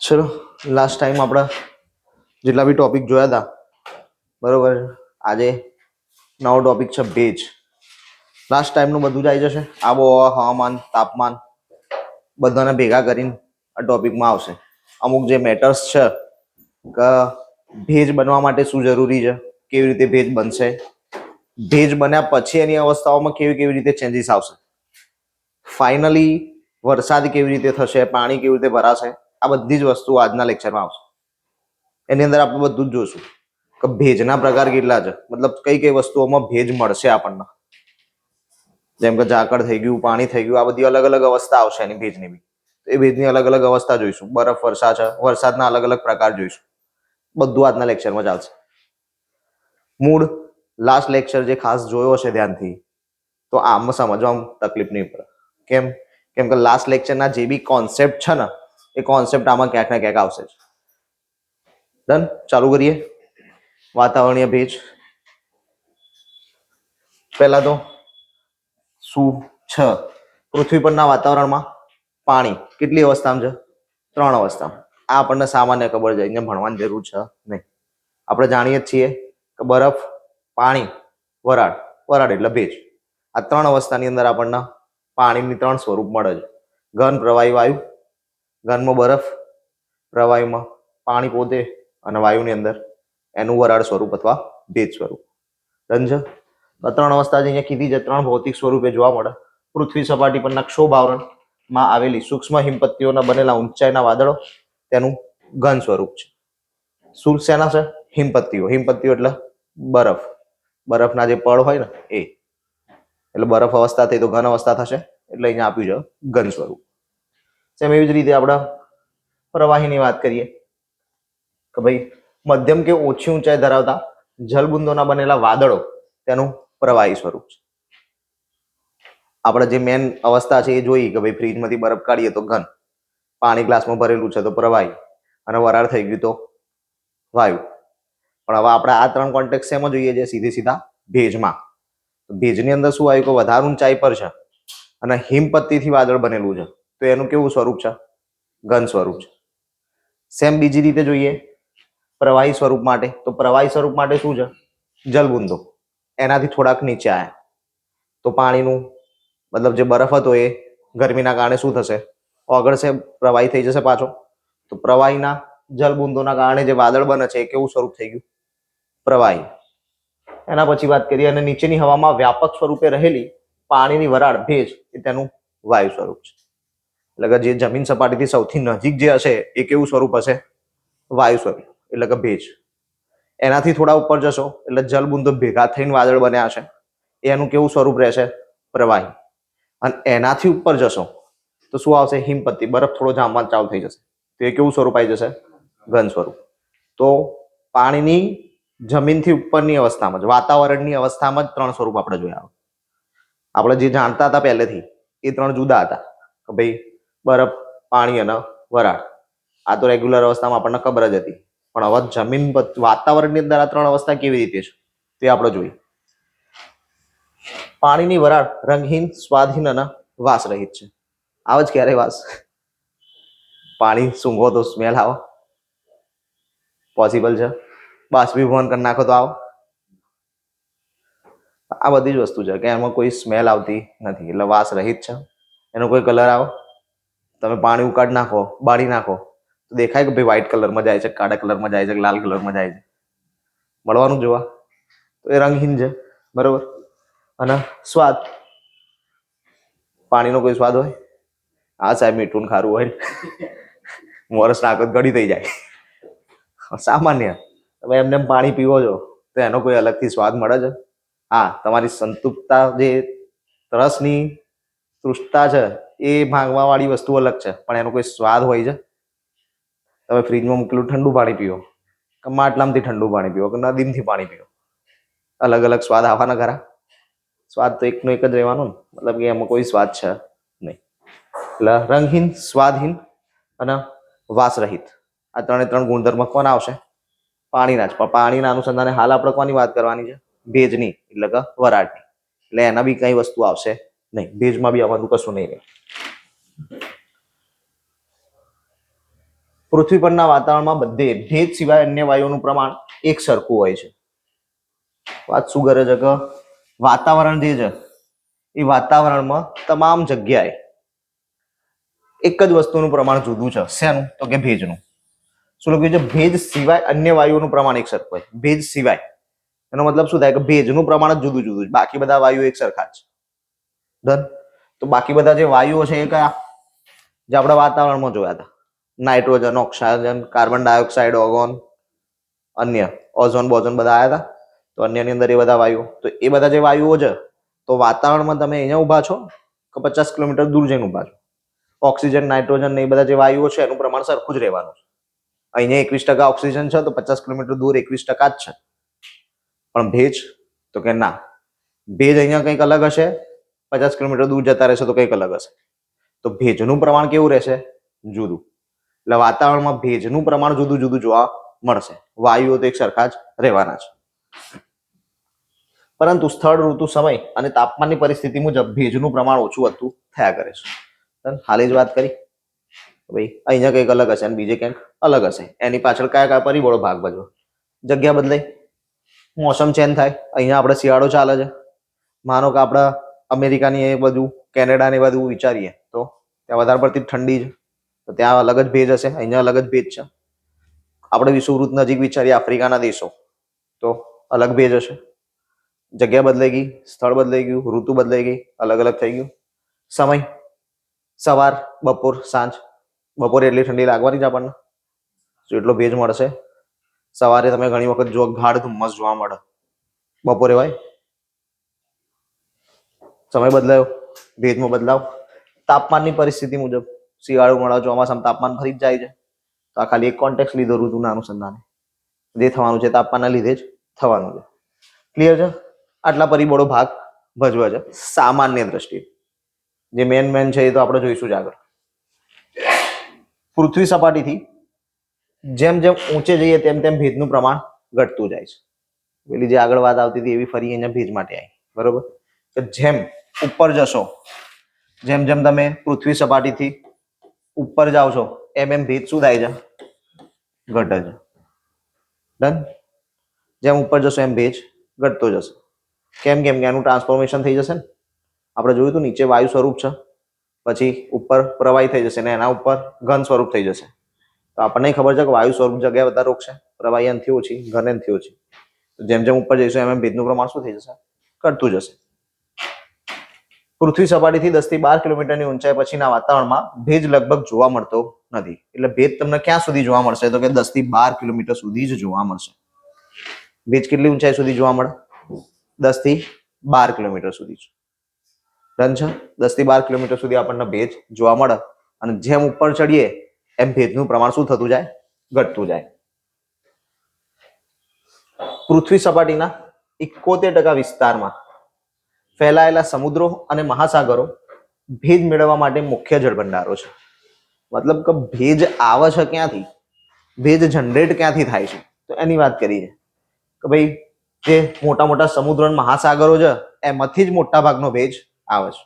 ચલો last time આપણા જેટલા બી ટોપિક જોયા હતા બરોબર, આજે નવો ટોપિક છે ભેજ. લાસ્ટ ટાઈમનું બધું જ આવી જશે, આબોહવા, હવામાન, તાપમાન બધાને ભેગા કરીને આ ટોપિકમાં આવશે. અમુક જે મેટર્સ છે કે ભેજ બનવા માટે શું જરૂરી છે, કેવી રીતે ભેજ બનશે, ભેજ બન્યા પછી એની અવસ્થાઓમાં કેવી કેવી રીતે ચેન્જીસ આવશે, ફાઇનલી વરસાદ કેવી રીતે થશે, પાણી કેવી રીતે ભરાશે, આ બધી જ વસ્તુ આજના લેક્ચરમાં આવશે. એની અંદર આપણે બધું જ જોઈશું કે ભેજના પ્રકાર કેટલા છે, મતલબ કઈ કઈ વસ્તુઓમાં ભેજ મળશે આપણને. જેમ કે ઝાકળ થઈ ગયું, પાણી થઈ ગયું, આ બધી અલગ અલગ અવસ્થા આવશે એની ભેજની બી. એ ભેજની અલગ અલગ અવસ્થા જોઈશું. બરફ વર્ષા છે, વરસાદના અલગ અલગ પ્રકાર જોઈશું. બધું આજના લેક્ચરમાં ચાલશે. મૂળ લાસ્ટ લેક્ચર જે ખાસ જોયો હશે ધ્યાનથી, તો આમાં સમજવામાં તકલીફ નહીં પડે. કેમ કે લાસ્ટ લેક્ચરના જે બી કોન્સેપ્ટ છે ને, એ કોન્સેપ્ટ આમાં ક્યાંક ને ક્યાંક આવશે. ડન, ચાલુ કરીએ. વાતાવરણીય ભેજ. પહેલા તો શું છે? પૃથ્વી પરના વાતાવરણમાં પાણી કેટલી અવસ્થામાં છે? 3 અવસ્થામાં. આ આપણને સામાન્ય ખબર છે, અહીંયા ભણવાની જરૂર છે નહીં. આપણે જાણીએ જ છીએ કે બરફ, પાણી, વરાળ. વરાળ એટલે ભેજ. આ 3 અવસ્થાની અંદર આપણને પાણીની 3 સ્વરૂપ મળે છે: ઘન, પ્રવાહી, વાયુ. ઘનમાં બરફ, પ્રવાહીમાં પાણી પોતે, અને વાયુની અંદર એનું વરાળ સ્વરૂપ અથવા ભેજ સ્વરૂપ. ડન છે? 3 અવસ્થા જે અહીંયા કીધી છે, 3 ભૌતિક સ્વરૂપે જોવા મળે. પૃથ્વી સપાટી પરના ક્ષોભ આવરણમાં આવેલી સૂક્ષ્મ હિમપત્તીઓના બનેલા ઊંચાઈના વાદળો તેનું ઘન સ્વરૂપ છે. શું શેના છે? હિમપત્તીઓ. હિમપત્તીઓ એટલે બરફ. બરફના જે પડ હોય ને એ. એટલે બરફ અવસ્થા થઈ તો ઘન અવસ્થા થશે, એટલે અહીંયા આપ્યું છે ઘન સ્વરૂપ. સેમ એવી જ રીતે આપણે પ્રવાહીની વાત કરીએ કે ભાઈ મધ્યમ કે ઓછી ઊંચાઈ ધરાવતા જલબુંદોના બનેલા વાદળો તેનું પ્રવાહી સ્વરૂપ છે. આપણે જે મેન અવસ્થા છે એ જોઈ કે ભાઈ ફ્રીજમાંથી બરફ કાઢીએ તો ઘન, પાણી ગ્લાસમાં ભરેલું છે તો પ્રવાહી, અને વરાળ થઈ ગયું તો વાયુ. પણ હવે આપણે આ 3 કોન્ટેક્ટ શેમાં જોઈએ છે? સીધા ભેજમાં. ભેજની અંદર શું આવ્યું કે વધારે ઊંચાઈ પર છે અને હિમપત્તીથી વાદળ બનેલું છે, તો એનું કેવું સ્વરૂપ છે? ઘન સ્વરૂપ છે. સેમ બીજી રીતે જોઈએ પ્રવાહી સ્વરૂપ માટે, તો પ્રવાહી સ્વરૂપ માટે શું છે? જલબુંદો. એનાથી થોડાક નીચે આવ્યા તો પાણીનું મતલબ જે બરફ હતો એ ગરમીના કારણે શું થશે? ઓગળશે, પ્રવાહી થઈ જશે પાછો. તો પ્રવાહીના જલબુંદોના કારણે જે વાદળ બને છે એ કેવું સ્વરૂપ થઈ ગયું? પ્રવાહી. એના પછી વાત કરીએ અને નીચેની હવામાં વ્યાપક સ્વરૂપે રહેલી પાણીની વરાળ, ભેજ, એ તેનું વાયુ સ્વરૂપ છે. એટલે કે જે જમીન સપાટીથી સૌથી નજીક જે હશે એ કેવું સ્વરૂપ હશે? વાયુ સ્વરૂપ, એટલે કે ભેજ. એનાથી થોડા ઉપર જશો એટલે જલબુંદો ભેગા થઈને વાદળ બન્યા હશે, એનું કેવું સ્વરૂપ રહેશે? પ્રવાહી. અને એનાથી ઉપર જશો તો શું આવશે? હિમપત્તી. બરફ થોડો જામવાનું ચાલુ થઈ જશે તો એ કેવું સ્વરૂપ આવી જશે? ઘન સ્વરૂપ. તો પાણીની જમીનથી ઉપરની અવસ્થામાં જ, વાતાવરણની અવસ્થામાં જ 3 સ્વરૂપ આપણે જોયા. આપણે જે જાણતા હતા પહેલેથી એ 3 જુદા હતા કે ભાઈ બરફ, પાણી અને વરાળ. આ તો રેગ્યુલર અવસ્થામાં આપણને ખબર જ હતી. પણ હવે જમીન, વાતાવરણની અંદર આ 3 અવસ્થા કેવી રીતે છે તે આપણે જોઈએ. પાણીની વરાળ રંગહીન, સ્વાદહીન અને વાસ રહિત છે. આવે જ ક્યારે વાસ? પાણી સૂંઘો તો સ્મેલ આવે? પોસિબલ છે? બાષ્પીભવન કરી નાખો તો આવો? આ બધી જ વસ્તુ છે કે એમાં કોઈ સ્મેલ આવતી નથી, એટલે વાસ રહિત છે. એનો કોઈ કલર આવે? તમે પાણી ઉકાળી નાખો, બાળી નાખો તો દેખાય કે ભાઈ વ્હાઈટ કલરમાં જાય છે, કાળા કલરમાં જાય છે, લાલ કલરમાં જાય છે? મળવાનું જોવા. તો એ રંગહીન છે, બરોબર. અને સ્વાદ, પાણીનો કોઈ સ્વાદ હોય? હા સાહેબ, મીઠું ખારું હોય ને, મોરસ નાખો ગળી થઈ જાય. સામાન્ય. તમે એમને પાણી પીવો છો તો એનો કોઈ અલગથી સ્વાદ મળે છે? હા, તમારી સંતૃપ્તતા, જે રસની તૃષ્ણા છે એ ભાંગવા વાળી વસ્તુ અલગ છે, પણ એનો કોઈ સ્વાદ હોય છે? તમે ફ્રીજમાં મૂકેલું ઠંડુ પાણી પીવો કે માટલામાંથી ઠંડુ પાણી પીવો કે નદીમાંથી પાણી પીવો, અલગ અલગ સ્વાદ આવવાના ખરા? સ્વાદ તો એકનો એક જ રહેવાનો ને, મતલબ કે એમાં કોઈ સ્વાદ છે નહીં. એટલે રંગહીન, સ્વાદહીન અને વાસરહિત, આ 3 ગુણધર્મ કોણ આવશે? પાણીના જ. પણ પાણીના અનુસંધાને હાલ આપણે કોની વાત કરવાની છે? ભેજની, એટલે કે વરાળની. એટલે એના બી કઈ વસ્તુ આવશે નહીં. ભેજમાં બી આવવાનું કશું નહીં રહે. પૃથ્વી પરના વાતાવરણમાં બધે ભેજ સિવાય અન્ય વાયુઓનું પ્રમાણ એક સરખું હોય છે. વાત શું કરે છે કે વાતાવરણ જે છે એ વાતાવરણમાં તમામ જગ્યાએ એક જ વસ્તુનું પ્રમાણ જુદું છે. શેનું? તો કે ભેજનું. શું લખ્યું છે? ભેજ સિવાય અન્ય વાયુઓનું પ્રમાણ એક સરખું હોય. ભેજ સિવાય એનો મતલબ શું થાય કે ભેજનું પ્રમાણ જ જુદું જુદું છે, બાકી બધા વાયુ એક સરખા જ છે. ડન. તો બાકી બધા જે વાયુઓ છે એ કયા? જે આપણે વાતાવરણમાં જોયા હતા, nitrogen, oxygen, carbon dioxide, ozone, અન્ય ઓઝોન બોઝોન બધા આવ્યા હતા. તો અન્યની અંદર એ બધા વાયુઓ, તો એ બધા જે વાયુઓ છે તો વાતાવરણમાં તમે અહીંયા ઉભા છો કે 50 કિલોમીટર દૂર જઈને ઉભા છો, ઓક્સિજન, નાઇટ્રોજન ને એ બધા જે વાયુઓ છે એનું પ્રમાણ સરખું જ રહેવાનું છે. અહીંયા 21% ઓક્સિજન છે તો 50 કિલોમીટર દૂર 21% જ છે. પણ ભેજ? તો કે ના, ભેજ અહીંયા કંઈક અલગ હશે, 50 કિલોમીટર દૂર જતા રહેશે તો કંઈક અલગ હશે. તો ભેજનું પ્રમાણ કેવું રહેશે? જુદું. એટલે વાતાવરણમાં ભેજનું પ્રમાણ જુદું જુદું જોવા મળશે. વાયુઓ તો એક સરખા જ રહેવાના છે. પરંતુ સ્થળ, ઋતુ, સમય અને તાપમાનની પરિસ્થિતિ મુજબ ભેજનું પ્રમાણ ઓછું વધતું થયા કરે છે. હાલે જ વાત કરી ભાઈ, અહીંયા કંઈક અલગ હશે અને બીજે ક્યાંક અલગ હશે. એની પાછળ કયા કયા પરિબળો ભાગ ભજવે? જગ્યા બદલાય, મોસમ ચેન્જ થાય. અહીંયા આપણે શિયાળો ચાલે છે, માનો કે આપણે અમેરિકાની એ બધું, કેનેડા ને બધું વિચારીએ તો ત્યાં વધારે પડતી ઠંડી છે, તો ત્યાં અલગ જ ભેજ હશે, અહીંયા અલગ જ ભેજ છે. આપણે વિષુવવૃત્ત નજીક વિચારીએ, આફ્રિકાના દેશો, તો અલગ ભેજ હશે. જગ્યા બદલાઈ ગઈ, સ્થળ બદલાઈ ગયું, ઋતુ બદલાઈ ગઈ, અલગ અલગ થઈ ગયું. સમય, સવાર, બપોર, સાંજ. બપોરે એટલી ઠંડી લાગવાની જ આપણને, એટલો ભેજ મળશે. સવારે તમે ઘણી વખત જો ગાઢ ધુમ્મસ જોવા મળે, બપોરે હોય. સમય બદલાયો, ભેજમાં બદલાવ. તાપમાનની પરિસ્થિતિ મુજબ શિયાળો મળે, ચોમાસામાં તાપમાન ફરી જ જાય છે. તો આ ખાલી એક કોન્ટેક્સ લીધો ઋતુના અનુસંધાને, જે થવાનું છે તાપમાનના લીધે જ થવાનું છે. ક્લિયર છે? આટલા પરિબળો ભાગ ભજવે છે સામાન્ય દ્રષ્ટિએ. જે મેન છે એ તો આપણે જોઈશું જ આગળ. પૃથ્વી સપાટીથી જેમ જેમ ઊંચે જઈએ તેમ તેમ ભેજનું પ્રમાણ ઘટતું જાય છે. પેલી જે આગળ વાત આવતી હતી એવી ફરી અહીંયા ભેજ માટે આવી. બરોબર? તો જેમ ઉપર જશો, જેમ જેમ તમે પૃથ્વી સપાટીથી ઉપર જાઓ છો એમ એમ ભેજ શું થાય છે? ઘટે છે. ડન. જેમ ઉપર જશો એમ ભેજ ઘટતો જશે. કેમ? કેમ કે એનું ટ્રાન્સફોર્મેશન થઈ જશે ને. આપણે જોયું હતું નીચે વાયુ સ્વરૂપ છે, પછી ઉપર પ્રવાહી થઈ જશે ને એના ઉપર ઘન સ્વરૂપ થઈ જશે. તો આપણને ખબર છે કે વાયુ સ્વરૂપ જગ્યાએ વધારે રોકશે, પ્રવાહી એનથી ઓછી, ઘન એનથી ઓછી. જેમ જેમ ઉપર જઈશું એમ ભેજનું પ્રમાણ શું થઈ જશે? ઘટતું જશે. પૃથ્વી સપાટીથી 10 થી 12 કિલોમીટરની ઊંચાઈ પછીના વાતાવરણમાં ભેજ લગભગ જોવા મળતો નથી. એટલે ભેજ તમને ક્યાં સુધી જોવા મળશે? તો કે 10 થી 12 કિલોમીટર સુધી જ જોવા મળશે. ભેજ કેટલી ઊંચાઈ સુધી જોવા મળે? 10 થી 12 કિલોમીટર સુધી. ડન છે? 10 થી 12 કિલોમીટર સુધી આપણને ભેજ જોવા મળે. અને જેમ ઉપર ચડીએ એમ ભેજનું પ્રમાણ શું થતું જાય? ઘટતું જાય. પૃથ્વી સપાટીના 71% વિસ્તારમાં ફેલાયેલા સમુદ્રો અને મહાસાગરો ભેજ મેળવવા માટે મુખ્ય જળભંડારો છે. મતલબ કે ભેજ આવે છે ક્યાંથી? ભેજ જનરેટ ક્યાંથી થાય છે? તો એની વાત કરીએ કે ભાઈ જે મોટા મોટા સમુદ્રો અને મહાસાગરો છે એમાંથી જ મોટા ભાગનો ભેજ આવે છે.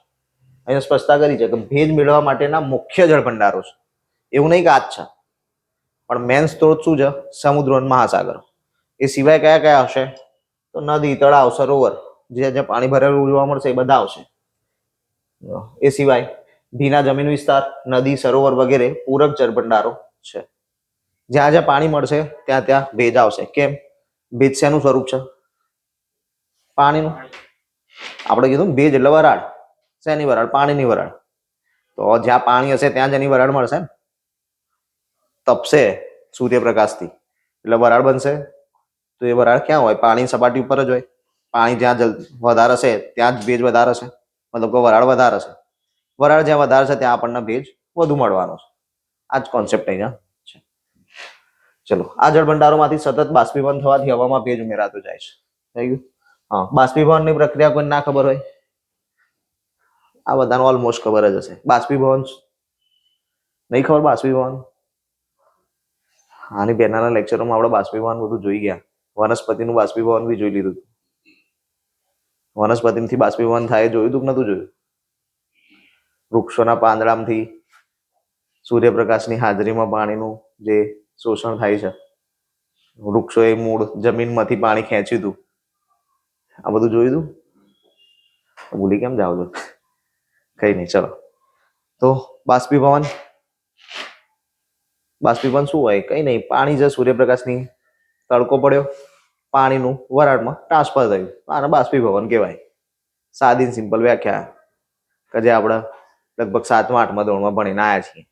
અહીંયા સ્પષ્ટતા કરી છે કે ભેજ મેળવવા માટેના મુખ્ય જળભંડારો છે. એવું નહીં કે આ જ છે, પણ મેન સ્ત્રોત શું છે? સમુદ્રો અને મહાસાગરો. એ સિવાય કયા કયા હશે? તો નદી, તળાવ, સરોવર, જે પાણી ભરેલું જોવા મળશે એ બધા આવશે. એ સિવાય ભીના જમીન વિસ્તાર, નદી, સરોવર વગેરે પૂરક જળભંડારો છે. જ્યાં જ્યાં પાણી મળશે ત્યાં ત્યાં ભેજ આવશે. કેમ? ભેજ શેનું સ્વરૂપ છે? પાણીનું. આપણે કીધું ભેજ એટલે વરાળ. શેની વરાળ? પાણીની વરાળ. તો જ્યાં પાણી હશે ત્યાં જ એની વરાળ મળશે ને. તપશે સૂર્યપ્રકાશથી એટલે વરાળ બનશે. તો એ વરાળ ક્યાં હોય? પાણી સપાટી ઉપર જ હોય. પાણી જ્યાં વધારે હશે ત્યાં જ ભેજ વધારે હશે, મતલબ કે વરાળ વધારે હશે. વરાળ જ્યાં વધારે છે ત્યાં આપણને ભેજ વધુ મળવાનો છે. આ જ કોન્સેપ્ટ અહીંયા છે. ચલો, આ જળભંડારોમાંથી સતત બાષ્પીભવન થવાથી હવામાં ભેજ ઉમેરાતો જાય છે. થઈ ગયું? હા. બાષ્પીભવનની પ્રક્રિયા કોઈ ના ખબર હોય? આ બધાને ઓલમોસ્ટ ખબર જ હશે. બાષ્પીભવન નહીં ખબર? બાષ્પીભવન આની પહેલાના લેક્ચરોમાં આપણે બાષ્પીભવન બધું જોઈ ગયા. વનસ્પતિનું બાષ્પીભવન બી જોઈ લીધું. વનસ્પતિથી બાષ્પીભવન થાય જોયું તું કે નતું જોયું? વૃક્ષોના પાંદડામાંથી સૂર્યપ્રકાશની હાજરીમાં પાણીનું જે શોષણ થાય છે, વૃક્ષોએ મૂળ જમીનમાંથી પાણી ખેંચ્યું હતું, આ બધું જોયું હતું. ભૂલી કેમ જાવ છો? કઈ નહીં, ચલો. તો બાષ્પીભવન શું હોય? કઈ નહીં, પાણી છે સૂર્યપ્રકાશની તડકો પડ્યો, પાણીનું વરાળમાં ટ્રાન્સફર થયું, આને બાષ્પીભવન કહેવાય. સાદી સિમ્પલ વ્યાખ્યા કે જે આપણે લગભગ 7મા 8મા ધોરણમાં ભણીને આવ્યા છીએ.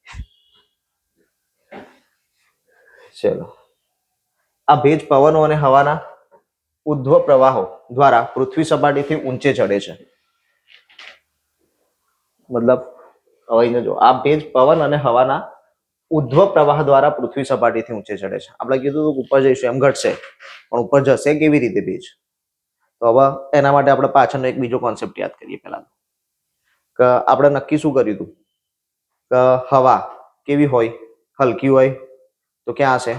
ચલો, આ ભેજ પવનો અને હવાના ઉદ્ધવ પ્રવાહો દ્વારા પૃથ્વી સપાટીથી ઊંચે ચડે છે. મતલબ હવે જો આ ભેજ પવન અને હવાના ઉદ્ધવ પ્રવાહ દ્વારા પૃથ્વી સપાટીથી ઊંચે ચડે છે. આપણે કીધું હતું ઉપર જઈશું એમ ઘટશે, પણ ઉપર જશે કેવી રીતે ભેજ? તો હવે એના માટે આપણે પાછળનો એક બીજો કોન્સેપ્ટ યાદ કરીએ. પહેલા કે આપણે નક્કી શું કર્યું હતું કે હવા કેવી હોય? હલકી હોય. તો ક્યાં હશે?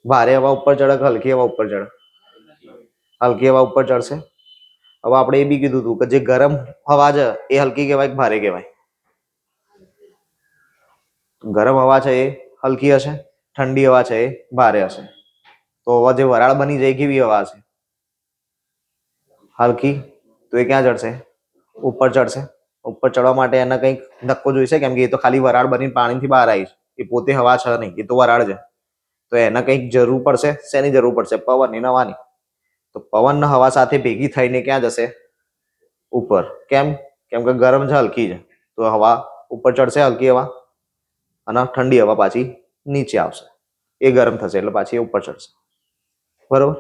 ભારે હવા ઉપર ચડે કે હલકી હવા ઉપર ચડે? હલકી હવા ઉપર ચડશે. હવે આપણે એ બી કીધું હતું કે જે ગરમ હવા છે એ હલકી કહેવાય કે ભારે કહેવાય? ગરમ હવા છે એ હલકી હશે, ઠંડી હવા છે એ ભારે હશે. તો હવે જે વરાળ બની જાય કેવી હવા હશે? હલકી. તો એ ક્યાં ચડશે? ઉપર ચડશે. ઉપર ચડવા માટે એને કંઈક ધક્કો જોઈશે, કેમ કે એ તો ખાલી વરાળ બની પાણીથી બહાર આવી છે, એ પોતે હવા છે નહીં, એ તો વરાળ છે. તો એને કંઈક જરૂર પડશે. શેની જરૂર પડશે? પવનની, હવાની. તો પવન હવા સાથે ભેગી થઈને ક્યાં જશે? ઉપર. કેમ? કેમ કે ગરમ છે, હલકી છે, તો હવા ઉપર ચડશે, હલકી હવા, અને ઠંડી હવા પાછી નીચે આવશે. એ ગરમ થશે એટલે પાછી એ ઉપર ચડશે. બરોબર?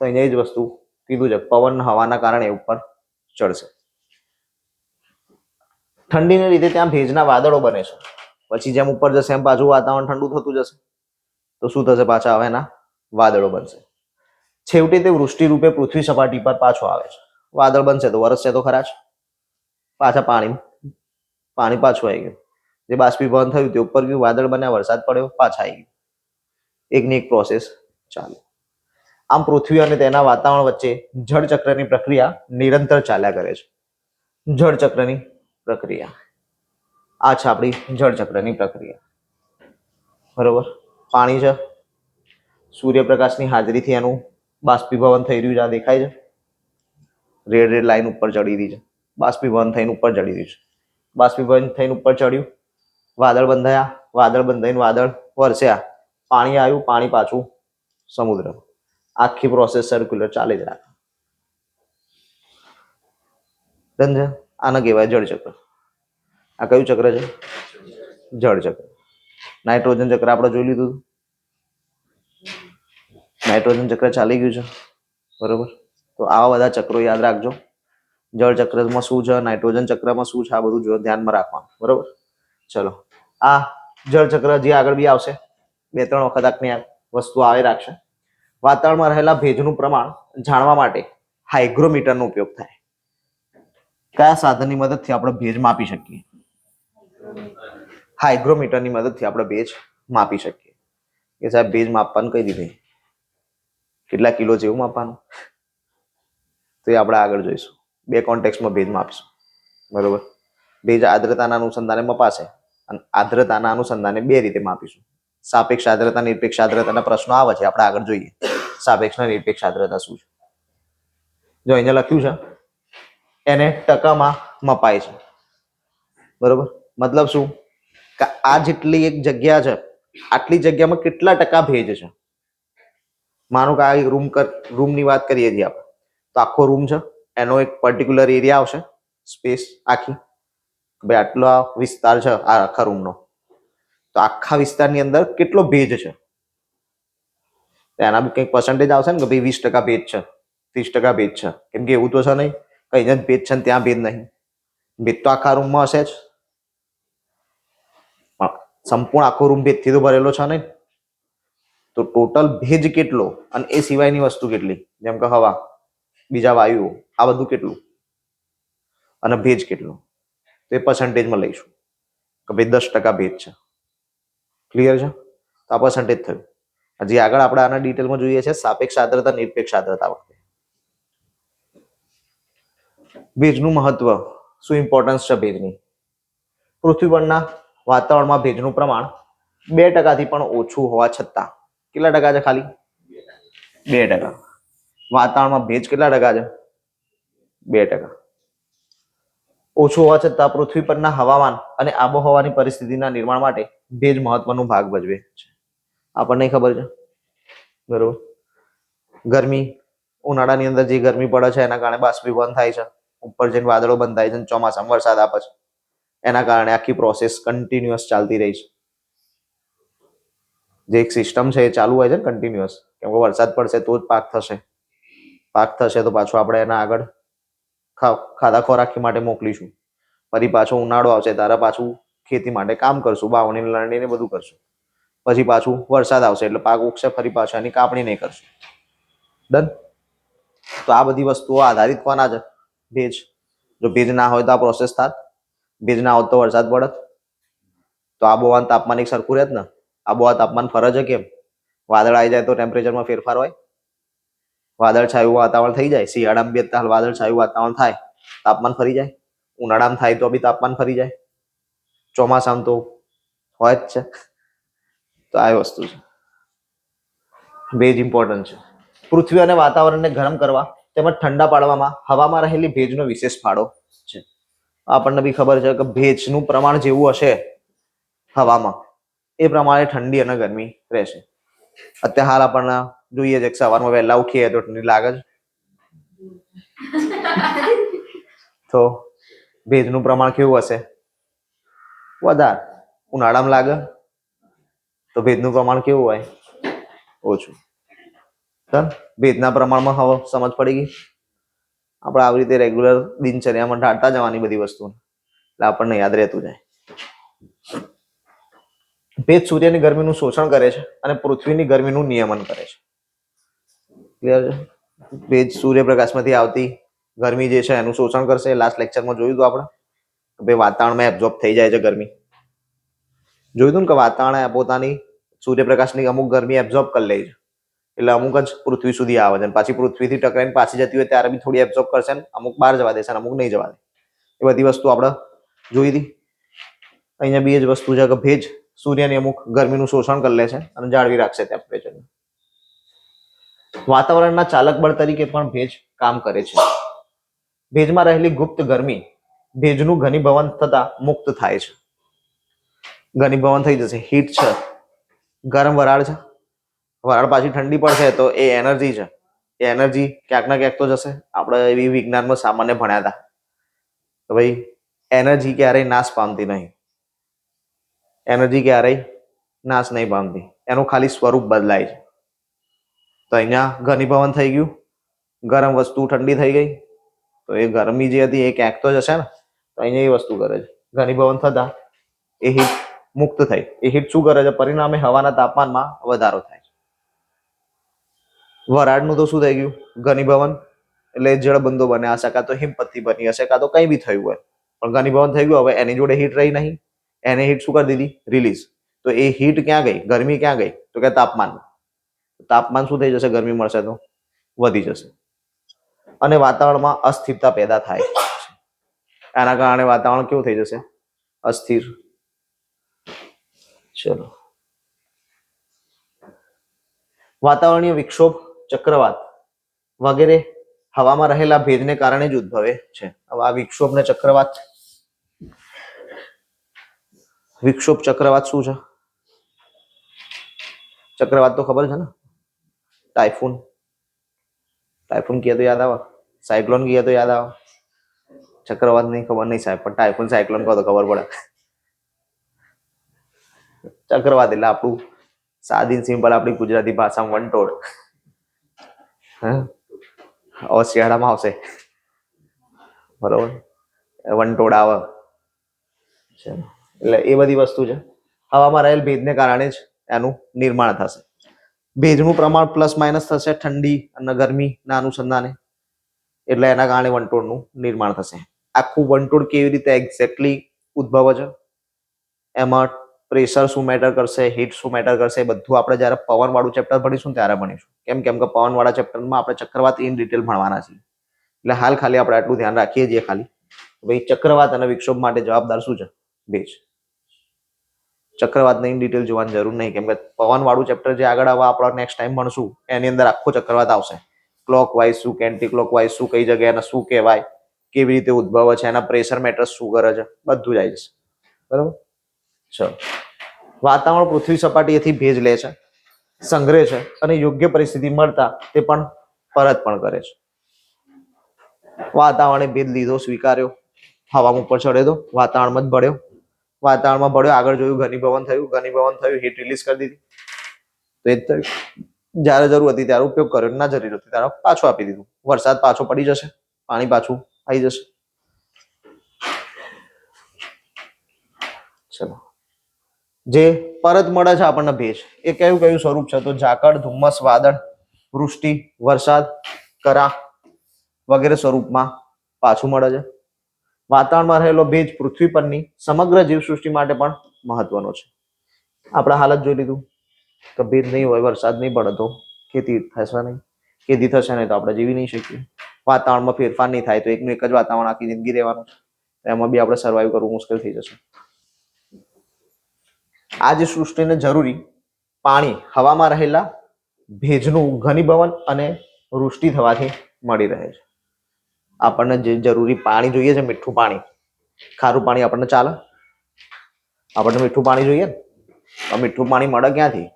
તો અહીંયા જ વસ્તુ કીધું છે, પવન હવાના કારણે ઉપર ચડશે. ઠંડીને લીધે ત્યાં ભેજના વાદળો બને છે. પછી જેમ ઉપર જશે એમ પાછું વાતાવરણ ઠંડુ થતું જશે, તો શું થશે? પાછા હવે એના વાદળો બનશે. છેવટે તે વૃષ્ટિ રૂપે પૃથ્વી સપાટી પર પાછો આવે છે. વાદળ બનશે તો વરસશે તો ખરા જ. પાછા પાણી પાછું આવી ગયું. જે બાષ્પીભવન થયું તે ઉપર ગયું, વાદળ બન્યા, વરસાદ પડ્યો, પાછા આવી ગયું. એકની એક પ્રોસેસ ચાલે. આમ પૃથ્વી અને તેના વાતાવરણ વચ્ચે જળચક્રની પ્રક્રિયા નિરંતર ચાલ્યા કરે છે. જળચક્રની પ્રક્રિયા આ છે આપણી જળચક્રની પ્રક્રિયા. બરોબર? પાણી છે, સૂર્યપ્રકાશની હાજરીથી એનું બાષ્પીભવન થઈ રહ્યું છે. આ દેખાય છે? રેડ લાઈન ઉપર ચડી રહી છે. બાષ્પીભવન થઈને ઉપર ચડી રહ્યું છે. બાષ્પીભવન થઈને ઉપર ચડ્યું, વાદળ બંધાયા, વાદળ બંધાઈને વાદળ વરસ્યા, પાણી આવ્યું, પાણી પાછું સમુદ્ર. આખી પ્રોસેસ સર્ક્યુલર ચાલે જ રાખે. સમજ્યા? આને કહેવાય જળચક્ર. આ કયું ચક્ર છે? જળચક્ર. નાઇટ્રોજન ચક્ર આપણે જોઈ લીધું. નાઇટ્રોજન ચક્ર ચાલી ગયું છે. બરોબર? તો આવા બધા ચક્રો યાદ રાખજો. જળ ચક્રમાં શું છે, નાઇટ્રોજન ચક્રમાં શું છે, આ બધું ધ્યાનમાં રાખવાનું. બરોબર? ચલો, આ જળ ચક્ર જે આગળ બી આવશે, 2-3 વખત આખની વસ્તુ આવે રાખશે. વાતાવરણમાં રહેલા ભેજનું પ્રમાણ જાણવા માટે હાઇગ્રોમીટરનો ઉપયોગ થાય. કયા સાધનની મદદથી આપણે ભેજ માપી શકીએ? હાઇગ્રોમીટરની મદદથી આપણે ભેજ માપી શકીએ. કે સાહેબ ભેજ માપવાનું કઈ રીતે? કેટલા કિલો જેવું માપવાનું? તો એ આપણે આગળ જોઈશું. 2 કોન્ટેક્સમાં ભેજ માપીશું. બરોબર? ભેજ આર્દ્રતાના અનુસંધાને મપાશે, અને આર્દ્રતાના અનુસંધાને 2 રીતે માપીશું. સાપેક્ષ આર્દ્રતા, નિરપેક્ષ આર્દ્રતાના પ્રશ્નો આવે છે, આપણે આગળ જોઈએ. સાપેક્ષ અને નિરપેક્ષ આર્દ્રતા શું છે? જો અહીંયા લખ્યું છે, એને ટકામાં મપાય છે. બરોબર? મતલબ શું? કે આ જેટલી એક જગ્યા છે, આટલી જગ્યામાં કેટલા ટકા ભેજ છે? માનો કે આ રૂમની વાત કરીએ છીએ આપણે, તો આખો રૂમ છે, એનો એક પર્ટિક્યુલર એરિયા આવશે, સ્પેસ આખી, ભાઈ આટલો વિસ્તાર છે આ આખા રૂમનો, તો આખા વિસ્તારની અંદર કેટલો ભેજ છે એના બી કંઈક પર્સન્ટેજ આવશે ને, કે ભાઈ 20% ભેજ છે, 30% ભેજ છે. કેમ કે એવું તો છે નહીં કઈ જ ભેજ છે ને ત્યાં ભેજ નહીં. ભેજ તો આખા રૂમમાં હશે જ. સંપૂર્ણ આખો રૂમ ભેજથી તો ભરેલો છે નહીં. તો ટોટલ ભેજ કેટલો અને એ સિવાયની વસ્તુ કેટલી, જેમ કે હવા, બીજા વાયુઓ, આ બધું કેટલું અને ભેજ કેટલું, તો એ પર્સન્ટેજમાં લઈશું કે ભાઈ 10% ભેજ છે. ક્લિયર છે? તો આ પર્સન્ટેજ થયું. હજી આગળ આપણે આના ડિટેલમાં જોઈએ છે સાપેક્ષ આર્દ્રતા, નિરપેક્ષ આર્દ્રતા વખતે. ભેજનું મહત્વ શું, ઇમ્પોર્ટન્સ છે ભેજની? પૃથ્વી પરના વાતાવરણમાં ભેજનું પ્રમાણ 2% પણ ઓછું હોવા છતાં કેટલા ટકા છે? ખાલી 2%. વાતાવરણમાં ભેજ કેટલા ટકા છે? 2%. ઓછું હોવા છતાં પૃથ્વી પરના હવામાન અને આબોહવાની પરિસ્થિતિના નિર્માણ માટે ભેજ મહત્વનો ભાગ ભજવે છે. આપણને ખબર છે, બરોબર. ગરમી, ઉનાળાની અંદર જે ગરમી પડે છે એના કારણે બાષ્પીભવન થાય છે, ઉપર જઈને વાદળો બંધ થાય છે, ચોમાસામાં વરસાદ આપે છે. એના કારણે આખી પ્રોસેસ કન્ટિન્યુઅસ ચાલતી રહી છે. જે એક સિસ્ટમ છે એ ચાલુ હોય છે ને કન્ટિન્યુઅસ, કેમ કે વરસાદ પડશે તો જ પાક થશે. પાક થશે તો પાછું આપણે એના આગળ ખાધા ખોરાકી માટે મોકલીશું. ફરી પાછો ઉનાળો આવશે ત્યારે પાછું ખેતી માટે કામ કરશું, વાવણી લણણી બધું કરશું. પછી પાછું વરસાદ આવશે એટલે પાક ઉગશે, ફરી પાછું એની કાપણી નહીં કરશું. ડન. તો આ બધી વસ્તુઓ આધારિત કોના છે? ભેજ. જો ભેજ ના હોય તો આ પ્રોસેસ થાત, ભેજ ના હોત તો વરસાદ પડત, તો આબોહવાનું તાપમાન એક સરખું રહે જ ને. આબોહવા તાપમાન ફરે છે કેમ? વાદળ આવી જાય તો ટેમ્પરેચરમાં ફેરફાર હોય, વાદળ છાયું વાતાવરણ થઈ જાય. શિયાળામાં બી અત્યારે વાદળ છાયું વાતાવરણ થાય, તાપમાન ફરી જાય. ઉનાળામાં થાય તો બી તાપમાન ફરી જાય. ચોમાસામાં તો હોય જ છે. તો આ વસ્તુ છે, ભેજ ઇમ્પોર્ટન્ટ છે. પૃથ્વી અને વાતાવરણને ગરમ કરવા તેમજ ઠંડા પાડવામાં હવામાં રહેલી ભેજનો વિશેષ ફાળો છે. આપણને બી ખબર છે કે ભેજનું પ્રમાણ જેવું હશે હવામાં એ પ્રમાણે ઠંડી અને ગરમી રહેશે. અત્યારે હાલ આપણને જોઈએ છે કે સવારમાં વહેલા ઉઠીએ તો ઠંડી લાગે છે, તો ભેજનું પ્રમાણ કેવું હશે? વધારે. ઉનાળામાં લાગે તો ભેજનું પ્રમાણ કેવું હોય? ઓછું. ભેજના પ્રમાણમાં હવે સમજ પડી ગઈ. આપણે આવી રીતે રેગ્યુલર દિનચર્યામાં ઢાળતા જવાની બધી વસ્તુ, એટલે આપણને યાદ રહેતું જાય. ભેજ સૂર્યની ગરમીનું શોષણ કરે છે અને પૃથ્વીની ગરમીનું નિયમન કરે છે. ક્લિયર છે? ભેજ સૂર્યપ્રકાશમાંથી આવતી ગરમી જે છે એનું શોષણ કરશે. લાસ્ટ લેક્ચરમાં જોયું હતું આપણે, ભાઈ વાતાવરણમાં એબ્ઝોર્બ થઈ જાય છે ગરમી. જોયું હતું ને કે વાતાવરણ પોતાની સૂર્યપ્રકાશની અમુક ગરમી એબ્ઝોર્બ કરી લે છે, એટલે અમુક જ પૃથ્વી સુધી આવે છે. પાછી પૃથ્વીથી ટકરાઈને પાછી જતી હોય ત્યારે બી થોડી એબ્ઝોર્બ કરશે, અમુક બહાર જવા દેશે, અમુક નહીં જવા દે. એ બધી વસ્તુ આપણે જોઈ હતી. અહીંયા બી જ વસ્તુ છે કે ભેજ સૂર્યની અમુક ગરમીનું શોષણ કરી લે છે અને જાળવી રાખશે ટેમ્પરેચર. વાતાવરણના ચાલક બળ તરીકે પણ ભેજ કામ કરે છે. ભેજમાં રહેલી ગુપ્ત ગરમી ભેજનું ઘનીભવન થતા મુક્ત થાય છે. ઘનીભવન થઈ જશે. હીટ છે, ગરમ વરાળ છે, વરાળ પાછી ઠંડી પડશે તો એ એનર્જી છે, એ એનર્જી ક્યાંક ના ક્યાંક તો જશે. આપણે એવી વિજ્ઞાનમાં સામાન્ય ભણ્યા હતા તો ભાઈ એનર્જી ક્યારેય નાશ પામતી નહીં. એનર્જી ક્યારેય નાશ નહીં પામતી, એનું ખાલી સ્વરૂપ બદલાય છે. તો અહીંયા ઘનીભવન થઈ ગયું, ગરમ વસ્તુ ઠંડી થઈ ગઈ, તો એ ગરમી જે હતી એ ક્યાંક તો જશે ને. તો અહીંયા એ વસ્તુ કરે છે, ઘનીભવન થતા એ હીટ મુક્ત થઈ. એ હીટ શું કરે છે? પરિણામે હવાના તાપમાનમાં વધારો થાય છે. વરાળનું તો શું થઈ ગયું? ઘનીભવન એટલે જળબંધો બને હશે, કાં તો હિમપત્તી બની હશે, કાં તો કંઈ બી થયું હોય, પણ ઘનીભવન થઈ ગયું. હવે એની જોડે હીટ રહી નહીં, એને હીટ શું કરી દીધી? રિલીઝ. તો એ હીટ ક્યાં ગઈ? ગરમી ક્યાં ગઈ? તો કે તાપમાન. તાપમાન શું થઈ જશે? ગરમી મળશે તો વધી જશે અને વાતાવરણમાં અસ્થિરતા પેદા થાય. આના કારણે વાતાવરણ કેવું થઈ જશે? અસ્થિર. ચલો, વાતાવરણીય વિક્ષોભ, ચક્રવાત વગેરે હવામાં રહેલા ભેજને કારણે જ ઉદ્ભવે છે. હવે આ વિક્ષોભ ને ચક્રવાત, વિક્ષોભ ચક્રવાત શું છે? ચક્રવાત તો ખબર છે ને, ટાઇફૂન. ટાઇફૂન કહે તો યાદ આવે, સાયક્લોન કહે તો યાદ આવે. ચક્રવાત નહીં, ખબર નહીં સાહેબ, પણ ટાઇફૂન સાયક્લોન કહો તો ખબર પડે. ચક્રવાત એટલે આપણું સાદી સિમ્પલ આપણી ગુજરાતી ભાષામાં વંટોળ. હવે શિયાળામાં આવશે, બરોબર, વંટોળ આવે. એટલે એ બધી વસ્તુ છે. હવામાં રહેલ ભેજને કારણે જ એનું નિર્માણ થશે. ભેજનું પ્રમાણ પ્લસ માઇનસ થશે ઠંડી અને ગરમીના અનુસંધાને, એટલે એના કારણે વંટોળનું નિર્માણ થશે. આખું વંટોળ કેવી રીતે એક્ઝેક્ટલી ઉદ્ભવે છે, એમાં પ્રેશર શું મેટર કરશે, હીટ શું મેટર કરશે, એ બધું આપણે જ્યારે પવન વાળું ચેપ્ટર ભણીશું ત્યારે ભણીશું. કેમ કે પવન વાળા ચેપ્ટરમાં આપણે ચક્રવાત ઇન ડિટેલ ભણવાના છીએ. એટલે હાલ ખાલી આપણે આટલું ધ્યાન રાખીએ છીએ ખાલી, ભાઈ ચક્રવાત અને વિક્ષોભ માટે જવાબદાર શું છે? ભેજ. ચક્રવાતની ડિટેલ જોવાની જરૂર નહીં, કેમ કે પવન વાળું ચેપ્ટર જે આગળ આવે આપણે નેક્સ્ટ ટાઈમ ભણશું એની અંદર આખો ચક્રવાત આવશે. ક્લોક વાઇઝ શું, એન્ટી ક્લોક વાઇઝ શું, કઈ જગ્યાએ એને શું કહેવાય, કેવી રીતે ઉદ્ભવે છે, એના પ્રેશર મેટર્સ શું કરે છે, બધું જ આવી જશે. બરાબર. ચલો, વાતાવરણ પૃથ્વી સપાટીએથી ભેજ લે છે, સંગ્રહે છે અને યોગ્ય પરિસ્થિતિ મળતા તે પણ પરત પણ કરે છે. વાતાવરણે ભેજ લીધો, સ્વીકાર્યો, હવામાં ઉપર ચડે તો વાતાવરણમાં જ ભળ્યો, વાતાવરણમાં ભળ્યો, આગળ જોયું ઘનીભવન થયું, હીટ રિલીઝ કરી દીધી, તો એ થયું. જ્યારે જરૂર હતી ત્યારે ઉપયોગ કર્યો, ના જરૂર હતી ત્યારે પાછું આપી દીધું. વરસાદ પાછો પડી જશે, પાણી પાછું આવી જશે. ચલો, જે પરત મળે છે આપણને ભેજ, એ કયું કયું સ્વરૂપ છે? તો ઝાકળ, ધુમ્મસ, વાદળ, વૃષ્ટિ, વરસાદ, કરા વગેરે સ્વરૂપમાં પાછું મળે છે. વાતાવરણમાં રહેલો ભેજ પૃથ્વી પરની સમગ્ર જીવસૃષ્ટિ માટે પણ મહત્વનો છે. આપણે હાલ જ જોઈ લીધું કે ભેજ નહીં હોય, વરસાદ નહીં પડે તો ખેતી થશે નહીં, ખેતી થશે નહીં તો આપણે જીવી નહીં શકીએ. વાતાવરણમાં ફેરફાર નહીં થાય તો એકનું એક જ વાતાવરણ આખી જિંદગી રહેવાનું છે, એમાં બી આપણે સર્વાઈવ કરવું મુશ્કેલ થઈ જશે. આ જે સૃષ્ટિને જરૂરી પાણી હવામાં રહેલા ભેજનું ઘનીભવન અને વૃષ્ટિ થવાથી મળી રહે છે. આપણને જે જરૂરી પાણી જોઈએ છે, મીઠું પાણી, ખારું પાણી આપણને ચાલે? આપણને મીઠું પાણી જોઈએ ને, તો મીઠું પાણી મળે ક્યાંથી?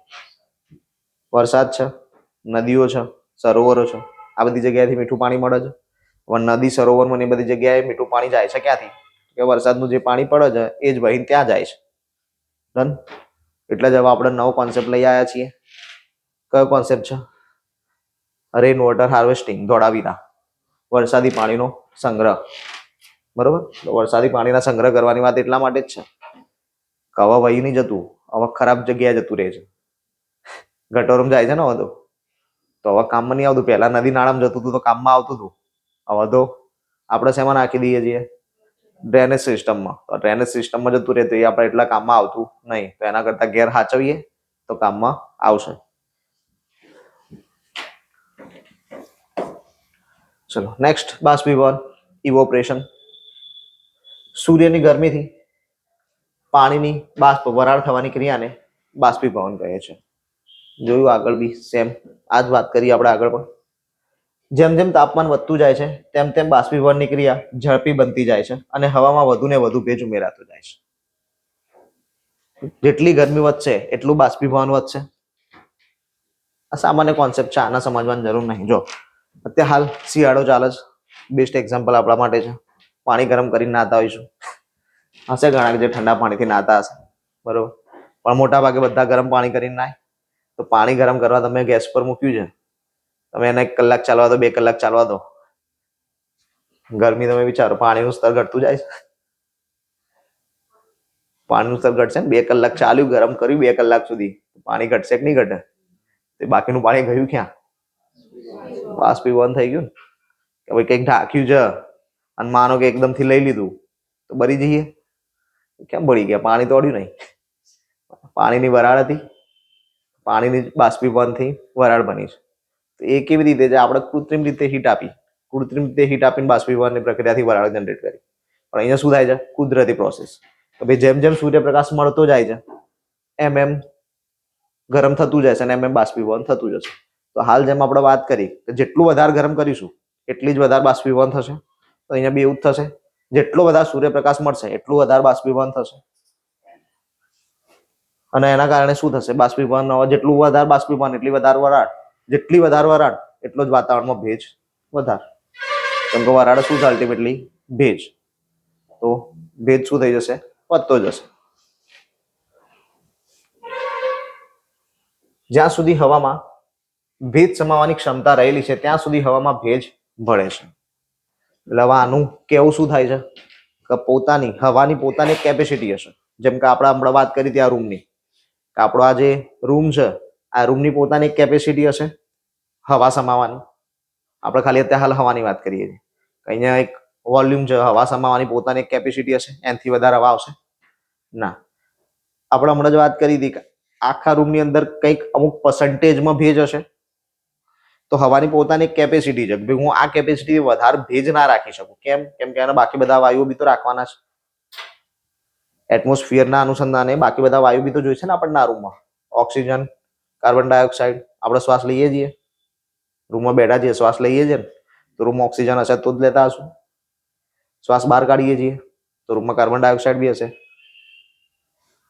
વરસાદ છે, નદીઓ છે, સરોવરો છે, આ બધી જગ્યાએથી મીઠું પાણી મળે છે. નદી, સરોવરમાં એ બધી જગ્યાએ મીઠું પાણી જાય છે ક્યાંથી? કે વરસાદનું જે પાણી પડે છે એ જ વહીને ત્યાં જાય છે. ડન. એટલે જ હવે આપણે નવો કોન્સેપ્ટ લઈ આવ્યા છીએ. કયો કોન્સેપ્ટ છે? રેન વોટર હાર્વેસ્ટિંગ, ધોળાવીરા, વરસાદી પાણીનો સંગ્રહ. બરોબર. તો વરસાદી પાણીના સંગ્રહ કરવાની વાત એટલા માટે જ છે કે હવે વહી નહીં જતું, હવે ખરાબ જગ્યાએ જતું રહે છે, ગટોરમાં જાય છે ને. હવે તો હવે કામમાં નહીં આવતું. પહેલા નદી નાળામાં જતું હતું તો કામમાં આવતું હતું. હવે તો આપણે શેમાં નાખી દઈએ છીએ? ડ્રેનેજ સિસ્ટમમાં. તો ડ્રેનેજ સિસ્ટમમાં જતું રહે તો એ આપણે એટલા કામમાં આવતું નહીં. તો એના કરતા ઘેર હાચવીએ તો કામમાં આવશે. ચલો નેક્સ્ટ, બાષ્પીભવન, ઇવોપરેશન. સૂર્યની ગરમીથી પાણીની બાષ્પ વરાળ થવાની ક્રિયાને બાષ્પીભવન કહે છે. જોયું આગળ બી સેમ આ જ વાત કરી આપણે આગળ પણ. જેમ જેમ તાપમાન વધતું જાય છે તેમ તેમ બાષ્પીભવનની ક્રિયા ઝડપી બનતી જાય છે અને હવામાં વધુ ને વધુ ભેજ ઉમેરાતો જાય છે. જેટલી ગરમી વધશે એટલું બાષ્પીભવન વધશે. આ સામાન્ય કોન્સેપ્ટ છે, આના સમજવાની જરૂર નહીં. જો અત્યારે હાલ શિયાળો ચાલે છે, બેસ્ટ એક્ઝામ્પલ આપણા માટે છે. પાણી ગરમ કરીને નાતા હોઈશું. હશે ઘણા જે ઠંડા પાણીથી નાતા હશે, બરોબર, પણ મોટા ભાગે બધા ગરમ પાણી કરીને નાય. તો પાણી ગરમ કરવા તમે ગેસ પર મૂક્યું છે, તમે એને 1 કલાક ચાલવા દો, 2 કલાક ચાલવા દો, ગરમી તમે વિચારો, પાણીનું સ્તર ઘટતું જાય છે. પાણીનું સ્તર ઘટશે ને. 2 કલાક ચાલ્યું, ગરમ કર્યું 2 કલાક સુધી, પાણી ઘટશે કે નહીં ઘટે? તે બાકીનું પાણી ગયું ક્યાં? બાષ્પીભવન થઈ ગયું ને. કે ભાઈ કંઈક ઢાંક્યું છે અને માનો કે એકદમ થી લઈ લીધું તો બળી જઈએ? કેમ બળી ગયા? પાણી તોડ્યું નહીં, પાણીની વરાળ હતી, પાણીની બાષ્પીભવનથી વરાળ બની છે. તો એ કેવી રીતે છે? આપણે કૃત્રિમ રીતે હીટ આપીને બાષ્પીભવનની પ્રક્રિયાથી વરાળ જનરેટ કરી. પણ અહીંયા શું થાય છે? કુદરતી પ્રોસેસ. તો ભાઈ જેમ જેમ સૂર્યપ્રકાશ મળતો જાય છે એમ એમ ગરમ થતું જશે અને એમ એમ બાષ્પીભવન થતું જશે. તો હાલ જેમ આપણે વાત કરી કે જેટલું વધારે ગરમ કરીશું એટલી જ વધારે બાષ્પીભવન થશે. તો અહીંયા બી એવું જ થશે. જેટલો વધારે સૂર્યપ્રકાશ મળશે એટલું વધારે બાષ્પીભવન થશે. અને એના કારણે શું થશે? બાષ્પીભવન, જેટલું વધારે બાષ્પીભવન એટલી વધારે વરાળ, જેટલી વધારે વરાળ એટલો જ વાતાવરણમાં ભેજ વધારે. કેમ કે વરાળ શું છે? અલ્ટિમેટલી ભેજ. તો ભેજ શું થઈ જશે? વધતો જશે. જ્યાં સુધી હવામાં ભેજ સમાવવાની ક્ષમતા રહેલી છે ત્યાં સુધી હવામાં ભેજ ભળે છે. એટલે હવે આનું કેવું શું થાય છે કે હવાની પોતાની કેપેસિટી હશે. જેમ કે આપણે હમણાં વાત કરી ત્યાં રૂમની, કે આપણો આ જે રૂમ છે આ રૂમની પોતાની કેપેસિટી હશે હવા સમાવવાની. આપણે ખાલી અત્યારે હાલ હવાની વાત કરીએ છીએ. અહીંયા એક વોલ્યુમ છે, હવા સમાવવાની પોતાની એક કેપેસિટી હશે, એનાથી વધારે હવા આવશે ના. આપણે હમણાં જ વાત કરી હતી કે આખા રૂમની અંદર કંઈક અમુક પર્સન્ટેજમાં ભેજ હશે. તો હવાની પોતાની એક કેપેસિટી છે કે હું આ કેપેસિટી વધારે ભેજ ના રાખી શકું. કેમ? કેમ કે એના બાકી બધા વાયુઓ બી તો રાખવાના છે. એટમોસ્ફિયરના અનુસંધાને બાકી બધા વાયુ બી તો જોઈશે ને આપણને આ રૂમમાં. ઓક્સિજન, કાર્બન ડાયોક્સાઇડ, આપણે શ્વાસ લઈએ છીએ, રૂમમાં બેઠા છીએ, શ્વાસ લઈએ છીએ ને, તો રૂમમાં ઓક્સિજન હશે તો જ લેતા હશું. શ્વાસ બહાર કાઢીએ છીએ તો રૂમમાં કાર્બન ડાયોક્સાઇડ બી હશે.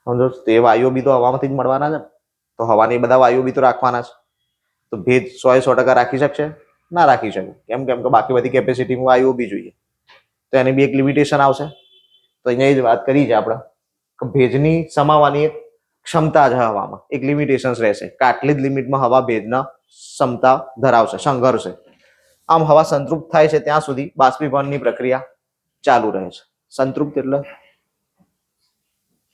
સમજો? તો એ વાયુઓ બી તો હવામાંથી જ મળવાના છે. તો હવાની બધા વાયુઓ બી તો રાખવાના છે. તો ભેજ 100% રાખી શકશે? ના રાખી શકે. કેમ? કેમ કે બાકી બધી કેપેસિટીમાં વાયુઓ બી જોઈએ. તો એની બી એક લિમિટેશન આવશે. તો અહીંયા જ વાત કરી છે આપણે કે ભેજની સમાવવાની એક ક્ષમતા છે હવામાં, એક લિમિટેશન રહેશે કે આટલી જ લિમિટમાં હવા ભેજના ક્ષમતા ધરાવશે, સંઘર્ષે. આમ હવા સંતૃપ્ત થાય છે ત્યાં સુધી બાષ્પીભવનની પ્રક્રિયા ચાલુ રહે છે. સંતૃપ્ત એટલે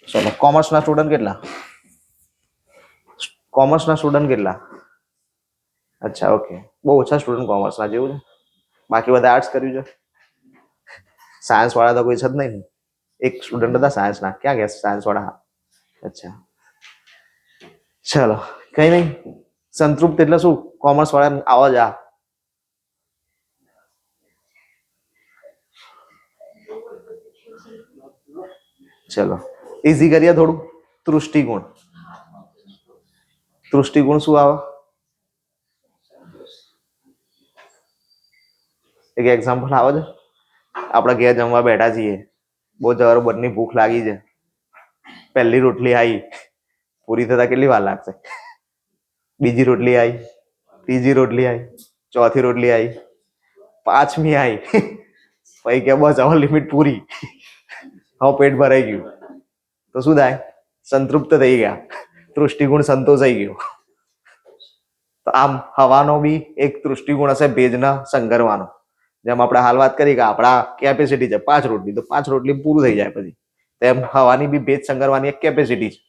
ચલો, કોમર્સના સ્ટુડન્ટ કેટલા? કોમર્સના સ્ટુડન્ટ કેટલા? અચ્છા, ઓકે. બહુ ઓછા સ્ટુડન્ટ કોમર્સના જેવું છે. બાકી બધા આર્ટ્સ કર્યું છે. સાયન્સ વાળા તો કોઈ છે જ નહીં. એક સ્ટુડન્ટ હતા સાયન્સના. ક્યાં ગયા સાયન્સ વાળા? અચ્છા, ચલો, કઈ નહીં. સંતૃપ્ત એટલે શું? કોમર્સ વાળા આવો જ આ. ચલો, ઈઝી કરીએ થોડું. તૃષ્ટિગુણ. તૃષ્ટિગુણ શું આવે? એક એક્ઝામ્પલ આવે છે? આપણે ઘેર જમવા બેઠા છીએ, બહુ જબરની ભૂખ લાગી છે. પહેલી રોટલી આવી, પૂરી થતા કેટલી વાર લાગશે? બીજી રોટલી આવી, ત્રીજી રોટલી આવી, ચોથી રોટલી આવી, પાંચમી આવી, પછી કે બસ હવે લિમિટ પૂરી, હવે પેટ ભરાઈ ગયું. તો શું થાય? સંતૃપ્ત થઈ ગયા, તૃષ્ટિગુણ સંતોષાઈ ગયો. તો આમ હવાનો બી એક તૃષ્ટિગુણ હશે ભેજના સંઘરવાનો. જેમ આપણે હાલ વાત કરી કે આપણા કેપેસિટી છે 5 રોટલી, તો 5 રોટલી પૂરું થઈ જાય પછી. તેમ હવાની બી ભેજ સંઘરવાની એક કેપેસિટી છે,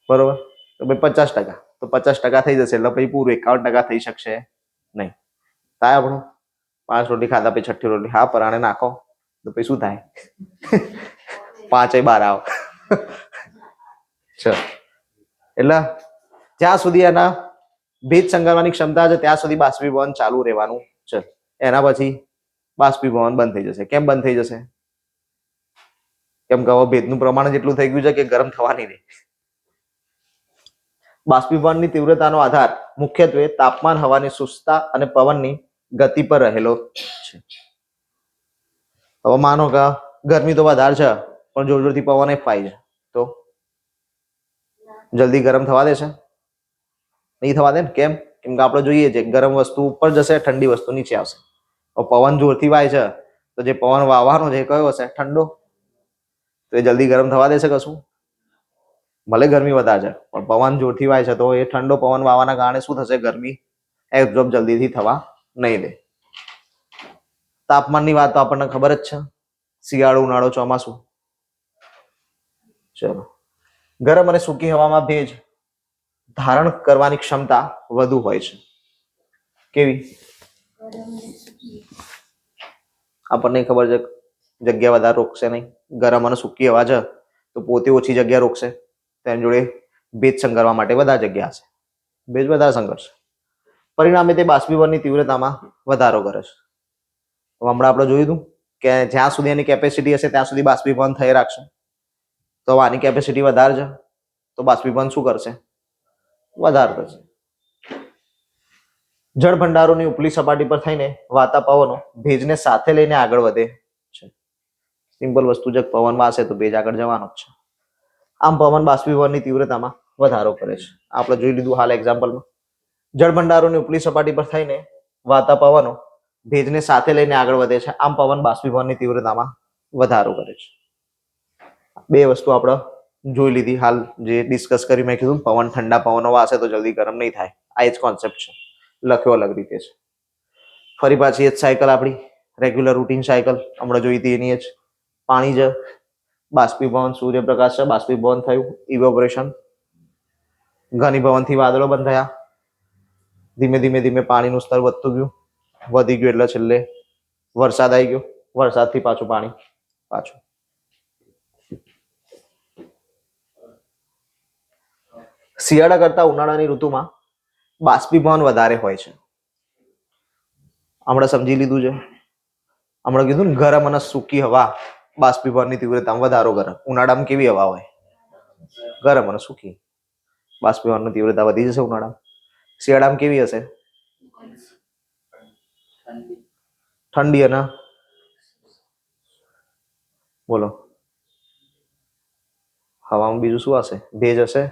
બરોબર? તો ભાઈ 50%, તો 50% થઈ જશે એટલે પછી પૂરું. 51% થઈ શકશે નહીં. થાય આપણું 5 રોટલી ખાધા પછી 6ઠ્ઠી રોટલી હા પરાણે નાખો તો પછી શું થાય? 5 બાર આવો. ચલો, એટલે જ્યાં સુધી એના ભેજ સંઘરવાની ક્ષમતા છે ત્યાં સુધી બાષ્પીભવન ચાલુ રહેવાનું છે. એના પછી બાષ્પીભવન બંધ થઈ જશે. કેમ બંધ થઈ જશે? કેમ કે હવે ભેજનું પ્રમાણ જેટલું થઈ ગયું છે કે ગરમ થવાની નહીં. બાષ્પીભવનની તીવ્રતાનો આધાર મુખ્યત્વે તાપમાન, હવાની શુષ્કતા અને પવનની ગતિ પર રહેલો છે. હવે માનો કે ગરમી તો વધારે છે પણ જોર જોરથી પવન ફાય છે, તો જલ્દી ગરમ થવા દેશે? નહીં થવા દે ને. કેમ? કેમ કે આપણે જોઈએ છે ગરમ વસ્તુ ઉપર જશે, ઠંડી વસ્તુ નીચે આવશે. પવન જોરથી વાય છે તો જે પવન વાવવાનો છે એ કયો હશે? ઠંડો. તો એ જલ્દી ગરમ થવા દેશે કશું? ભલે ગરમી વધારે છે પણ પવન જોરથી વાય છે તો એ ઠંડો પવન વાવાના કારણે શું થશે? ગરમી એબ્ઝોર્બ જલ્દીથી થવા નહીં દે. તાપમાનની વાત તો આપણને ખબર જ છે, શિયાળો, ઉનાળો, ચોમાસું. ચલો, ગરમ અને સૂકી હવામાં ભેજ ધારણ કરવાની ક્ષમતા વધુ હોય છે. કેવી? આપણને ખબર છે જગ્યા વધારે રોકશે નહીં. ગરમ અને સૂકી હવા છે તો પોતે ઓછી જગ્યા રોકશે, તેની જોડે ભેજ સંઘરવા માટે વધારે જગ્યા હશે, ભેજ વધારે સંઘરશે. પરિણામે તે બાષ્પીભવનની તીવ્રતામાં વધારો કરે છે. હમણાં આપણે જોયું હતું કે જ્યાં સુધી એની કેપેસિટી હશે ત્યાં સુધી બાષ્પીભવન થઈ રાખશે. તો આની કેપેસિટી વધારે છે તો બાષ્પીભવન શું કરશે? વધારે કરશે. જળ ભંડારોની ઉપલી સપાટી પર થઈને વાતા પવનો ભેજને સાથે લઈને આગળ વધે છે. સિમ્પલ વસ્તુ છે, પવન વાશે તો ભેજ આગળ જવાનો જ છે. આમ પવન બાષ્પીભવનની તીવ્રતામાં વધારો કરે છે. આપણે જોઈ લીધું હાલ એક્ઝામ્પલમાં. જળ ભંડારોની ઉપલી સપાટી પર થઈને વાતા પવનો ભેજને સાથે લઈને આગળ વધે છે. આમ પવન બાષ્પીભવનની તીવ્રતામાં વધારો કરે છે. બે વસ્તુ આપણે જોઈ લીધી હાલ, જે ડિસ્કસ કરી મેં કીધું પવન ઠંડા પવનો વાશે તો જલ્દી ગરમ નહીં થાય. આ જ કોન્સેપ્ટ છે, લખ્યો અલગ રીતે છે. ફરી પાછી એ જ સાયકલ, આપણી રેગ્યુલર રૂટીન સાયકલ હમણાં જોઈ હતી એની જ. પાણી છે, બાષ્પીભવન, સૂર્યપ્રકાશ છે, બાષ્પીભવન થયું, ઇવેપોરેશન, ઘનીભવનથી વાદળો બંધ થયા, ધીમે ધીમે ધીમે પાણીનું સ્તર વધતું ગયું, વધી ગયું એટલે છેલ્લે વરસાદ આવી ગયો, વરસાદથી પાછું પાણી પાછું. શિયાળા કરતા ઉનાળાની ઋતુમાં બાષ્પીભવન વધારે હોય છે. હમણાં સમજી લીધું છે. હમણાં કીધું ને ગરમ અને સૂકી હવા બાષ્પીભવનની તીવ્રતામાં વધારો કરે. ઉનાળામાં કેવી હવા હોય? ગરમ અને સૂકી. બાષ્પીભવનની તીવ્રતા વધી જશે ઉનાળામાં. શિયાળામાં કેવી હશે? ઠંડી અને બોલો હવામાં બીજું શું હશે? ભેજ હશે.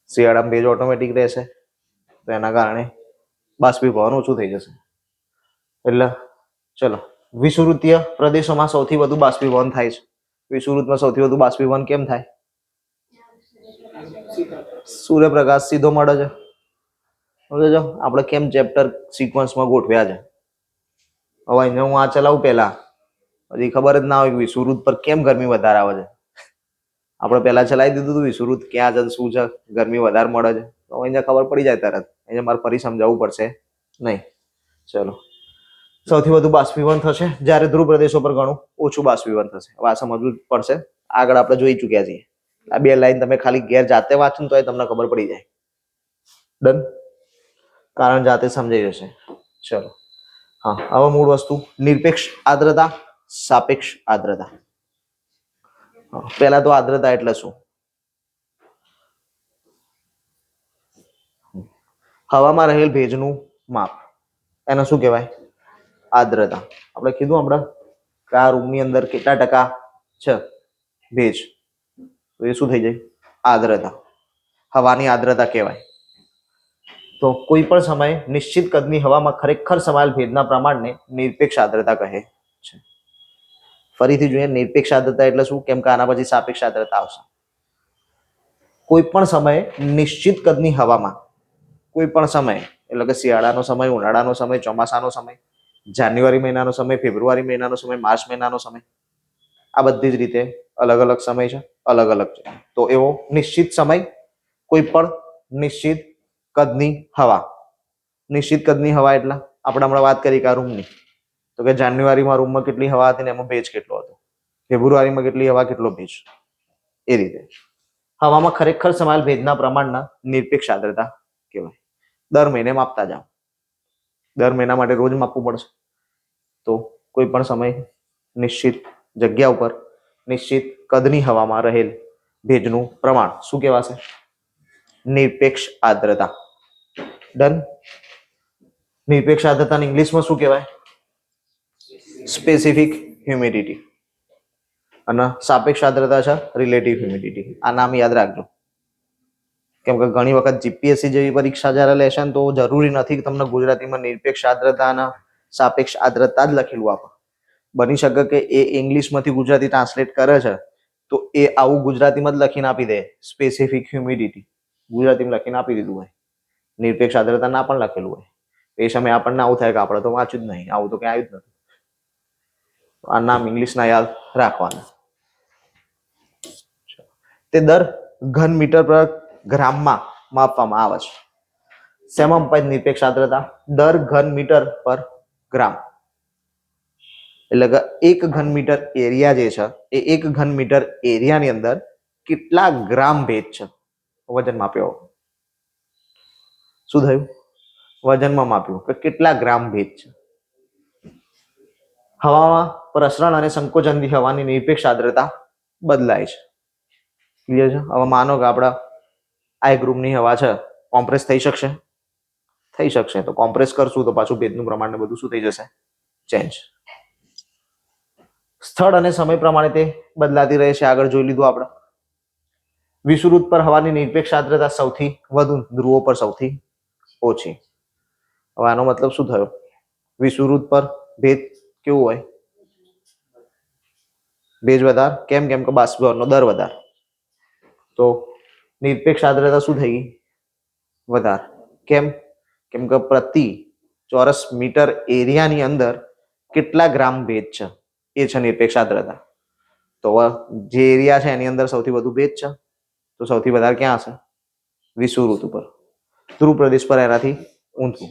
શિયાળામાં ભેજ ઓટોમેટિક રહેશે, તો એના કારણે બાષ્પીભવન ઓછું થઈ જશે. એટલે ચલો, વિષુવવૃત્તીય પ્રદેશોમાં સૌથી વધુ બાષ્પીભવન થાય છે. વિષુવવૃત્તમાં સૌથી વધુ બાષ્પીભવન કેમ થાય? સૂર્યપ્રકાશ સીધો મળે છે. સમજો આપણે કેમ ચેપ્ટર સિક્વન્સમાં ગોઠવ્યા છે. હવે અહીંયા હું આ ચલાવું પહેલા, પછી ખબર જ ના હોય કે વિષુવવૃત્ત પર કેમ ગરમી વધારે આવે છે. આપણે પહેલા ચલાવી દીધું હતું વિષુવવૃત્ત ક્યાં છે, શું છે, ગરમી વધારે મળે છે, તો અહીંયા ખબર પડી જાય તરત. અહીંયા મારે ફરી સમજાવવું પડશે નહીં. ચલો, સૌથી વધુ બાષ્પીભવન થશે જ્યારે ધ્રુવ પ્રદેશો પર ઘણું ઓછું બાષ્પીભવન થશે. હવે આ સમજવું પડશે. આગળ આપણે જોઈ ચૂક્યા છીએ. આ બે લાઈન તમે ખાલી ઘેર જાતે વાંચો ને તો તમને ખબર પડી જાય. ડન? કારણ જાતે સમજાઈ જશે. ચલો, હા, હવે મૂળ વસ્તુ નિરપેક્ષ આર્દ્રતા, સાપેક્ષ આર્દ્રતા. પહેલા તો આર્દ્રતા એટલે શું? હવામાં રહેલ ભેજનું માપ, એને શું કહેવાય? આર્દ્રતા. આપણે કીધું હમણાં કે આ રૂમની અંદર કેટલા ટકા છે ભેજ, તો એ શું થઈ જાય? આર્દ્રતા. હવાની આર્દ્રતા કહેવાય. તો કોઈ પણ સમયે નિશ્ચિત કદની હવામાં ખરેખર સમાયેલ ભેજના પ્રમાણને નિરપેક્ષ આર્દ્રતા કહે છે. ફરીથી જોઈએ, નિરપેક્ષ આર્દ્રતા એટલે શું? કેમ કે આના પછી સાપેક્ષ આર્દ્રતા આવશે. કોઈ પણ સમયે નિશ્ચિત કદની હવામાં, કોઈ પણ સમયે એટલે કે શિયાળાનો સમય, ઉનાળાનો સમય, ચોમાસાનો સમય, જાન્યુઆરી મહિનાનો સમય, ફેબ્રુઆરી મહિનાનો સમય, માર્ચ મહિનાનો સમય, આ બધી જ રીતે અલગ અલગ સમય છે, અલગ અલગ છે. તો એવો નિશ્ચિત સમય, કોઈ પણ નિશ્ચિત કદની હવા. નિશ્ચિત કદની હવા એટલે આપણે હમણાં વાત કરી કે આ રૂમની, તો કે જાન્યુઆરીમાં રૂમમાં કેટલી હવા હતી ને એમાં ભેજ કેટલો હતો, ફેબ્રુઆરીમાં કેટલી હવા, કેટલો ભેજ. એ રીતે હવામાં ખરેખર સમાયેલ ભેજના પ્રમાણના નિરપેક્ષ આર્દ્રતા કહેવાય. દર મહિને માપતા જાઓ. દર મહિના માટે રોજ માપવું પડશે. તો કોઈ પણ સમય નિશ્ચિત જગ્યા ઉપર નિશ્ચિત કદની હવામાં રહેલ ભેજનું પ્રમાણ શું કહેવાશે? નિરપેક્ષ આર્દ્રતા. ડન? નિરપેક્ષ આર્દ્રતાને ઇંગ્લિશમાં શું કહેવાય? Specific humidity. અને સાપેક્ષ આર્દ્રતા છે રિલેટિવ હ્યુમિડિટી. આ નામ યાદ રાખજો, કેમ કે ઘણી વખત જીપીએસસી જેવી પરીક્ષા જ્યારે લેશે ને તો જરૂરી નથી કે તમને ગુજરાતીમાં નિરપેક્ષ આર્દ્રતા અને સાપેક્ષ આર્દ્રતા જ લખેલું આપે. બની શકે કે એ ઇંગ્લિશમાંથી ગુજરાતી ટ્રાન્સલેટ કરે છે તો એ આવું ગુજરાતીમાં જ લખીને આપી દે, સ્પેસિફિક હ્યુમિડિટી ગુજરાતીમાં લખીને આપી દીધું હોય, નિરપેક્ષ આર્દ્રતા ના પણ લખેલું હોય. એ સમયે આપણને આવું થાય કે આપણે તો વાંચ્યું જ નહીં, આવું તો ક્યાં આવ્યું જ નથી. આ નામ ઇંગ્લિશના યાદ રાખવાના. તે દર ઘન મીટર પર ગ્રામમાં માપવામાં આવે છે. શેમાં મપાય નિરપેક્ષ આર્દ્રતા? દર ઘન મીટર પર ગ્રામ. એટલે કે એક ઘન મીટર એરિયા જે છે એ એક ઘન મીટર એરિયાની અંદર કેટલા ગ્રામ ભેજ છે, વજન માપ્યો. શું થયું? વજનમાં માપ્યું કે કેટલા ગ્રામ ભેજ છે. હવામાં પ્રસરણ અને સંકોચનથી હવાની નિરપેક્ષ આર્દ્રતા બદલાય છે. ક્લિયર છે? હવે માનો કે આપણા આ એક રૂમની હવા છે, કોમ્પ્રેસ થઈ શકશે? થઈ શકશે. તો કોમ્પ્રેસ કરશું તો પાછું ભેજનું પ્રમાણ ને બધું શું થઈ જશે? ચેન્જ. સ્થળ અને સમય પ્રમાણે તે બદલાતી રહે છે. આગળ જોઈ લીધું આપણે. વિષુવવૃત્ત પર હવાની નિરપેક્ષ આર્દ્રતા સૌથી વધુ, ધ્રુવો પર સૌથી ઓછી. હવે આનો મતલબ શું થયો? વિષુવવૃત્ત પર ભેજ કેવું હોય? ભેજ વધારે. કેમ? કેમ કે બાષ્પીભવનનો દર વધારે. તો નિરપેક્ષ આર્દ્રતા શું થઈ ગઈ? વધારે. કેમ? કેમ કે પ્રતિ ચોરસ મીટર એરિયાની અંદર કેટલા ગ્રામ ભેજ છે એ છે નિરપેક્ષ આર્દ્રતા. તો જે એરિયા છે એની અંદર સૌથી વધુ ભેજ છે, તો સૌથી વધારે ક્યાં હશે? વિષુવવૃત્ત ઉપર. ધ્રુવ પ્રદેશ પર એનાથી ઊંચું.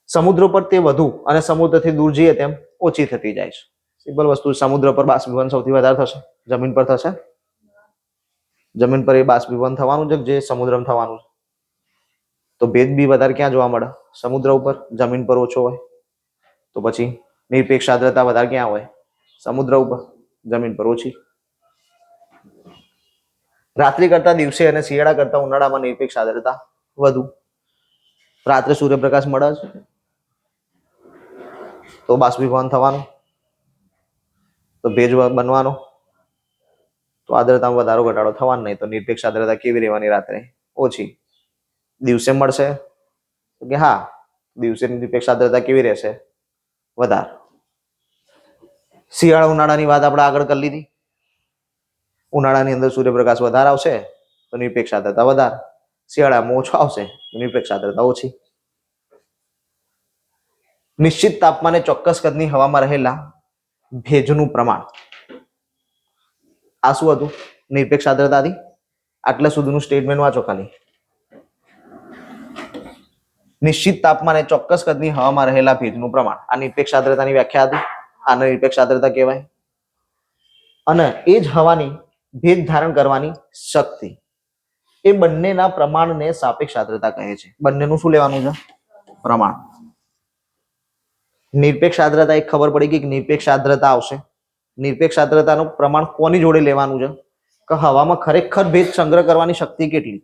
સમુદ્ર પર તે વધુ અને સમુદ્રથી દૂર જઈએ તેમ ઓછી થતી જાય છે. સિમ્પલ વસ્તુ. સમુદ્ર પર બાષ્પીભવન સૌથી વધારે થશે. જમીન પર થશે? જમીન પર એ બાષ્પીભવન થવાનું છે જે સમુદ્રમાં થવાનું છે. તો ભેજ બી વધારે ક્યાં જોવા મળે? સમુદ્ર ઉપર. જમીન પર ઓછો હોય. તો પછી નિરપેક્ષ આર્દ્રતા વધારે ક્યાં હોય? સમુદ્ર ઉપર, જમીન પર ઓછી. રાત્રિ કરતા દિવસે અને શિયાળા કરતા ઉનાળામાં નિરપેક્ષ આર્દ્રતા વધુ. રાત્રે સૂર્યપ્રકાશ મળે છે તો બાષ્પીભવન થવાનું, તો ભેજ બનવાનો, તો આર્દ્રતામાં વધારો ઘટાડો થવાનો નહીં. તો નિરપેક્ષ આર્દ્રતા કેવી રહેવાની? રાત્રે ઓછી. દિવસે મળશે કે હા, દિવસે નિરપેક્ષ આર્દ્રતા કેવી રહેશે? વધારે. શિયાળા ઉનાળાની વાત આપણે આગળ કરી લીધી. ઉનાળાની અંદર સૂર્યપ્રકાશ વધારે આવશે તો નિરપેક્ષ આર્દ્રતા વધારે, શિયાળામાં ઓછો આવશે તો નિરપેક્ષ આર્દ્રતા ઓછી. નિશ્ચિત તાપમાને ચોક્કસ કદની હવામાં રહેલા ભેજનું પ્રમાણ. આ શું હતું? નિરપેક્ષ આર્દ્રતાથી. આટલા સુધીનું સ્ટેટમેન્ટ વાંચો ખાલી. નિશ્ચિત તાપમાને ચોક્કસ કદની હવામાં રહેલા ભેજનું પ્રમાણ. આ નિરપેક્ષ આર્દ્રતાની વ્યાખ્યા હતી. આને નિરપેક્ષ આર્દ્રતા કહેવાય. અને એ જ હવાની ભેજ ધારણ કરવાની શક્તિ. એ બંનેના પ્રમાણને સાપેક્ષ આર્દ્રતા કહે છે. બંનેનું શું લેવાનું છે? પ્રમાણ. નિરપેક્ષ આર્દ્રતા એક ખબર પડી ગઈ કે નિરપેક્ષ આર્દ્રતા આવશે. નિરપેક્ષ આર્દ્રતાનું પ્રમાણ કોની જોડે લેવાનું છે? કે હવામાં ખરેખર ભેજ સંગ્રહ કરવાની શક્તિ કેટલી.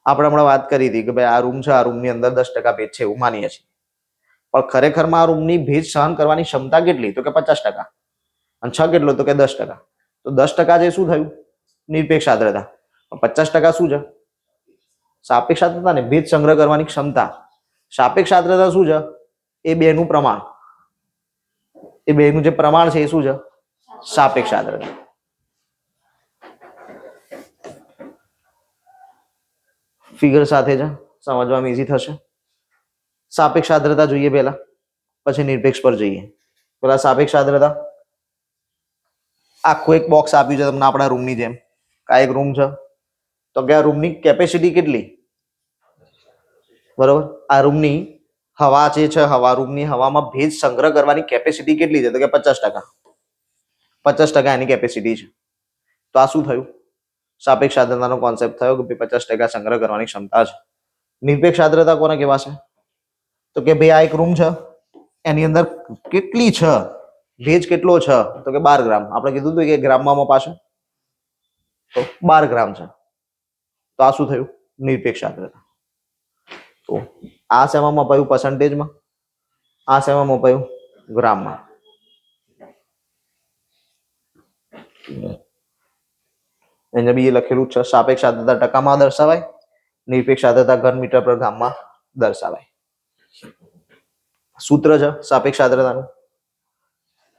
આપણે હમણાં વાત કરી હતી કે ભાઈ આ રૂમ છે, આ રૂમની અંદર 10% ભેજ છે એવું માનીએ છીએ, પણ ખરેખરમાં આ રૂમની ભેજ સહન કરવાની ક્ષમતા કેટલી? તો કે 50%. અને 6 કેટલો? તો કે 10%. તો 10% જે શું થયું? નિરપેક્ષ આર્દ્રતા. 50% શું છે? સાપેક્ષ આર્દ્રતા ને ભેજ સંગ્રહ કરવાની ક્ષમતા. સાપેક્ષ આર્દ્રતા શું છે? એ બેનું પ્રમાણ. એ બેનું જે પ્રમાણ છે એ શું છે? સાપેક્ષ આર્દ્રતા. ફિગર સાથે છે, સમજવામાં ઈઝી થશે. સાપેક્ષ આર્દ્રતા જોઈએ પહેલા, પછી નિરપેક્ષ પર જઈએ. પેલા સાપેક્ષ આર્દ્રતા. આખું એક બોક્સ આપ્યું છે તમને આપણા રૂમની જેમ. આ એક રૂમ છે તો કે આ રૂમની કેપેસિટી કેટલી? બરોબર. આ રૂમની હવા જે છે, હવા રૂમની હવામાં ભેજ સંગ્રહ કરવાની કેપેસિટી કેટલી છે? તો કે 50%. 50% એની કેપેસિટી છે. તો આ શું થયું? સાપેક્ષ આર્દ્રતાનો કોન્સેપ્ટ થયો કે 50% સંગ્રહ કરવાની ક્ષમતા છે. નિરપેક્ષ આર્દ્રતા કોને કહેવાશે? તો કે ભાઈ આ એક રૂમ છે, એની અંદર કેટલી છે ભેજ? કેટલો છે? તો કે 12 ગ્રામ. આપણે કીધું હતું કે ગ્રામમાં મપાશે, તો 12 ગ્રામ છે. તો આ શું થયું? નિરપેક્ષ આર્દ્રતા. તો આ શેમાં મપાયું? પર્સન્ટેજમાં. આ શેમાં મપાયું? ગ્રામમાં. અહીંયા બી લખેલું છે, સાપેક્ષ આર્દ્રતા ટકામાં દર્શાવાય, નિરપેક્ષ આર્દ્રતા ઘન મીટર પર ગ્રામમાં દર્શાવાય. સૂત્ર છે સાપેક્ષ આર્દ્રતાનું.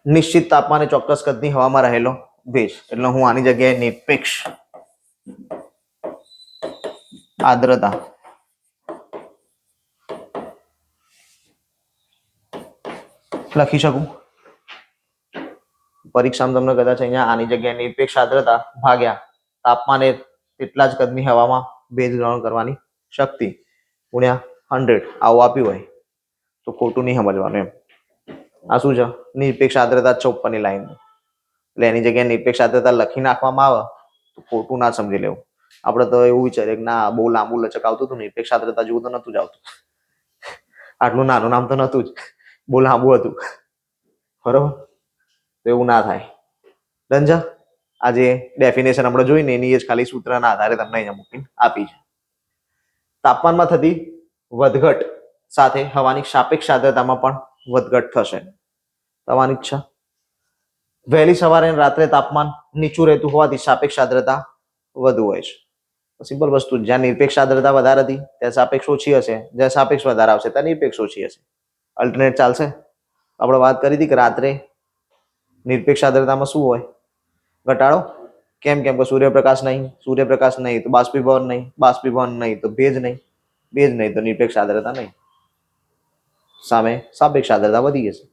નિશ્ચિત તાપમાને ચોક્કસ કદની હવામાં રહેલો ભેજ. એટલે હું આની જગ્યાએ નિરપેક્ષ આર્દ્રતા લખી શકું. પરીક્ષામાં તમને કદાચ અહીંયા આની જગ્યાએ નિરપેક્ષ આર્દ્રતા ભાગ્યા તાપમાને તેટલા જ કદની હવામાં ભેજ ગ્રહણ કરવાની શક્તિ ગુણ્યા 100 આવું આપ્યું હોય તો ખોટું નહીં સમજવાનું એમ. આ શું છે? નિરપેક્ષ આર્દ્રતા છે ઉપરની લાઈન. એટલે એની જગ્યાએ નિરપેક્ષ આર્દ્રતા લખી નાખવામાં આવે તો ખોટું ના સમજી લેવું. આપણે તો એવું વિચારીએ કે ના બહુ લાંબુ લચક આવતું હતું, નિરપેક્ષ આર્દ્રતા જેવું તો નતું જ આવતું, આટલું નાનું નામ તો નતું જ, બહુ લાંબુ હતું. બરોબર? તો એવું ના થાય. ડન છે? આ જે ડેફિનેશન આપણે જોઈ ને એની જ ખાલી સૂત્રના આધારે તમને અહીંયા મૂકીને આપી છે. તાપમાનમાં થતી વધઘટ સાથે હવાની સાપેક્ષ આર્દ્રતામાં પણ વધઘટ થશે. તમારી ઈચ્છા. વહેલી સવારે અને રાત્રે તાપમાન નીચું રહેતું હોવાથી સાપેક્ષ આર્દ્રતા વધુ હોય છે. સિમ્પલ વસ્તુ. જ્યાં નિરપેક્ષ આર્દ્રતા વધારે હતી ત્યાં સાપેક્ષ ઓછી હશે, જ્યાં સાપેક્ષ વધારે આવશે ત્યાં નિરપેક્ષ ઓછી હશે. અલ્ટરનેટ ચાલશે. આપણે વાત કરી હતી કે રાત્રે નિરપેક્ષ આર્દ્રતામાં શું હોય? ઘટાડો. કેમ? કેમ કે સૂર્યપ્રકાશ નહીં, સૂર્યપ્રકાશ નહીં તો બાષ્પીભવન નહીં, બાષ્પીભવન નહીં તો ભેજ નહીં, ભેજ નહીં તો નિરપેક્ષ આર્દ્રતા નહીં. સામે સાપેક્ષ આર્દ્રતા વધી જશે.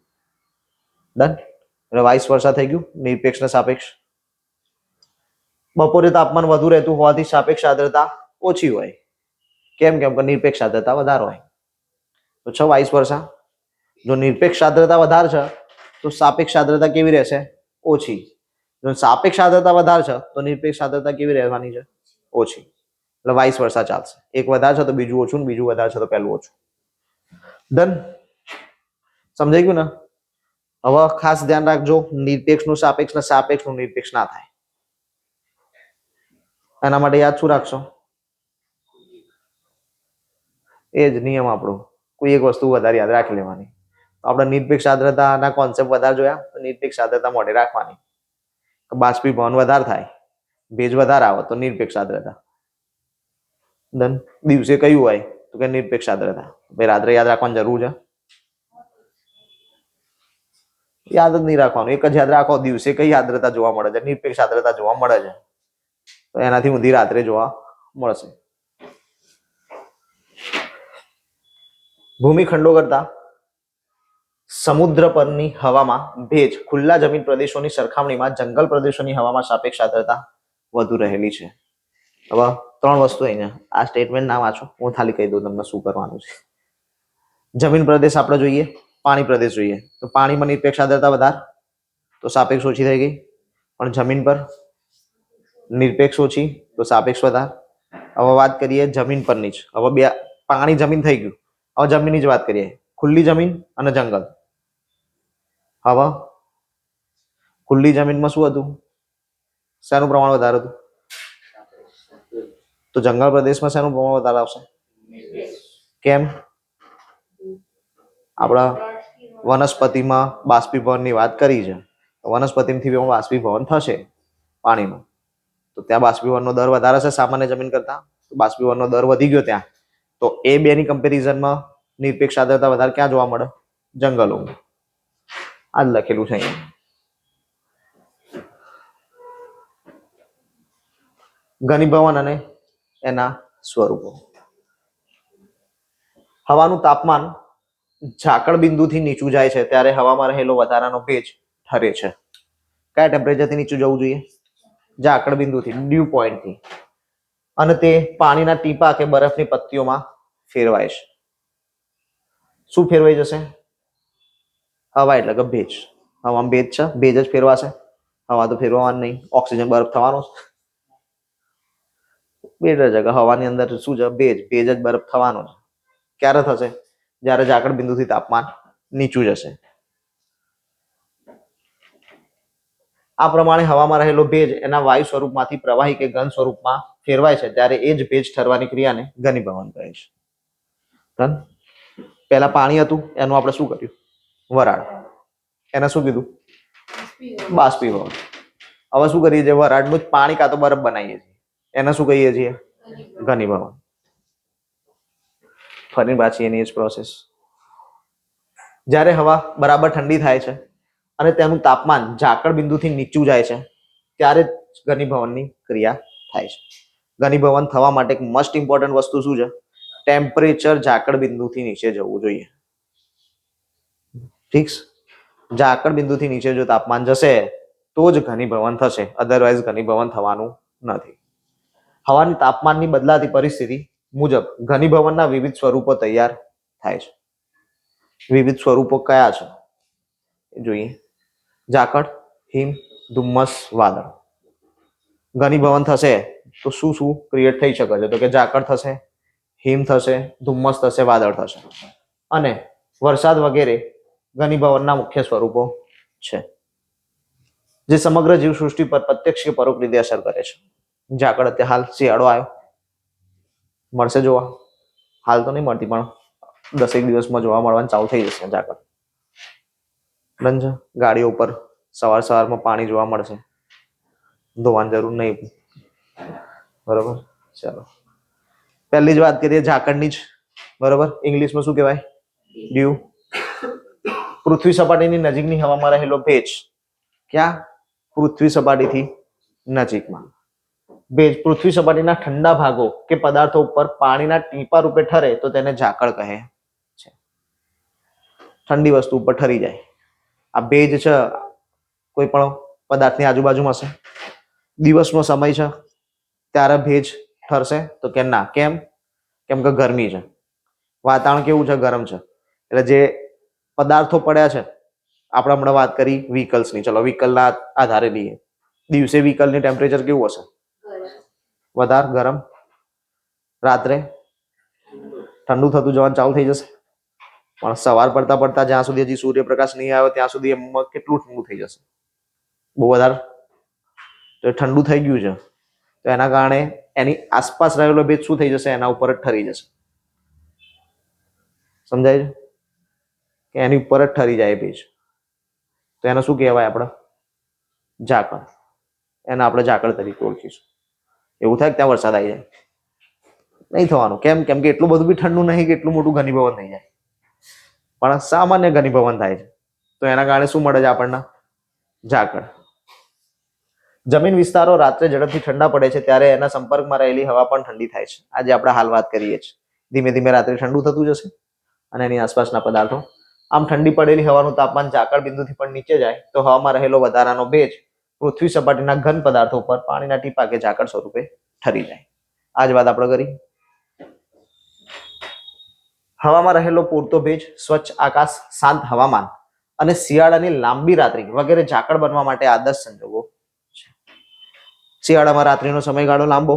ડન. એટલે વાઇસ વર્ષા થઈ ગયું, નિરપેક્ષ ને સાપેક્ષ. બપોરે તાપમાન વધુ રહેતું હોવાથી સાપેક્ષ આર્દ્રતા ઓછી હોય. કેમ? કેમ કે નિરપેક્ષ આર્દ્રતા વધારે હોય. તો છ વાઇસ વર્ષા. જો નિરપેક્ષ આર્દ્રતા વધારે છે તો સાપેક્ષ આર્દ્રતા કેવી રહેશે? ઓછી. જો સાપેક્ષ આર્દ્રતા વધારે છે તો નિરપેક્ષ આર્દ્રતા કેવી રહેવાની છે? ઓછી. એટલે વાઇસ વર્ષા ચાલશે. એક વધારે છે તો બીજું ઓછું, ને બીજું વધારે છે તો પહેલું ઓછું. ડન. સમજાઈ ગયું ને? હવે ખાસ ધ્યાન રાખજો, નિરપેક્ષનું સાપેક્ષ ને સાપેક્ષનું નિરપેક્ષ ના થાય. એના માટે યાદ શું રાખશો? એ જ નિયમ આપણો, કોઈ એક વસ્તુ વધારે યાદ રાખી લેવાની. આપણે નિરપેક્ષ આર્દ્રતાના કોન્સેપ્ટ વધારે જોયા, તો નિરપેક્ષ આર્દ્રતા મોઢે રાખવાની. બાષ્પીભવન વધારે થાય, ભેજ વધારે આવે તો નિરપેક્ષ આર્દ્રતા. ધન દિવસે કયું હોય તો કે નિરપેક્ષ આર્દ્રતા. ભાઈ રાત્રે યાદ રાખવાની જરૂર છે? યાદ જ નહીં રાખવાનું, એક જ યાદ રાખો, દિવસે કઈ આર્દ્રતા જોવા મળે છે? નિરપેક્ષ આર્દ્રતા જોવા મળે છે. તો એનાથી ઊંધી રાત્રે જોવા મળશે. ભૂમિખંડો કરતા સમુદ્ર પરની હવામાં ભેજ ખુલ્લા જમીન પ્રદેશોની સરખામણીમાં જંગલ પ્રદેશોની હવામાં સાપેક્ષ આર્દ્રતા વધુ રહેલી છે. હવે 3 વસ્તુ અહીંયા, આ સ્ટેટમેન્ટ ના વાંચો, હું ખાલી કહી દઉં તમને શું કરવાનું છે. જમીન પ્રદેશ આપણે જોઈએ, પાણી પ્રદેશ જોઈએ. તો પાણીમાં નિરપેક્ષ આર્દ્રતા વધારે તો સાપેક્ષ ઓછી થઈ ગઈ, પણ જમીન પર નિરપેક્ષ ઓછી તો સાપેક્ષ વધારે. હવે વાત કરીએ જમીન પરની જ. હવે બે પાણી જમીન થઈ ગયું, હવે જમીનની જ વાત કરીએ. ખુલ્લી જમીન અને જંગલ. હવે ખુલ્લી જમીનમાં શું હતું? શેનું પ્રમાણ વધારે હતું? તો જંગલ પ્રદેશમાં શેનું પ્રમાણ વધારે આવશે? કેમ? આપણા વનસ્પતિમાં બાષ્પીભવનની વાત કરી છે, વનસ્પતિથી બાષ્પીભવન થશે પાણીનું, તો ત્યાં બાષ્પીભવનનો દર વધારે છે સામાન્ય જમીન કરતા. બાષ્પીભવનનો દર વધી ગયો ત્યાં, તો એ બેની કમ્પેરિઝનમાં નિરપેક્ષ આર્દ્રતા વધારે ક્યાં જોવા મળે? જંગલોમાં. આ જ લખેલું છે અહીંયા. ઘનીભવન અને એના સ્વરૂપો. હવાનું તાપમાન ઝાકળ બિંદુથી નીચું જાય છે ત્યારે હવામાં રહેલો વધારાનો ભેજ ઠરે છે. કયા ટેમ્પરેચરથી નીચું જવું જોઈએ? ઝાકળ બિંદુથી, ડ્યુ પોઈન્ટથી. અને તે પાણીના ટીપા કે બરફની પત્તીઓમાં ફેરવાય છે. શું ફેરવાઈ જશે? હવા એટલે કે ભેજ. હવામાં ભેજ છે, ભેજ જ ફેરવાશે, હવા તો ફેરવવાનું નહીં. ઓક્સિજન બરફ થવાનો બેટર છે કે હવાની અંદર શું છે? ભેજ. ભેજ જ બરફ થવાનો છે. ક્યારે થશે? જ્યારે ઝાકળ બિંદુથી તાપમાન નીચું જશે. આ પ્રમાણે હવામાં રહેલો ભેજ એના વાયુ સ્વરૂપમાંથી પ્રવાહી કે ઘન સ્વરૂપમાં ફેરવાય છે ત્યારે એ જ ભેજ ઠરવાની ક્રિયાને ઘનીભવન કહે છે. પહેલા પાણી હતું, એનું આપણે શું કર્યું? વરાળ. એને શું કીધું? બાષ્પીભવન. હવે શું કરીએ છીએ? વરાળનું જ પાણી કાં તો બરફ બનાવીએ છીએ, એને શું કહીએ છીએ? ઘનીભવન. ફરી પાછી એની જ પ્રોસેસ. જ્યારે હવા બરાબર ઠંડી થાય છે અને તેનું તાપમાન ઝાકળ બિંદુથી નીચું જાય છે ત્યારે જ ઘનીભવનની ક્રિયા થાય છે. ઘનીભવન થવા માટે એક મોસ્ટ ઇમ્પોર્ટન્ટ વસ્તુ શું છે? ટેમ્પરેચર ઝાકળ બિંદુથી નીચે જવું જોઈએ. ફિક્સ. ઝાકળ બિંદુથી નીચે જો તાપમાન જશે તો જ ઘનીભવન થશે, અધરવાઇઝ ઘનીભવન થવાનું નથી. હવાની તાપમાનની બદલાતી પરિસ્થિતિ મુજબ ઘનીભવનના વિવિધ સ્વરૂપો તૈયાર થાય છે. વિવિધ સ્વરૂપો કયા છે જોઈએ? ઝાકળ, હિમ, ધુમ્મસ, વાદળ. ઘનીભવન થશે તો શું શું ક્રિએટ થઈ શકે છે? તો કે ઝાકળ થશે, હિમ થશે, ધુમ્મસ થશે, વાદળ થશે. અને વરસાદ વગેરે ઘનીભવનના મુખ્ય સ્વરૂપો છે જે સમગ્ર જીવસૃષ્ટિ પર પ્રત્યક્ષ કે પરોક્ષ રીતે અસર કરે છે. ઝાકળ અત્યારે હાલ શિયાળો આવ્યો, મળશે જોવા? હાલ તો નહીં મળતી, પણ 10 દિવસમાં જોવા મળવાનું ચાલુ થઈ જશે ઝાકળ. ડન છે? ગાડીઓ ઉપર સવારમાં પાણી જોવા મળશે, ધોવાની જરૂર નહીં. બરોબર, ચાલો. પહેલી જ વાત કરીએ ઝાકળની જ. બરોબર, ઇંગ્લિશમાં શું કહેવાય? ડ્યુ. પૃથ્વી સપાટીની નજીકની હવામાં રહેલો ભેજ. ક્યાં? પૃથ્વી સપાટીથી નજીકમાં. ભેજ પૃથ્વી સપાટીના ઠંડા ભાગો કે પદાર્થો ઉપર પાણીના ટીપા રૂપે ઠરે તો તેને ઝાકળ કહે છે. ઠંડી વસ્તુ ઉપર ઠરી જાય. આ ભેજ છે કોઈ પણ પદાર્થની આજુબાજુમાં હશે, દિવસનો સમય છે ત્યારે ભેજ ઠરશે તો કે ના. કેમ? કેમ કે ગરમી છે, વાતાવરણ કેવું છે? ગરમ છે. એટલે જે પદાર્થો પડ્યા છે, આપણે હમણાં વાત કરી વ્હીકલ્સની, ચલો વ્હીકલના આધારે લઈએ. દિવસે વ્હીકલની ટેમ્પરેચર કેવું હશે? વધારે ગરમ. રાત્રે ઠંડુ થતું જવાનું ચાલુ થઈ જશે. પણ સવાર પડતા પડતા જ્યાં સુધી હજી સૂર્યપ્રકાશ નહીં આવ્યો ત્યાં સુધી એમાં કેટલું ઠંડુ થઈ જશે? બહુ વધારે. તો ઠંડુ થઈ ગયું છે, તો એના કારણે એની આસપાસ રહેલો ભેજ શું થઈ જશે? એના ઉપર જ ઠરી જશે. સમજાય છે કે એની ઉપર જ ઠરી જાય ભેજ, તો એને શું કહેવાય? આપણે ઝાકળ. એને આપણે ઝાકળ તરીકે ઓળખીશું. એવું થાય કે ત્યાં વરસાદ આવી જાય? નહીં થવાનું. કેમ? કેમ કે એટલું બધું બી ઠંડુ નહીં કે એટલું મોટું ઘનીભવન થઈ જાય, પણ સામાન્ય ઘનીભવન થાય છે. તો એના કારણે શું મળે છે આપણને? ઝાકળ. જમીન વિસ્તારો રાત્રે ઝડપથી ઠંડા પડે છે ત્યારે એના સંપર્કમાં રહેલી હવા પણ ઠંડી થાય છે. આજે આપણે હાલ વાત કરીએ છીએ. ધીમે ધીમે રાત્રે ઠંડુ થતું જશે અને એની આસપાસના પદાર્થો. આમ ઠંડી પડેલી હવાનું તાપમાન ઝાકળ બિંદુથી પણ નીચે જાય તો હવામાં રહેલો વધારાનો ભેજ પૃથ્વી સપાટીના ઘન પદાર્થો પર પાણીના ટીપા કે ઝાકળ સ્વરૂપે ઠરી જાય. આ જ વાત આપણે કરી. હવામાં રહેલો પૂરતો ભેજ, સ્વચ્છ આકાશ, શાંત હવામાન અને શિયાળાની લાંબી રાત્રિ વગેરે ઝાકળ બનવા માટે આદર્શ સંજોગો છે. શિયાળામાં રાત્રિનો સમયગાળો લાંબો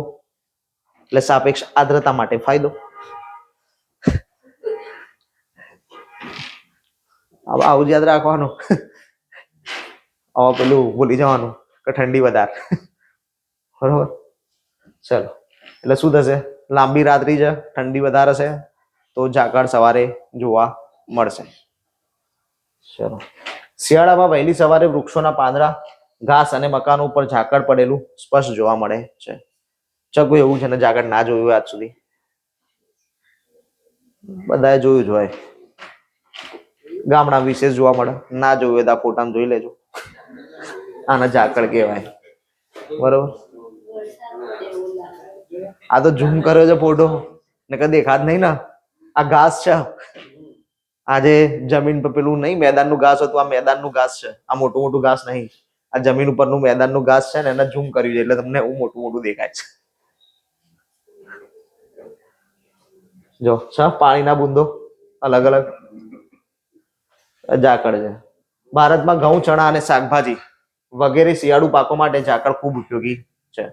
એટલે સાપેક્ષ આર્દ્રતા માટે ફાયદો. આવું જ યાદ રાખવાનું. હવે પેલું ભૂલી જવાનું કે ઠંડી વધારે. બરોબર. ચલો, એટલે શું થશે? લાંબી રાત્રિ છે, ઠંડી વધારે છે, તો ઝાકળ સવારે જોવા મળશે. ચલો, શિયાળામાં વહેલી સવારે વૃક્ષોના પાંદડા, ઘાસ અને મકાનો ઉપર ઝાકળ પડેલું સ્પષ્ટ જોવા મળે છે. ચકુ એવું છે ને ઝાકળ ના જોયું આજ સુધી? બધાએ જોયું જ હોય. ગામડા વિશેષ જોવા મળે. ના જોયું તો આ ફોટામાં જોઈ લેજો. આને ઝાકળ કહેવાય. બરોબર. આ તો ઝૂમ કર્યો છે ફોટો ને કઈ દેખાત નહીં ને. આ ઘાસ છે. આજે જમીન પર પેલું નહીં મેદાનનું ઘાસ હતું, આ મેદાનનું ઘાસ છે. આ મોટું મોટું ઘાસ નહીં, આ જમીન ઉપરનું મેદાનનું ઘાસ છે ને એને ઝૂમ કર્યું છે એટલે તમને એવું મોટું મોટું દેખાય છે. જો પાણીના બુંદો અલગ અલગ ઝાકળ છે. ભારતમાં ઘઉં, ચણા અને શાકભાજી વગેરે શિયાળુ પાકો માટે ઝાકળ ખૂબ ઉપયોગી છે.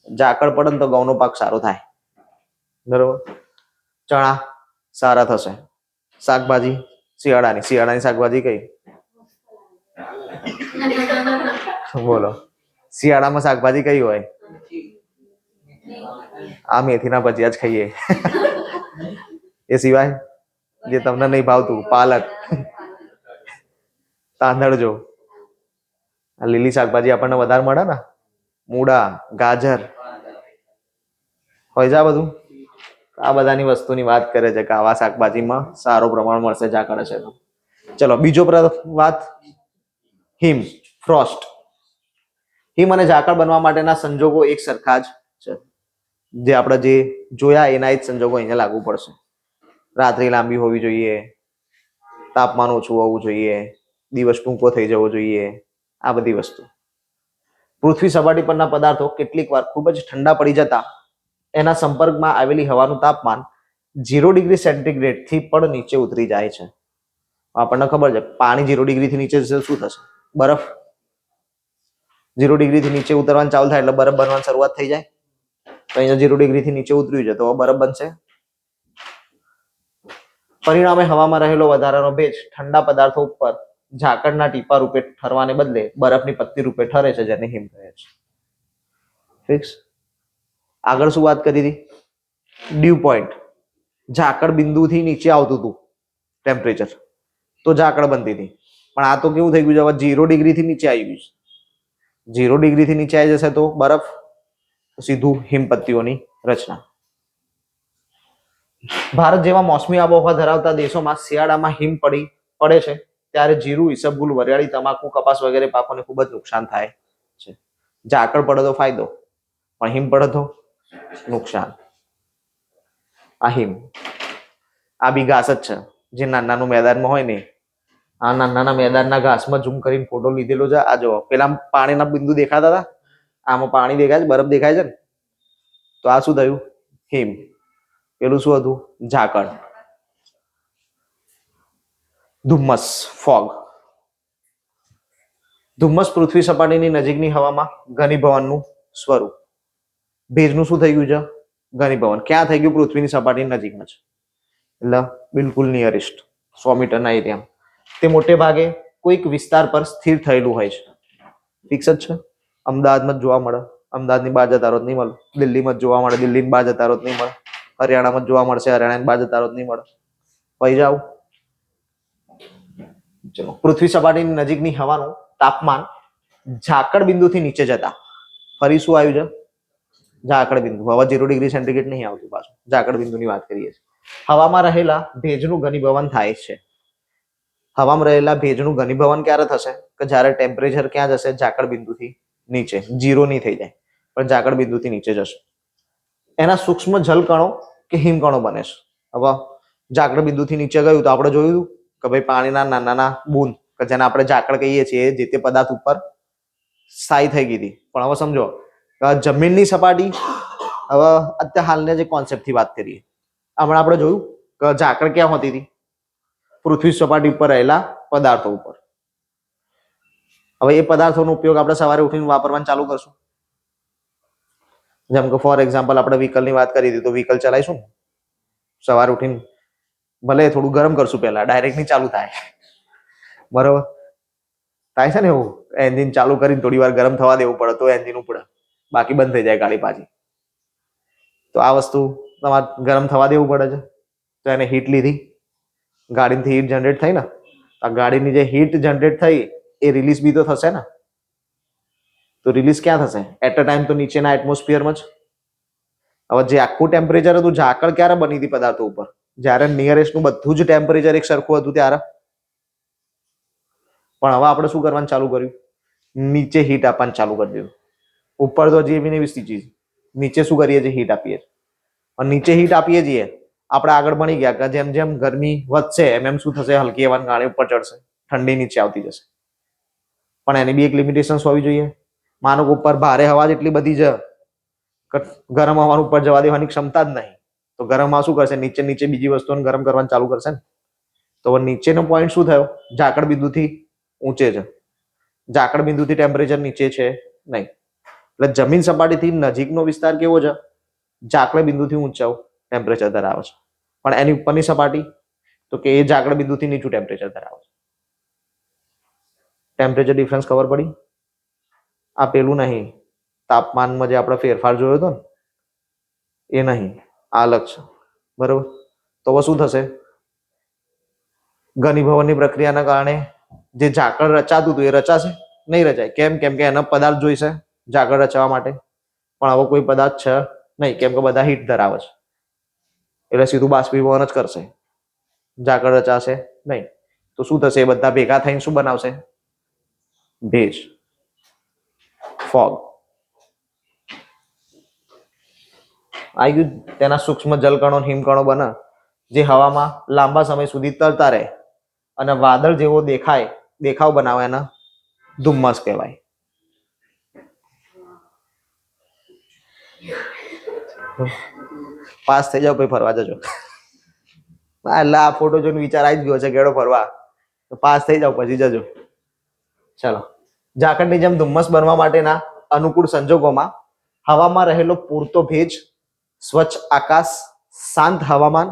ઝાકળ પડે ને તો ઘઉંનો પાક સારો થાય. બરોબર. ચણા સારા થશે. શાકભાજી શિયાળાની શાકભાજી કઈ? બોલો, શિયાળામાં શાકભાજી કઈ હોય? આ મેથીના ભજીયા જ ખાઈએ. એ સિવાય જે તમને નહીં ભાવતું, પાલક, તાંદળજો. આ લીલી શાકભાજી આપણને વધારે મળે ને. મૂળા, ગાજર હોય છે. આ બધું આ બધાની વસ્તુની વાત કરે છે કે આવા શાકભાજીમાં સારો પ્રમાણ મળશે ઝાકળ હશે તો. ચલો, બીજો વાત, હિમ, ફ્રોસ્ટ. હિમ અને ઝાકળ બનવા માટેના સંજોગો એક સરખા જ છે. જે આપણે જે જોયા એના જ સંજોગો અહીંયા લાગુ પડશે. રાત્રિ લાંબી હોવી જોઈએ, તાપમાન ઓછું હોવું જોઈએ, દિવસ ટૂંકો થઈ જવો જોઈએ. આ બધી વસ્તુ. પૃથ્વી સપાટી પરના પદાર્થો કેટલીક વાર ખૂબ જ ઠંડા પડી જતા એના સંપર્કમાં આવેલી હવાનું તાપમાન 0 ડિગ્રી સેન્ટીગ્રેડ થી પણ નીચે ઉતરી જાય છે. આપણને ખબર છે પાણી 0 ડિગ્રીથી નીચે જશે શું થશે? બરફ. 0 ડિગ્રીથી નીચે ઉતરવાનું ચાલુ થાય એટલે બરફ બનવાની શરૂઆત થઈ જાય. તો અહીંયા 0 ડિગ્રીથી નીચે ઉતર્યું છે તો બરફ બનશે. પરિણામે હવામાં રહેલો વધારાનો ભેજ ઠંડા પદાર્થો ઉપર ઝાકળના ટીપા રૂપે ઠરવાને બદલે બરફની પટ્ટી રૂપે ઠરે છે, જેને હિમ કહે છે. ફિક્સ. આગળ શું વાત કરી હતી? Dew point. ઝાકળ બિંદુથી નીચે આવતું હતું ટેમ્પરેચર તો ઝાકળ બનતી હતી, પણ આ તો કેવું થઈ ગયું છે? હવે 0 ડિગ્રીથી નીચે આવી ગયું છે. 0 ડિગ્રીથી નીચે આવી જશે તો બરફ, સીધું હિમપત્તીઓની રચના. ભારત જેવા મોસમી આબોહવા ધરાવતા દેશોમાં શિયાળામાં હિમ પડે છે ત્યારે જીરું, ઈસબગુલ, વરિયાળી, તમાકુ, કપાસ વગેરે પાકોને ખૂબ જ નુકસાન થાય છે. ઝાકળ પડે તો ફાયદો, પણ હિમ પડે તો નુકસાન. આ હિમ, આ બી ઘાસ જ છે જે નાનું મેદાનમાં હોય ને. આ નાના મેદાનના ઘાસમાં ઝૂમ કરીને ફોટો લીધેલો છે. આ જો પેલા પાણીના બિંદુ દેખાતા હતા, આમાં પાણી દેખાય છે, બરફ દેખાય છે ને. તો આ શું થયું? હિમ. પેલું શું હતું? ઝાકળ. ધુમ્મસ, ફોગ. ધુમ્મસ પૃથ્વી સપાટીની નજીકની હવામાં ઘનીભવનનું સ્વરૂપ. ભેજનું શું થઈ ગયું છે? ઘનીભવન. ક્યાં થઈ ગયું? પૃથ્વીની સપાટીની નજીકમાં છે એટલે બિલકુલ નિયરેસ્ટ. 100 મીટરના એરિયામાં. તે મોટે ભાગે કોઈક વિસ્તાર પર સ્થિર થયેલું હોય છે. ફિક્સ જ છે. અમદાવાદમાં જ જોવા મળે, અમદાવાદની બહાર જતા રહો નહીં મળે. દિલ્હીમાં જ જોવા મળે, દિલ્હીની બહાર જતા રહો નહીં મળે. હરિયાણામાં જ જોવા મળશે, હરિયાણાની બહાર જતા રહો નહીં મળે. પૈ જાવ. ચલો, પૃથ્વી સપાટીની નજીકની હવાનું તાપમાન ઝાકળ બિંદુથી નીચે જતા ફરી શું આવ્યું છે? ઝાકળ બિંદુ. હવા 0 ડિગ્રી સેન્ટીગ્રેડ નહીં આવતું પાછું, ઝાકળ બિંદુની વાત કરીએ છીએ. હવામાં રહેલા ભેજનું ઘનીભવન થાય છે. હવામાં રહેલા ભેજનું ઘનીભવન ક્યારે થશે? કે જ્યારે ટેમ્પરેચર ક્યાં જશે? ઝાકળ બિંદુથી નીચે. 0 નહીં થઈ જાય પણ ઝાકળ બિંદુથી નીચે જશે. એના સૂક્ષ્મ જલકણો કે હિમકણો બને છે. હવે ઝાકળ બિંદુથી નીચે ગયું તો આપણે જોયું કે ભાઈ પાણીના નાના નાના બૂંદ કે જેને આપણે ઝાકળ કહીએ છીએ જે તે પદાર્થ ઉપર સ્થાયી થઈ ગઈ હતી. પણ હવે સમજો જમીનની સપાટી, હવે અત્યારે હાલના જે કોન્સેપ્ટથી વાત કરીએ, હમણાં આપણે જોયું કે ઝાકળ ક્યાં હોતી હતી? પૃથ્વી સપાટી ઉપર રહેલા પદાર્થો ઉપર. હવે એ પદાર્થોનો ઉપયોગ આપણે સવારે ઉઠીને વાપરવાનું ચાલુ કરશું. જેમ કે ફોર એક્ઝામ્પલ આપણે વ્હીકલની વાત કરી હતી, તો વ્હીકલ ચલાવીશું સવારે ઉઠીને, ભલે થોડું ગરમ કરશું પહેલા, ડાયરેક્ટ નહીં ચાલુ થાય, બરોબર? થાય છે ને એવું, એન્જિન ચાલુ કરીને થોડી વાર ગરમ થવા દેવું પડે તો એન્જિન ઉપડે, બાકી બંધ થઈ જાય ગાડી પાછી. તો આ વસ્તુ તમારે ગરમ થવા દેવું પડે છે. તો એને હીટ લીધી, ગાડીથી હીટ જનરેટ થઈ ને, આ ગાડીની જે હીટ જનરેટ થઈ એ રિલીઝ બી તો થશે ને. તો રિલીઝ ક્યાં થશે? એટ અ ટાઈમ તો નીચેના એટમોસ્ફિયરમાં જ. હવે જે આખું ટેમ્પરેચર હતું, ઝાકળ ક્યારે બની હતી પદાર્થો ઉપર? જ્યારે નિયરેસ્ટનું બધું જ ટેમ્પરેચર એક સરખું હતું ત્યારે. પણ હવે આપણે શું કરવાનું ચાલુ કર્યું? નીચે હીટ આપવાનું ચાલુ કરી દીધું. ઉપર તો જેવી ને એવી સ્થિતિ, નીચે શું કરીએ છીએ? હીટ આપીએ છીએ. અને નીચે હીટ આપીએ છીએ, આપણે આગળ ભણી ગયા કે જેમ જેમ ગરમી વધશે એમ એમ શું થશે? હલકી હવાની ગાળી ઉપર ચડશે, ઠંડી નીચે આવતી જશે. પણ એની બી એક લિમિટેશન હોવી જોઈએ. માનો કે ઉપર ભારે હવા જેટલી બધી છે કે ગરમ હવાનું ઉપર જવા દેવાની ક્ષમતા જ નહીં, તો ગરમ હવા શું કરશે? નીચે નીચે બીજી વસ્તુઓને ગરમ કરવાનું ચાલુ કરશે ને. તો નીચેનો પોઈન્ટ શું થયો? ઝાકળ બિંદુથી ઊંચે છે, ઝાકળ બિંદુથી ટેમ્પરેચર નીચે છે નહીં. એટલે જમીન સપાટીથી નજીકનો વિસ્તાર કેવો છે? ઝાકળ બિંદુથી ઊંચો ટેમ્પરેચર ધરાવે છે. પણ એની ઉપરની સપાટી તો કે એ ઝાકળ બિંદુથી નીચું ટેમ્પરેચર ધરાવે છે. ટેમ્પરેચર ડિફરન્સ ખબર પડી? આ પેલું નહીં, તાપમાનમાં જે આપણે ફેરફાર જોયો હતો ને એ નહીં, આ અલગ છે, બરોબર? તો શું થશે? ઘનીભવનની પ્રક્રિયાના કારણે જે ઝાકળ રચાતું હતું એ રચાશે નહીં? રચાય. કેમ? કેમ કે એનો પદાર્થ જોઈશે ઝાકળ રચવા માટે. પણ આવો કોઈ પદાર્થ છે નહીં, કેમ કે બધા હીટ ધરાવે છે. એટલે સીધું બાષ્પીભવન જ કરશે, ઝાકળ રચાશે નહીં. તો શું થશે? એ બધા ભેગા થઈને શું બનાવશે? ભેજ, ફોગ. આવી ગયું. તેના સૂક્ષ્મ જલકણો હિમકણો બને જે હવામાં લાંબા સમય સુધી તરતા રહે અને વાદળ જેવો દેખાવ બનાવે, એને ધુમ્મસ કહેવાય. પાસ થઈ જાવ પછી ફરવા જજો. એટલે આ ફોટો જોઈને વિચાર આવી જ ગયો છે કેડો ફરવા, તો પાસ થઈ જાવ પછી જજો. ચલો, ઝાકળની જેમ ધુમ્મસ બનવા માટેના અનુકૂળ સંજોગોમાં હવામાં રહેલો પૂરતો ભેજ, સ્વચ્છ આકાશ, શાંત હવામાન,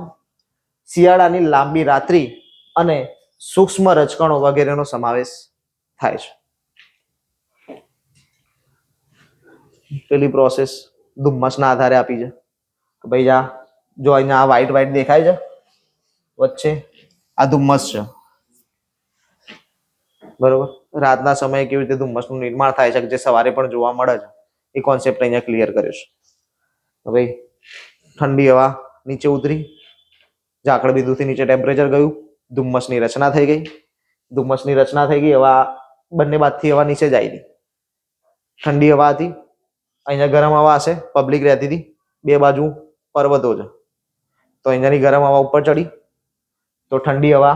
શિયાળાની લાંબી રાત્રિ અને સૂક્ષ્મ રજકણો વગેરેનો સમાવેશ થાય છે. પેલી પ્રોસેસ ધુમ્મસના આધારે આપી છે કે ભાઈ જો અહીંયા આ વ્હાઈટ દેખાય છે વચ્ચે, આ ધુમ્મસ છે, બરોબર? રાતના સમયે કેવી રીતે ધુમ્મસનું નિર્માણ થાય છે જે સવારે પણ જોવા મળે છે, એ કોન્સેપ્ટ અહીંયા ક્લિયર કર્યો છે. હવે ઠંડી હવા નીચે ઉતરી, ઝાકળ બિંદુથી નીચે ટેમ્પરેચર ગયું, ધુમ્મસની રચના થઈ ગઈ. ધુમ્મસની રચના થઈ ગઈ, હવા બંને બાજુથી હવા નીચે જાય હતી. ઠંડી હવા હતી, અહીંયા ગરમ હવા હશે, પબ્લિક રહેતી હતી, બે બાજુ પર્વતો છે, તો અહીંયાની ગરમ હવા ઉપર ચડી, તો ઠંડી હવા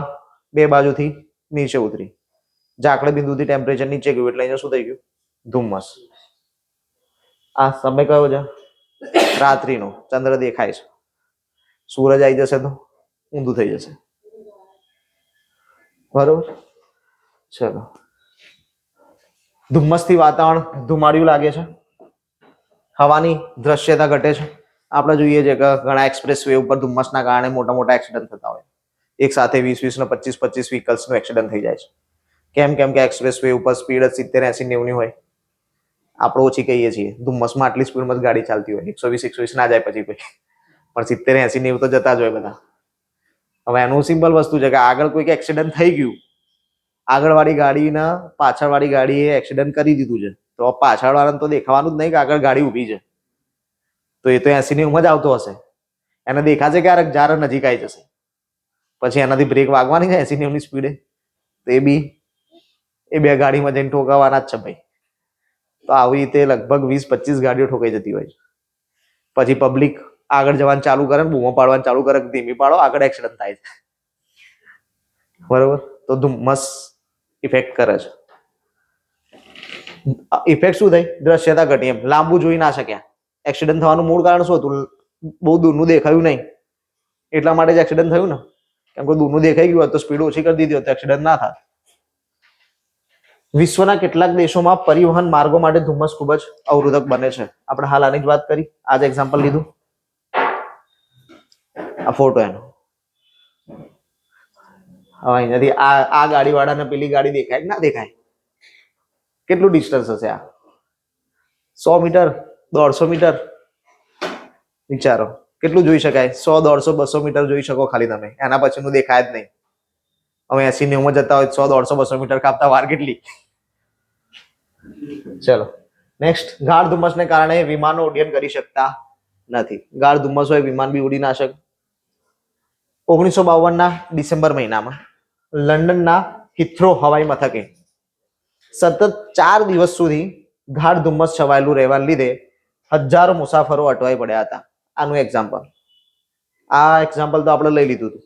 બે બાજુથી નીચે ઉતરી, ઝાકળ બિંદુથી ટેમ્પરેચર નીચે ગયું, એટલે અહીંયા શું થઈ ગયું? ધુમ્મસ. આ સમય કયો છે? રાત્રિનો. ચંદ્ર દેખાય છે, સૂરજ આવી જશે તો ઊંધું થઈ જશે, બરોબર? ચલો, ધુમ્મસથી વાતાવરણ ધુમાડિયું લાગે છે, હવાની દ્રશ્યતા ઘટે છે. આપણે જોઈએ છીએ કે ઘણા એક્સપ્રેસ વે ઉપર ધુમ્મસના કારણે મોટા મોટા એક્સિડન્ટ થતા હોય, એક સાથે 20 ને 25 વ્હીકલ્સનું એક્સિડન્ટ થઈ જાય છે. કેમ કે એક્સપ્રેસ વે ઉપર સ્પીડ 70, 80, 90 ની હોય. આપણે ઓછી કહીએ છીએ, ધુમ્મસમાં આટલી સ્પીડમાં ગાડી ચાલતી હોય, 120 ના જાય પછી કોઈ, પણ 70, 80, 90 તો જતા જ હોય બધા. હવે એનું સિમ્પલ વસ્તુ છે કે આગળ કોઈક એક્સિડન્ટ થઈ ગયું, આગળવાળી ગાડીના પાછળવાળી ગાડીએ એક્સિડન્ટ કરી દીધું છે, તો પાછળવાળાને તો દેખાવાનું જ નહીં કે આગળ ગાડી ઊભી છે, તો એ તો 80 ની જ આવતો હશે. એને દેખાશે ક્યારેક જ્યારે નજીક આવી જશે, પછી એનાથી બ્રેક વાગવાની છે 80, 90 સ્પીડે, તો એ બે ગાડીમાં જઈને ઠોકાવાના જ છે ભાઈ. તો આવી રીતે લગભગ 20-25 ગાડીઓ ઠોકાઈ જતી હોય છે. પછી પબ્લિક આગળ જવાનું ચાલુ કરે, બૂમો પાડવાનું ચાલુ કરે, ધીમી પાડો, આગળ એક્સિડન્ટ થાય છે. બરોબર, તો ધુમ્મસ ઇફેક્ટ કરે છે. ઇફેક્ટ શું થઈ? દ્રશ્યતા ઘટી, એમ લાંબુ જોઈ ના શક્યા. એક્સિડન્ટ થવાનું મૂળ કારણ શું હતું? બહુ દૂરનું દેખાયું નહીં, એટલા માટે જ એક્સિડન્ટ થયું ને. કેમ કે દૂરનું દેખાઈ ગયું હોત તો સ્પીડ ઓછી કરી દીધી હોત તો એક્સિડન્ટ ના થાય. વિશ્વના કેટલાક દેશોમાં પરિવહન માર્ગો માટે ધુમ્મસ ખૂબ જ અવરોધક બને છે. આપણે હાલ આની જ વાત કરી, આ જ એક્ઝામ્પલ લીધું, આ ફોટો એનો. હવે અહીંયાથી આ ગાડી વાળાને પેલી ગાડી દેખાય કે ના દેખાય? કેટલું ડિસ્ટન્સ હશે આ? 100 મીટર, 150 મીટર? વિચારો કેટલું જોઈ શકાય? 100, 150, 200 મીટર જોઈ શકો ખાલી તમે, એના પછીનું દેખાય જ નહીં. હવે 80, 90 જતા હોય 100, 150, 200 મીટર કાપતા વાર કેટલી? ચલો નેક્સ્ટ. ગાઢ ધુમ્મસને કારણે વિમાનો ઉડ્ડયન કરી શકતા નથી. ગાઢ ધુમ્મસ હોય, વિમાન બી ઉડી ના શકે. 1952 ડિસેમ્બર મહિનામાં લંડનના હિથ્રો હવાઈ મથકે સતત 4 દિવસ સુધી ગાઢ ધુમ્મસ છવાયેલું રહેવાને લીધે હજારો મુસાફરો અટવાઈ પડ્યા હતા. આનું એક્ઝામ્પલ, આ એક્ઝામ્પલ તો આપણે લઈ લીધું હતું,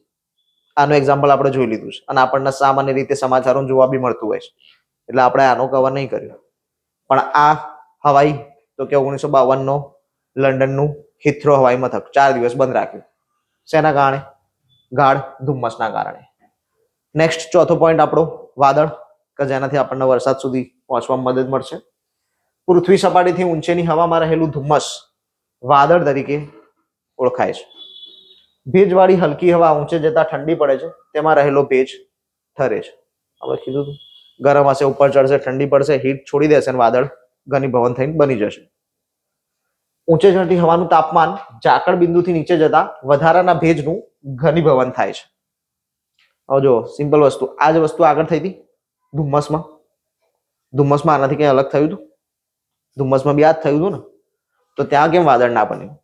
આનું એક્ઝામ્પલ આપણે જોઈ લીધું છે, અને આપણને સામાન્ય રીતે સમાચારો જોવા બી મળતું હોય છે, એટલે આપણે આનો કવર નહીં કર્યો. પણ આ હવાઈ તો કે 1952 લંડનનું હિથ્રો હવાઈ મથક 4 દિવસ બંધ રાખ્યું. શેના કારણે? ગાઢ ધુમ્મસના કારણે. નેક્સ્ટ ચોથો પોઈન્ટ આપણો વાદળ, કે જેનાથી આપણને વરસાદ સુધી પહોંચવામાં મદદ મળશે. પૃથ્વી સપાટીથી ઊંચેની હવામાં રહેલું ધુમ્મસ વાદળ તરીકે ઓળખાય છે. ભેજવાળી હલકી હવા ઊંચે જતા ઠંડી પડે છે, તેમાં રહેલો ભેજ ઠરે છે. હવે કીધું હતું, ગરમ હશે, ઉપર ચડશે, ઠંડી પડશે, હીટ છોડી દેશે અને વાદળ ઘનીભવન થઈને બની જશે. ઊંચે ચડતી હવાનું તાપમાન ઝાકળ બિંદુથી નીચે જતા વધારાના ભેજનું ઘનીભવન થાય છે. હવે જો સિમ્પલ વસ્તુ, આ જ વસ્તુ આગળ થઈ હતી ધુમ્મસમાં. ધુમ્મસમાં આનાથી કઈ અલગ થયું હતું? ધુમ્મસમાં બી આ જ થયું હતું ને, તો ત્યાં કેમ વાદળ ના બન્યું?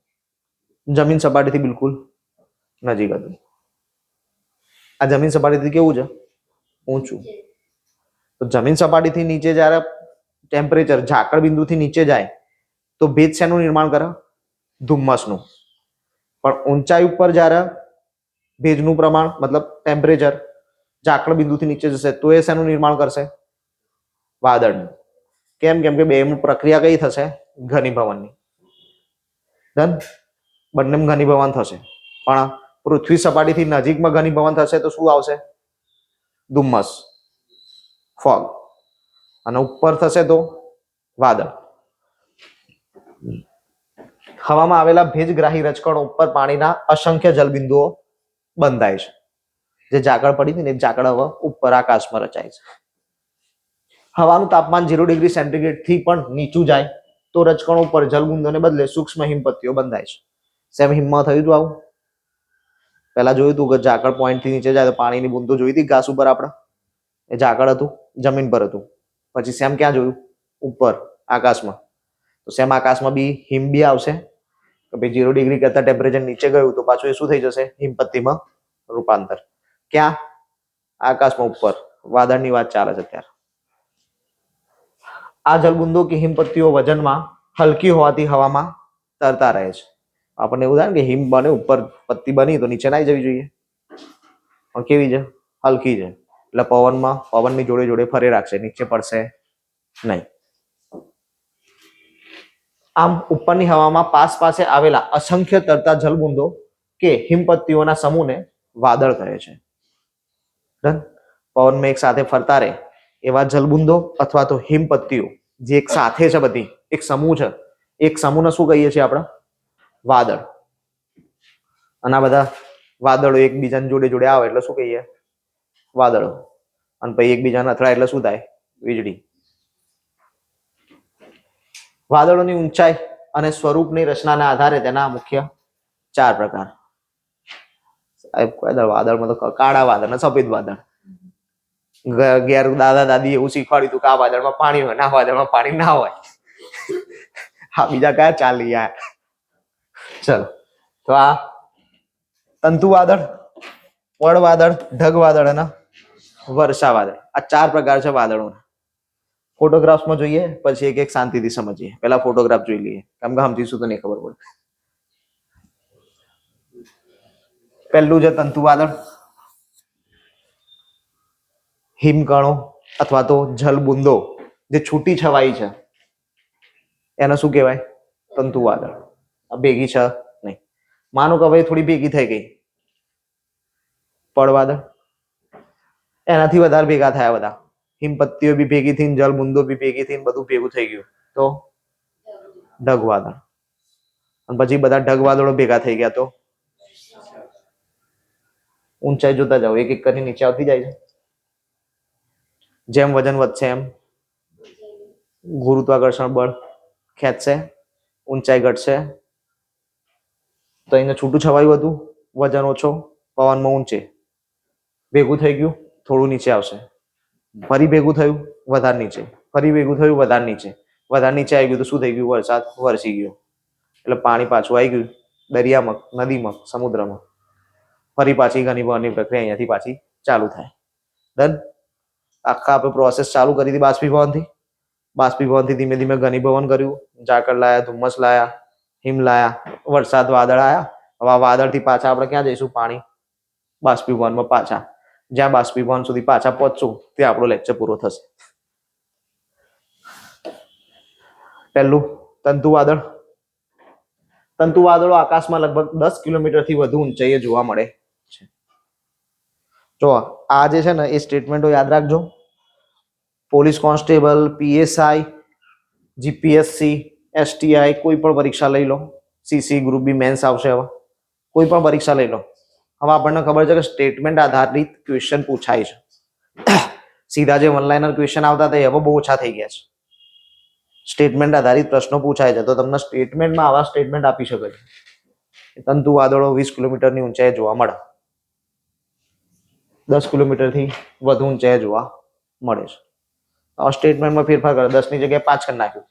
જમીન સપાટીથી બિલકુલ નજીક હતું. આ જમીન સપાટીથી કેવું છે? ઊંચું. તો જમીન સપાટીથી નીચે જ્યારે ટેમ્પરેચર ઝાકળ બિંદુથી નીચે જાય તો ભેજ શેનું નિર્માણ કરે? ધુમ્મસનું. પણ ઊંચાઈ ઉપર જ્યારે ભેજનું પ્રમાણ મતલબ ટેમ્પરેચર ઝાકળ બિંદુથી નીચે જશે તો એ શેનું નિર્માણ કરશે? વાદળનું. કેમ? કેમ કે બેમાં પ્રક્રિયા કઈ થશે? ઘનીભવનની. ડન? બંને ઘનીભવન થશે, પણ પૃથ્વી સપાટીથી નજીકમાં ઘનીભવન થશે તો શું આવશે? ધુમ્મસ, ફોગ. અને ઉપર થશે તો વાદળ. હવામાં આવેલા ભેજગ્રાહી રજકણો ઉપર પાણીના અસંખ્ય જલબિંદુઓ બંધાય છે. જે ઝાકળ પડી હતી ને એ ઝાકળ હવે ઉપર આકાશમાં રચાય છે. હવાનું તાપમાન 0 ડિગ્રી સેન્ટીગ્રેડ થી પણ નીચું જાય તો રજકણો ઉપર જલબિંદુઓને બદલે સૂક્ષ્મ હિમપત્તીઓ બંધાય છે. સેમ હિમમાં થયું હતું આવું? પહેલા જોયું હતું કે ઝાકળ પોઈન્ટ થી નીચે જાય તો પાણીની બૂંદો જોઈ હતી ઘાસ ઉપર આપણે? એ ઝાકળ હતું, જમીન પર હતું. પછી સેમ ક્યાં જોયું? ઉપર આકાશમાં. તો સેમ આકાશમાં બી હિમ બી આવશે કે ભાઈ 0 ડિગ્રી કરતા ટેમ્પરેચર નીચે ગયું તો પાછું એ શું થઈ જશે? હિમપત્તીમાં રૂપાંતર. ક્યાં? આકાશમાં ઉપર. વાદળની વાત ચાલે છે અત્યારે. આ જલબુંદો કે હિમપત્તીઓ વજનમાં હલકી હોવાથી હવામાં તરતા રહે છે. આપણને એવું થાય ને કે હિમ બને ઉપર પત્તી બની તો નીચે ના જવી જોઈએ, પણ કેવી છે? હલકી છે, એટલે પવનની જોડે જોડે ફરે રાખશે, નીચે પડશે નહીં. આમ ઉપરની હવામાં પાસે આવેલા અસંખ્ય તરતા જલબુંદો કે હિમપત્તીઓના સમૂહને વાદળ કહે છે. પવનમાં એક સાથે ફરતા રહે એવા જલબુંદો અથવા તો હિમપત્તીઓ જે એક સાથે છે, બધી એક સમૂહ છે, એક સમૂહને શું કહીએ છીએ આપણે? વાદળ. અને આ બધા વાદળો એકબીજાની જોડે જોડે આવે એટલે શું કહીએ? વાદળો. અને પછી એકબીજાને અથડાય એટલે શું થાય? વીજળી. વાદળોની ઊંચાઈ અને સ્વરૂપની રચનાના આધારે તેના મુખ્ય 4 પ્રકાર. વાદળમાં તો કાળા વાદળ અને સફેદ વાદળ. ઘેર દાદા દાદી એવું શીખવાડ્યું હતું કે આ વાદળમાં પાણી હોય, ના વાદળમાં પાણી ના હોય. હા, બીજા કયા ચાલી યાર. ચલો, તો આ તંતુ વાદળ, પડ વાદળ, ઢગ વાદળ અને વર્ષા વાદળ, આ 4 પ્રકાર છે વાદળોના. ફોટોગ્રાફ્સમાં જોઈએ પછી એક એક શાંતિથી સમજીએ. પહેલા ફોટોગ્રાફ જોઈ લઈએ, કેમ કે સમજીશું તો નહીં ખબર પડે. પહેલું છે તંતુ વાદળ. હિમકણો અથવા તો જલબુંદો જે છૂટી છવાઈ છે એને શું કહેવાય? તંતુ વાદળ. ભેગી છે નહીં. માનો કે હવે થોડી ભેગી થઈ ગઈ. પડ વાદળ, એનાથી વધારે ભેગા થયા બધા. હિમપત્તીઓ બી ભેગી થઈને, જલબુંદો બી ભેગી થઈને બધું ભેગું થઈ ગયું તો ઢગ વાદળ. અને પછી બધા ઢગ વાદળો ભેગા થઈ ગયા તો ઊંચાઈ જોતા જાઓ, એક એક કરીને નીચે આવતી જાય છે. જેમ વજન વધશે એમ ગુરુત્વાકર્ષણ બળ ખેંચશે, ઊંચાઈ ઘટશે. તો એને છૂટું છવાયું હતું, વજન ઓછો, પવનમાં ઊંચે ભેગું થઈ ગયું, થોડું નીચે આવશે. ફરી ભેગું થયું, વધારે નીચે. ફરી ભેગું થયું, વધારે નીચે. વધારે નીચે આવી ગયું તો શું થઈ ગયું? વરસાદ વરસી ગયો. એટલે પાણી પાછું આવી ગયું દરિયામાં, નદીમાં, સમુદ્રમાં. ફરી પાછી ઘનીભવનની પ્રક્રિયા અહીંયાથી પાછી ચાલુ થાય. ડન. આખા આપણે પ્રોસેસ ચાલુ કરી હતી બાષ્પીભવનથી. બાષ્પીભવનથી ધીમે ધીમે ઘનીભવન કર્યું, ઝાકળ લાયા, ધુમ્મસ લાયા, હિમ લાયા, વરસાદ વાદળ આયા. હવે આ વાદળથી પાછા આપણે ક્યાં જઈશું? પાણી બાષ્પીભવનમાં પાછા. જ્યાં બાષ્પીભવન સુધી પાછા પહોંચશું ત્યાં આપણો લેક્ચર પૂરો થશે. પહેલું તંતુ વાદળ. તંતુ વાદળો આકાશમાં લગભગ 10 કિલોમીટરથી વધુ ઊંચાઈએ જોવા મળે છે. જો આ જે છે ને એ સ્ટેટમેન્ટો યાદ રાખજો. Police constable, PSI, GPSC, STI, કોઈ પણ પરીક્ષા લઈ લો. સીસી ગ્રુપ બી મેન્સ આવશે. હવે કોઈ પણ પરીક્ષા લઈ લો, હવે આપણને ખબર છે કે સ્ટેટમેન્ટ આધારિત ક્વેશ્ચન પૂછાય છે. સીધા જે વનલાઇનર ક્વેશ્ચન આવતા હતા એ હવે બહુ ઓછા થઈ ગયા છે. સ્ટેટમેન્ટ આધારિત પ્રશ્નો પૂછાય છે. તો તમને સ્ટેટમેન્ટમાં આવા સ્ટેટમેન્ટ આપી શકે છે. તંતુ વાદળો 20 કિલોમીટરની ઊંચાઈએ જોવા મળે, 10 કિલોમીટરથી વધુ ઊંચાઈએ જોવા મળે છે. આ સ્ટેટમેન્ટમાં ફેરફાર કરે, 10 ની જગ્યાએ 5 કરી નાખ્યું.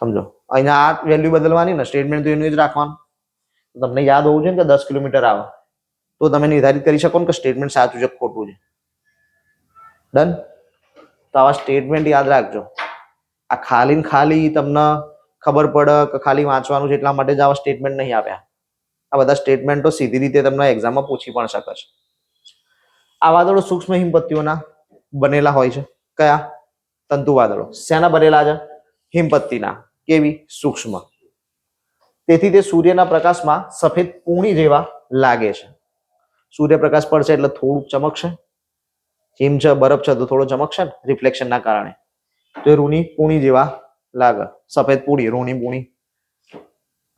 સમજો, અહીંયા આ વેલ્યુ બદલવાની ને, સ્ટેટમેન્ટ તો એનું જ રાખવાનું. તમને યાદ હોવું જોઈએ કે 10 કિલોમીટર આવે તો તમે નિર્ધારિત કરી શકો ને કે સ્ટેટમેન્ટ સાચું છે ખોટું છે. ડન. તો આવા સ્ટેટમેન્ટ યાદ રાખજો. આ ખાલી ખાલી તમને ખબર પડે કે ખાલી વાંચવાનું છે એટલા માટે જ આવા સ્ટેટમેન્ટ નહીં આપ્યા. આ બધા સ્ટેટમેન્ટો સીધી રીતે તમને એક્ઝામમાં પૂછી પણ શકે છે. આ વાદળો સૂક્ષ્મ હિમપત્તીઓના બનેલા હોય છે. કયા? તંતુ વાદળો. શેના બનેલા છે? હિમપત્તીના. કેવી? સૂક્ષ્મ. તેથી તે સૂર્યના પ્રકાશમાં સફેદ પૂણી જેવા લાગે છે. સૂર્યપ્રકાશ પડશે એટલે થોડું ચમકશે. હિમ છે, બરફ છે તો થોડો ચમકશે ને રિફ્લેક્શનના કારણે. તો એ રૂની પૂણી જેવા લાગે. સફેદ પૂણી, રૂની પૂણી.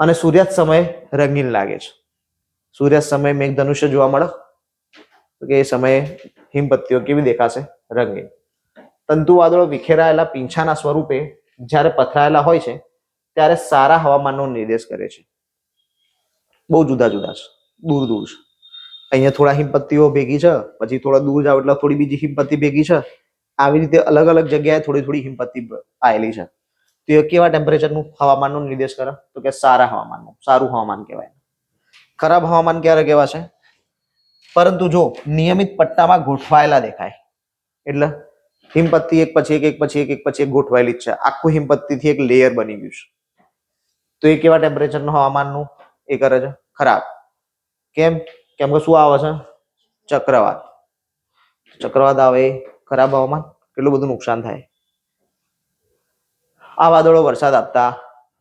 અને સૂર્યાસ્ત સમયે રંગીન લાગે છે. સૂર્યાસ્ત સમયે મેઘધનુષ્ય જોવા મળે તો કે એ સમયે હિમપત્તીઓ કેવી દેખાશે? રંગીન. તંતુ વાદળો વિખેરાયેલા પીંછાના સ્વરૂપે જ્યારે પથરાયેલા હોય છે ત્યારે સારા હવામાનનો નિર્દેશ કરે છે. બહુ જુદા જુદા છે, દૂર દૂર છે. અહીંયા થોડા હિમપત્તીઓ ભેગી છે, પછી થોડા દૂર જાવ એટલે થોડી બીજી હિમપત્તી ભેગી છે. આવી રીતે અલગ અલગ જગ્યાએ થોડી થોડી હિમપત્તી આવેલી છે. તો એ કેવા ટેમ્પરેચરનું હવામાનનો નિર્દેશ કરે? તો કે સારા હવામાનનું. સારું હવામાન કહેવાય. ખરાબ હવામાન ક્યારે કહેવાશે? પરંતુ જો નિયમિત પટ્ટામાં ગોઠવાયેલા દેખાય, એટલે હિમપત્તી એક પછી એક, એક પછી એક, એક પછી એક ગોઠવાયેલી જ છે. આખું હિમપત્તીથી એક લેયર બની ગયું છે. તો એ કેવા ટેમ્પરેચરનું હવામાનનું એ કરે છે? ખરાબ. કેમ? કેમ કે શું આવે છે? ચક્રવાત. ચક્રવાત આવે ખરાબ હવામાન, કેટલું બધું નુકસાન થાય. આ વાદળો વરસાદ આપતા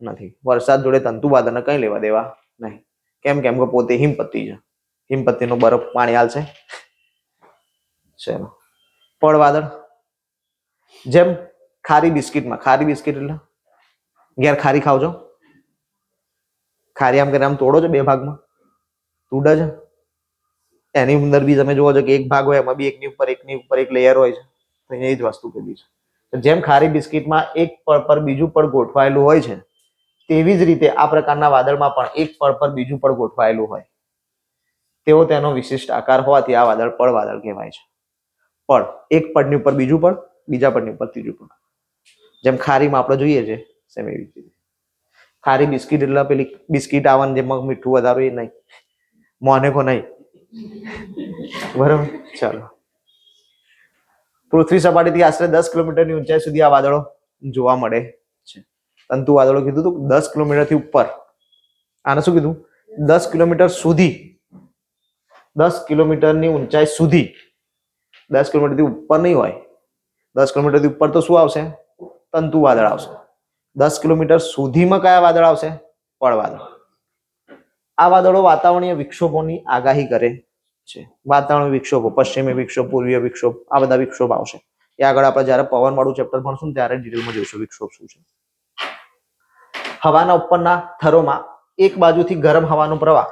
નથી. વરસાદ જોડે તંતુ વાદળને કઈ લેવા દેવા નહીં. કેમ? કેમ કે પોતે હિમપત્તી છે. હિમપત્તીનો બરફ પાણી હાલશે. ચલો, પડ વાદળ. જેમ ખારી બિસ્કિટમાં, ખારી બિસ્કિટ એટલે ઘેર ખારી ખાવજો, ખારી આમ કરીને આમ તોડો છો બે ભાગમાં, તૂટે છે. એની અંદર બી તમે જોવો છો કે એક ભાગ હોય એમાં બી એકની ઉપર એક લેયર હોય છે. તો એ જ વસ્તુ કીધી છે. જેમ ખારી બિસ્કિટમાં એક પડ પર બીજું પડ ગોઠવાયેલું હોય છે, તેવી જ રીતે આ પ્રકારના વાદળમાં પણ એક પડ પર બીજું પડ ગોઠવાયેલું હોય, તેવો તેનો વિશિષ્ટ આકાર હોવાથી આ વાદળ પડ વાદળ કહેવાય છે. પડ, એક પડની ઉપર બીજું પડ, બીજા પડની ઉપર ત્રીજું પડ. જેમ ખારીમાં આપણે જોઈએ છે સેમ એવી રીતે. ખારી બિસ્કિટ એટલે પેલી બિસ્કિટ આવવાનું જેમાં મીઠું વધારે એ નહીં, મોનેકો નહીં. બરાબર. ચાલો, પૃથ્વી સપાટીથી આશરે 10 કિલોમીટરની ઊંચાઈ સુધી આ વાદળો જોવા મળે છે. તંતુ વાદળો કીધું હતું 10 કિલોમીટરથી ઉપર. આને શું કીધું? 10 કિલોમીટર સુધી, 10 કિલોમીટરની ઊંચાઈ સુધી. 10 કિલોમીટરથી ઉપર નહીં હોય. 10 કિલોમીટરથી ઉપર તો શું આવશે? તંતુ વાદળ આવશે. 10 કિલોમીટર સુધીમાં કયા વાદળ આવશે? પડ વાદળ. આ વાદળો વાતાવરણીય વિક્ષોભોની આગાહી કરે છે. વાતાવરણીય વિક્ષોભો, પશ્ચિમી વિક્ષોભ, પૂર્વીય વિક્ષોભ, આ બધા વિક્ષોભ આવશે. એ આગળ આપણે જ્યારે પવન વાળું ચેપ્ટર ભણશું ત્યારે ડિટેલમાં જોઈશું વિક્ષોભ શું છે. હવાના ઉપરના થરોમાં એક બાજુથી ગરમ હવાનો પ્રવાહ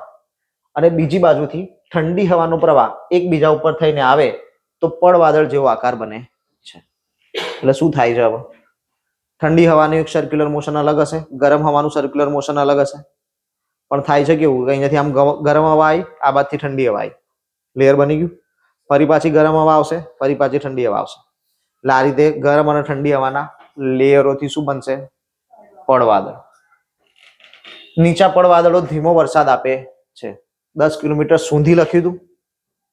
અને બીજી બાજુથી ઠંડી હવાનો પ્રવાહ એકબીજા ઉપર થઈને આવે તો પડ વાદળ જેવો આકાર બને છે. એટલે શું થાય છે? હવે ઠંડી હવાનું એક સર્ક્યુલર મોશન અલગ હશે, ગરમ હવાનું સર્ક્યુલર મોશન અલગ હશે. પણ થાય છે કેવું? અહીંયાથી આમ ગરમ હવા આવી, આ બાજુથી ઠંડી હવા આવી, લેયર બની ગયું. ફરી પાછી ગરમ હવા આવશે, ફરી પાછી ઠંડી હવા આવશે. એટલે આ રીતે ગરમ અને ઠંડી હવાના લેયરોથી શું બનશે? પડ વાદળ. નીચા પડ વાદળો ધીમો વરસાદ આપે છે. 10 કિલોમીટર સુધી લખ્યું હતું,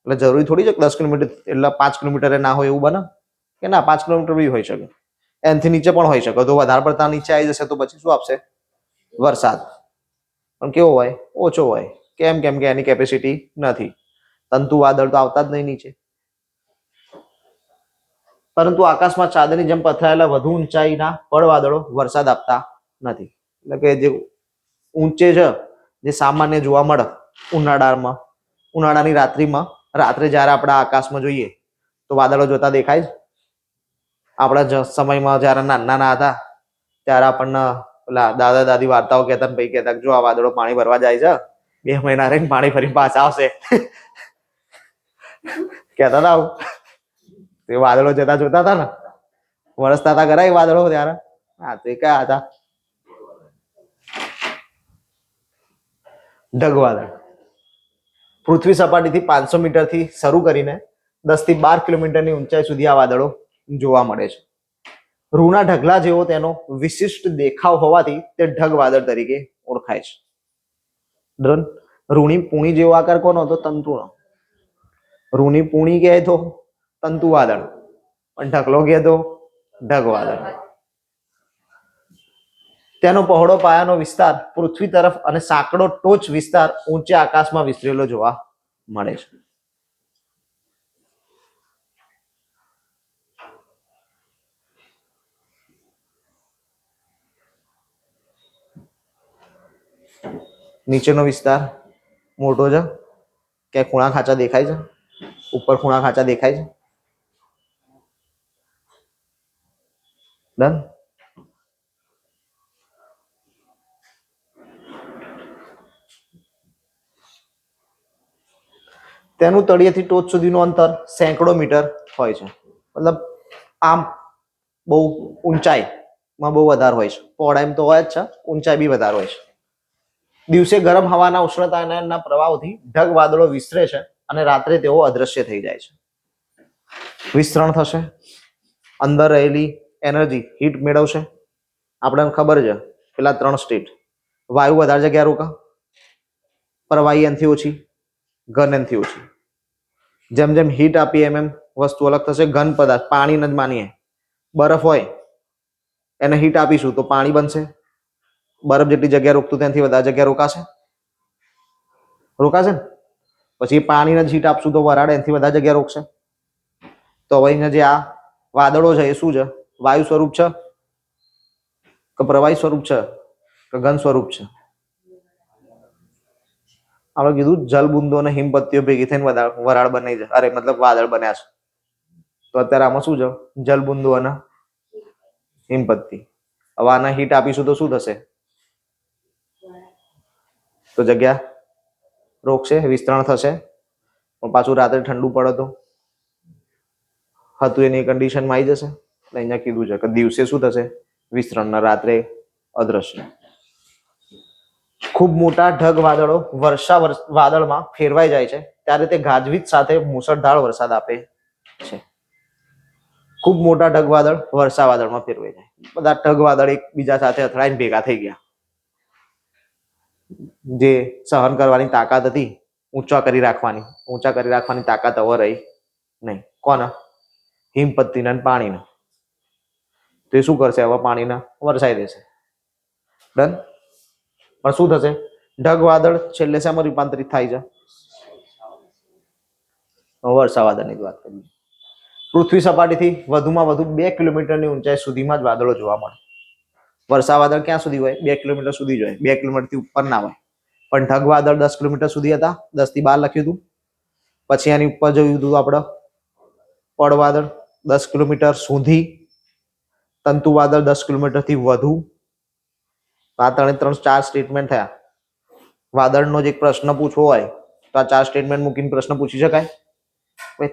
એટલે જરૂરી થોડી છે કે 10 કિલોમીટર એટલે 5 કિલોમીટર ના હોય એવું બને કે ના? 5 કિલોમીટર બી હોઈ શકે, એનાથી નીચે પણ હોઈ શકે. તો વધારે પડતા નીચે આવી જશે તો પછી શું આપશે? વરસાદ. પણ કેવો હોય? ઓછો હોય. કેમ? કેમ કે એની કેપેસિટી નથી. તંતુ વાદળ તો આવતા જ નહીં નીચે. પરંતુ આકાશમાં ચાદરની જેમ પથરાયેલા વધુ ઊંચાઈના પડ વાદળો વરસાદ આપતા નથી. એટલે કે જે ઊંચે છે, જે સામાન્ય જોવા મળે ઉનાળામાં, ઉનાળાની રાત્રિમાં, રાત્રે જ્યારે આપણે આકાશમાં જોઈએ તો વાદળો જોતા દેખાય. આપણા સમયમાં જ્યારે નાના હતા ત્યારે આપણને પેલા દાદા દાદી વાર્તાઓ કહેતા ને ભાઈ કહેતા જો આ વાદળો પાણી ભરવા જાય છે, 2 મહિના રહીને પાણી ભરીને પાછા આવશે. કહેતા હતા આવું. તે વાદળો જતા જોતા હતા ને, વરસતા હતા ખરા એ વાદળો ત્યારે. હા, તે કયા હતા? ઢગ વાદળ. પૃથ્વી સપાટીથી 500 મીટરથી શરૂ કરીને 10 થી 12 કિલોમીટરની ઊંચાઈ સુધી આ વાદળો જોવા મળે છે. રૂના ઢગલા જેવો તેનો વિશિષ્ટ દેખાવ હોવાથી તે ઢગ વાદળ તરીકે ઓળખાય છે. રૂની પૂણી જેવો આકાર કોનો હતો? તંતુનો. રૂની પૂણી કહે તો તંતુ વાદળ, પણ ઢગલો કહે તો ઢગ વાદળ. તેનો પહોળો પાયાનો વિસ્તાર પૃથ્વી તરફ અને સાંકડો ટોચ વિસ્તાર ઊંચે આકાશમાં વિસ્તરેલો જોવા મળે છે. નીચેનો વિસ્તાર મોટો છે, કે ખૂણા ખાંચા દેખાય છે? ઉપર ખૂણા ખાંચા દેખાય છે? ડન. તેનું તળિયેથી ટોચ સુધીનું અંતર સેંકડો મીટર હોય છે. મતલબ આમ બહુ ઊંચાઈમાં બહુ વધારે હોય છે. પહોળાઈ તો હોય જ છે, ઊંચાઈ બી વધારે હોય છે. દિવસે ગરમ હવાના ઉષ્ણતાના પ્રવાહોથી ઢગ વાદળો વિસ્તરે છે અને રાત્રે તેઓ અદ્રશ્ય થઈ જાય છે. વિસ્તરણ થશે, અંદર રહેલી એનર્જી હીટ મેળવશે. આપણને ખબર છે પેલા 3 સ્ટેટ. વાયુ વધારે જગ્યા રોકા, પ્રવાહી એનથી ઓછી, ઘન એનથી ઓછી. જેમ જેમ હીટ આપી એમ વસ્તુ અલગ થશે. ઘન પદાર્થ, પાણીને જ માનીએ, બરફ હોય એને હીટ આપીશું તો પાણી બનશે. બરફ જેટલી જગ્યા રોકતું ત્યાંથી વધારે જગ્યા રોકાશે ને. પછી પાણીને જ હીટ આપશું તો વરાળ એનાથી વધારે જગ્યા રોકશે. તો હવે અહીંયા જે આ વાદળો છે એ શું છે? વાયુ સ્વરૂપ છે કે પ્રવાહી સ્વરૂપ છે કે ઘન સ્વરૂપ છે? આપણે કીધું જલબુંદો અને હિમપત્તીઓ ભેગી થઈને વરાળ બની છે, અરે મતલબ વાદળ બન્યા છે. તો અત્યારે આમાં શું છે? જલબુંદો અને હિમપત્તી. હવે આને હીટ આપીશું તો શું થશે? તો જગ્યા રોકશે, વિસ્તરણ થશે, પણ પાછું રાત્રે ઠંડુ પડે તો હતું એની કન્ડિશનમાં આવી જશે. અહીંયા કીધું છે કે દિવસે શું થશે, વિસ્તરણ, રાત્રે અદ્રશ્ય. ખૂબ મોટા ઢગ વાદળો વર્ષા વાદળમાં ફેરવાઈ જાય છે ત્યારે તે ગાજવીજ સાથે મુસળધાર વરસાદ આપે છે. ખૂબ મોટા ઢગ વાદળ વર્ષા વાદળમાં ફેરવાઈ જાય, બધા ઢગ વાદળ એકબીજા સાથે અથડાઈને ભેગા થઈ ગયા, જે સહન કરવાની તાકાત હતી ઊંચા કરી રાખવાની તાકાત હવે રહી નહીં. કોના? હિમપત્તીના પાણીના. તો એ શું કરશે, હવે પાણીના વરસાઈ દેશે. ડન. પણ શું થશે, ઢગ વાદળ છેલ્લે શેમાં રૂપાંતરિત થાય છે, વર્ષા વાદળની વાત કરીએ. પૃથ્વી સપાટીથી વધુમાં વધુ 2 કિલોમીટરની ઊંચાઈ સુધીમાં જ વાદળો જોવા મળે. વર્ષા વાદળ ક્યાં સુધી હોય, 2 કિલોમીટર સુધી જ હોય, 2 કિલોમીટરથી ઉપર ના હોય. પણ ઢગ વાદળ 10 કિલોમીટર સુધી હતા, 10 થી 12 લખ્યું હતું. પછી એની ઉપર જોયું હતું આપણે પડ વાદળ 10 કિલોમીટર સુધી, તંતુ વાદળ 10 કિલોમીટરથી વધુ. આ 4 સ્ટેટમેન્ટ થયા. વાદળનો જ એક પ્રશ્ન પૂછવો હોય તો આ 4 સ્ટેટમેન્ટ મૂકીને પ્રશ્ન પૂછી શકાય.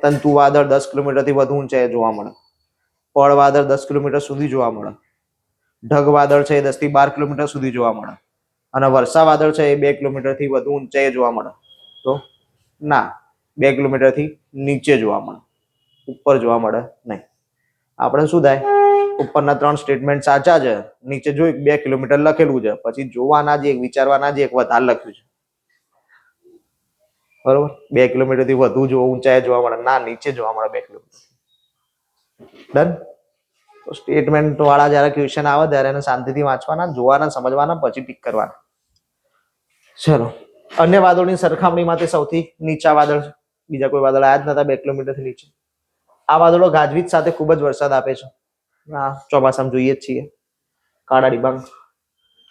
તંતુ વાદળ 10 કિલોમીટરથી વધુ ઊંચાઈ જોવા મળે, પડ વાદળ 10 કિલોમીટર સુધી જોવા મળે, ઢગ વાદળ છે એ 10 થી 12 કિલોમીટર સુધી જોવા મળે, અને વર્ષા વાદળ છે એ 2 કિલોમીટરથી વધુ ઊંચાઈએ જોવા મળે. તો ના, 2 કિલોમીટરથી નીચે જોવા મળે, ઉપર જોવા મળે નહીં. આપણે શું થાય, ઉપરના 3 સ્ટેટમેન્ટ સાચા છે, નીચે જોઈ 2 કિલોમીટર લખેલું છે, પછી જોવાના જે વિચારવાના જે એક વધારે લખ્યું છે, બરોબર. 2 કિલોમીટરથી વધુ ઊંચાઈ જોવા મળે, ના, નીચે જોવા મળે 2 કિલોમીટર. ડન. તો સ્ટેટમેન્ટ વાળા જયારે ક્વેશ્ચન આવે ત્યારે એને શાંતિથી વાંચવાના, જોવાના, સમજવાના, પછી ટીક કરવાના. ચલો, અન્ય વાદળોની સરખામણીમાં તે સૌથી નીચા વાદળ છે. બીજા કોઈ વાદળ આયા જ નતા 2 કિલોમીટરથી નીચે. આ વાદળો ગાજવીજ સાથે ખૂબ જ વરસાદ આપે છે. ચોમાસામાં જોઈએ જ છીએ. કાળા ડિબાંગ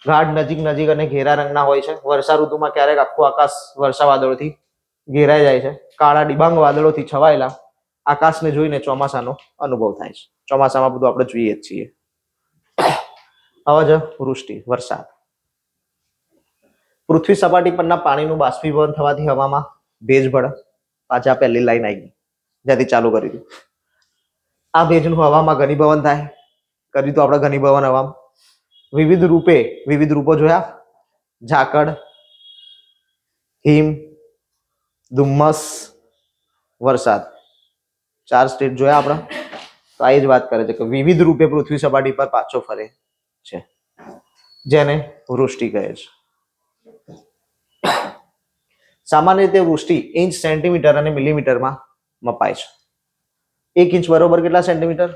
ગાઢ નજીક અને ઘેરા રંગના હોય છે. વર્ષા ઋતુમાં ક્યારેક આખું આકાશ વર્ષા વાદળોથી ઘેરાઈ જાય છે. કાળા ડિબાંગ વાદળોથી છવાયેલા આકાશને જોઈને ચોમાસાનો અનુભવ થાય છે. ચોમાસામાં બધું આપણે જોઈએ જ છીએ. હવે છે વૃષ્ટિ, વરસાદ. પૃથ્વી સપાટી પરના પાણીનું બાષ્પીભવન થવાથી હવામાં ભેજ ભળે. પાછા પહેલી લાઈન આવી ગઈ જ્યાંથી ચાલુ કરી હતી. આ ભેજનું હવામાં ઘનીભવન થાય. કર્યું તો આપણે ઘનીભવન હવામાં. વિવિધ રૂપો જોયા. ઝાકળ, હિમ, ધુમ્મસ, વરસાદ. 4 સ્ટેટ જોયા આપણે. તો આ જ વાત કરે છે કે વિવિધ રૂપે પૃથ્વી સપાટી પર પાછો ફરે છે, જેને વૃષ્ટિ કહે છે. સામાન્ય રીતે વૃષ્ટિ ઇંચ, સેન્ટીમીટર અને મિલીમીટરમાં મપાય છે. 1 ઇંચ બરોબર કેટલા સેન્ટીમીટર?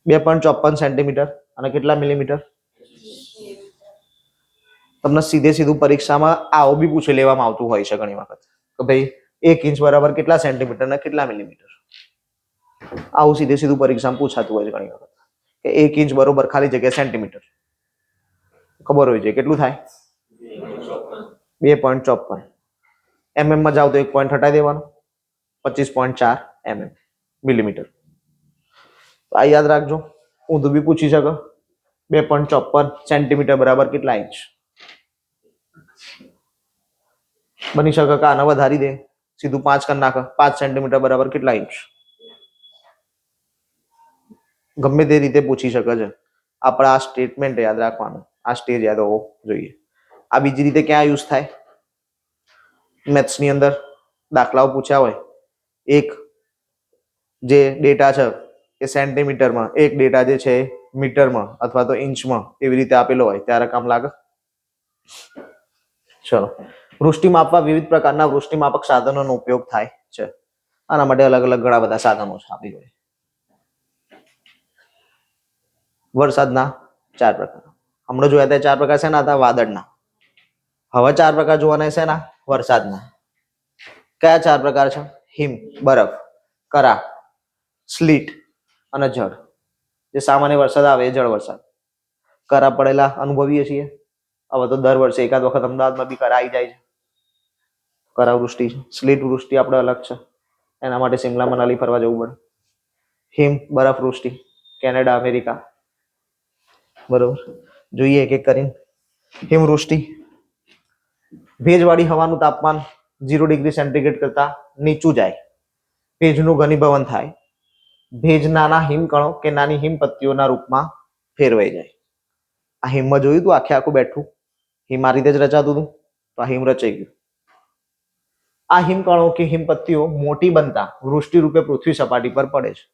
2.54 સેન્ટીમીટર. અને કેટલા મિલીમીટર? તમને સીધું પરીક્ષામાં આવો બી પૂછી લેવામાં આવતું હોય છે ઘણી વખત કે ભાઈ 1 ઇંચ બરાબર કેટલા સેન્ટીમીટર અને કેટલા મિલીમીટર. આવું સીધું પરીક્ષામાં પૂછાતું હોય છે ઘણી વખત કે 1 ઇંચ બરોબર ખાલી જગ્યા સેન્ટીમીટર. ખબર હોય છે કેટલું થાય? 2.54. mm માં જાવ તો 1 પોઈન્ટ હટાવી દેવાનો, 25.4 mm મિલીમીટર. આ યાદ રાખજો. ઊંધું બી પૂછી શકે. 2.54 સેન્ટીમીટર બરાબર કેટલા ઇંચ? બની શકે કે આને વધારી દે, સીધું 5 કરી નાખે. 5 સેન્ટીમીટર બરાબર કેટલા ઇંચ? ગમે તે રીતે પૂછી શકે છે. આપણે આ સ્ટેટમેન્ટ યાદ રાખવાનું, આ સ્ટેજ યાદ હોવો જોઈએ. આ બીજી રીતે ક્યાં યુઝ થાય? મેથ્સ ની અંદર દાખલાઓ પૂછ્યા હોય, એક જે ડેટા છે એ સેન્ટીમીટરમાં, એક ડેટા જે છે મીટરમાં અથવા તો ઇંચમાં, એવી રીતે આપેલો હોય ત્યારે કામ લાગે. ચલો, વૃષ્ટિ માપવા વિવિધ પ્રકારના વૃષ્ટિ માપક સાધનોનો ઉપયોગ થાય છે. આના માટે અલગ અલગ ઘણા બધા સાધનો છે આપણી જોડે. વરસાદના 4 પ્રકાર હમણાં જોયા હતા. 4 પ્રકાર શેના હતા? વાદળના. હવે 4 પ્રકાર જોવાના છે ના વરસાદના. કયા 4 પ્રકાર છે? હિમ, બરફ, કરા, સ્લીટ અને જળ. જે સામાન્ય વરસાદ આવે એ જળ વરસાદ. કરા પડેલા અનુભવીએ છીએ. હવે તો દર વર્ષે એકાદ વખત અમદાવાદમાં બી કરા આવી જાય છે. કરા વૃષ્ટિ છે. સ્લીટ વૃષ્ટિ આપણે અલગ છે, એના માટે શિમલા મનાલી ફરવા જવું પડે. હિમ, બરફ વૃષ્ટિ કેનેડા, અમેરિકા. બરોબર, જોઈએ એક એક કરીને. હિમવૃષ્ટિ ભેજવાળી હવાનું તાપમાન 0 ડિગ્રી સેન્ટીગ્રેડ કરતા નીચું જાય, ભેજનું ઘનીભવન થાય, ભેજ નાના હિમકણો કે નાની હિમપત્તીઓના રૂપમાં ફેરવાઈ જાય. આ હિમમાં જોયું તું આખે આખું બેઠું હિમ આ રીતે જ રચાતું હતું, તો આ હિમ રચાઈ ગયું. આ હિમકણો કે હિમપત્તીઓ મોટી બનતા વૃષ્ટિ રૂપે પૃથ્વી સપાટી પર પડે છે.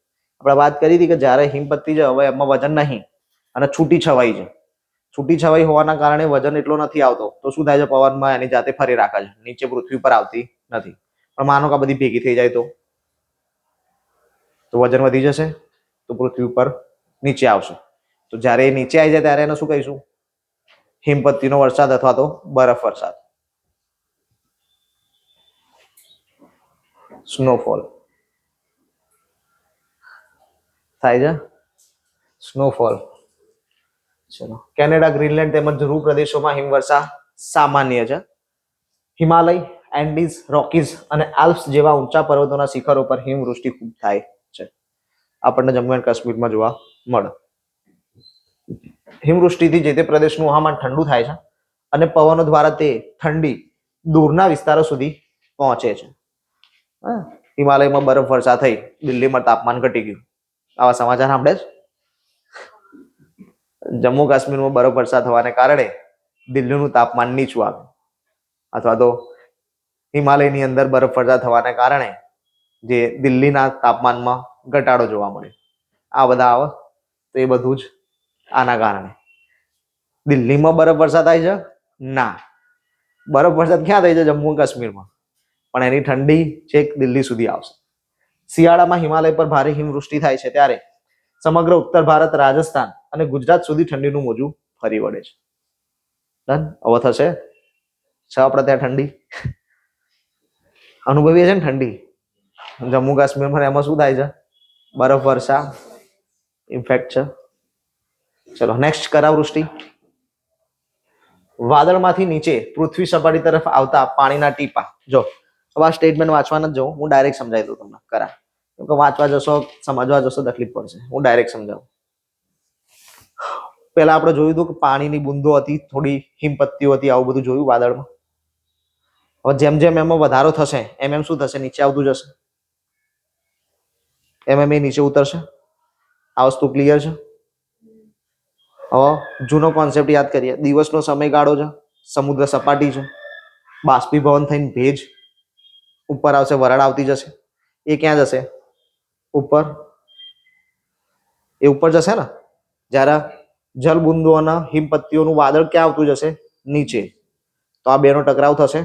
આપણે વાત કરી હતી કે જ્યારે હિમપત્તી છે હવે એમાં વજન નહીં અને છૂટી છવાઈ છે. છૂટી છવાઈ હોવાના કારણે વજન એટલો નથી આવતો, તો શું થાય છે, પવનમાં એની જાતે ફરી રાખે છે, નીચે પૃથ્વી પર આવતી નથી. પણ માનો કે આ બધી ભેગી થઈ જાય તો વજન વધી જશે, તો પૃથ્વી ઉપર નીચે આવશે. તો જ્યારે એ નીચે આવી જાય ત્યારે એને શું કહીશું, હિમપત્તીનો વરસાદ અથવા તો બરફ વરસાદ, સ્નોફોલ થાય છે. સ્નોફોલ. ચલો, કેનેડા, ગ્રીનલેન્ડ તેમજ ધ્રુવ પ્રદેશોમાં હિમવર્ષા સામાન્ય છે. હિમાલય, એન્ડીઝ, રોકીઝ અને આલ્પ્સ જેવા ઊંચા પર્વતોના શિખરો પર હિમવૃષ્ટિ ખૂબ થાય છે. આપણને જમ્મુ એન્ડ કાશ્મીરમાં જોવા મળે. હિમવૃષ્ટિથી જે તે પ્રદેશનું હવામાન ઠંડુ થાય છે અને પવનો દ્વારા તે ઠંડી દૂરના વિસ્તારો સુધી પહોંચે છે. હિમાલયમાં બરફ વર્ષા થઈ, દિલ્હીમાં તાપમાન ઘટી ગયું, આવા સમાચાર સાંભળે છે. જમ્મુ કાશ્મીરમાં બરફ વર્ષા થવાને કારણે દિલ્હીનું તાપમાન નીચું આવ્યું, અથવા તો હિમાલયની અંદર બરફ વર્ષા થવાને કારણે જે દિલ્હીના તાપમાનમાં ઘટાડો જોવા મળ્યો. આ બધા આવે તો એ બધું જ આના કારણે. દિલ્હીમાં બરફ વર્ષા થાય છે? ના, બરફ વરસાદ ક્યાં થાય છે? જમ્મુ કાશ્મીરમાં. પણ એની ઠંડી છેક દિલ્હી સુધી આવશે. શિયાળામાં હિમાલય પર ભારે હિમવૃષ્ટિ થાય છે ત્યારે સમગ્ર ઉત્તર ભારત, રાજસ્થાન અને ગુજરાત સુધી ઠંડીનું મોજું ફરી વળે છે. ડન? હવે થશે આપણે ત્યાં ઠંડી અનુભવીએ છે ને ઠંડી. જમ્મુ કાશ્મીરમાં એમાં શું થાય છે? બરફ વર્ષા ઇન્ફેક્ટ છે. ચલો નેક્સ્ટ, કરાવવૃષ્ટિ. વાદળમાંથી નીચે પૃથ્વી સપાટી તરફ આવતા પાણીના ટીપા. જો હવે આ સ્ટેટમેન્ટ વાંચવા નથી જવું, હું ડાયરેક્ટ સમજાવી દઉં તમને. કરા કેમ કે વાંચવા જશો, સમજવા જશો તકલીફ પડશે. હું ડાયરેક્ટ સમજાવું. પહેલા આપણે જોયું હતું કે પાણીની બુંદો હતી, થોડી હિમપત્તીઓ હતી, આવું બધું જોયું વાદળમાં. હવે જેમ જેમ એમાં વધારો થશે એમ એમ શું થશે? નીચે આવતું જશે, એમ એમ એ નીચે ઉતરશે. આ વસ્તુ ક્લિયર છે? હવે જૂનો કોન્સેપ્ટ યાદ કરીએ. દિવસનો સમયગાળો છે, સમુદ્ર સપાટી છે, બાષ્પીભવન થઈને ભેજ ઉપર આવશે, વરાળ આવતી જશે. એ ક્યાં જશે? ઉપર. એ ઉપર જશે ને. જ્યારે જલબુંદો અને હિમપત્તીઓનું વાદળ ક્યાં આવતું જશે? નીચે. તો આ બેનો ટકરાવ થશે.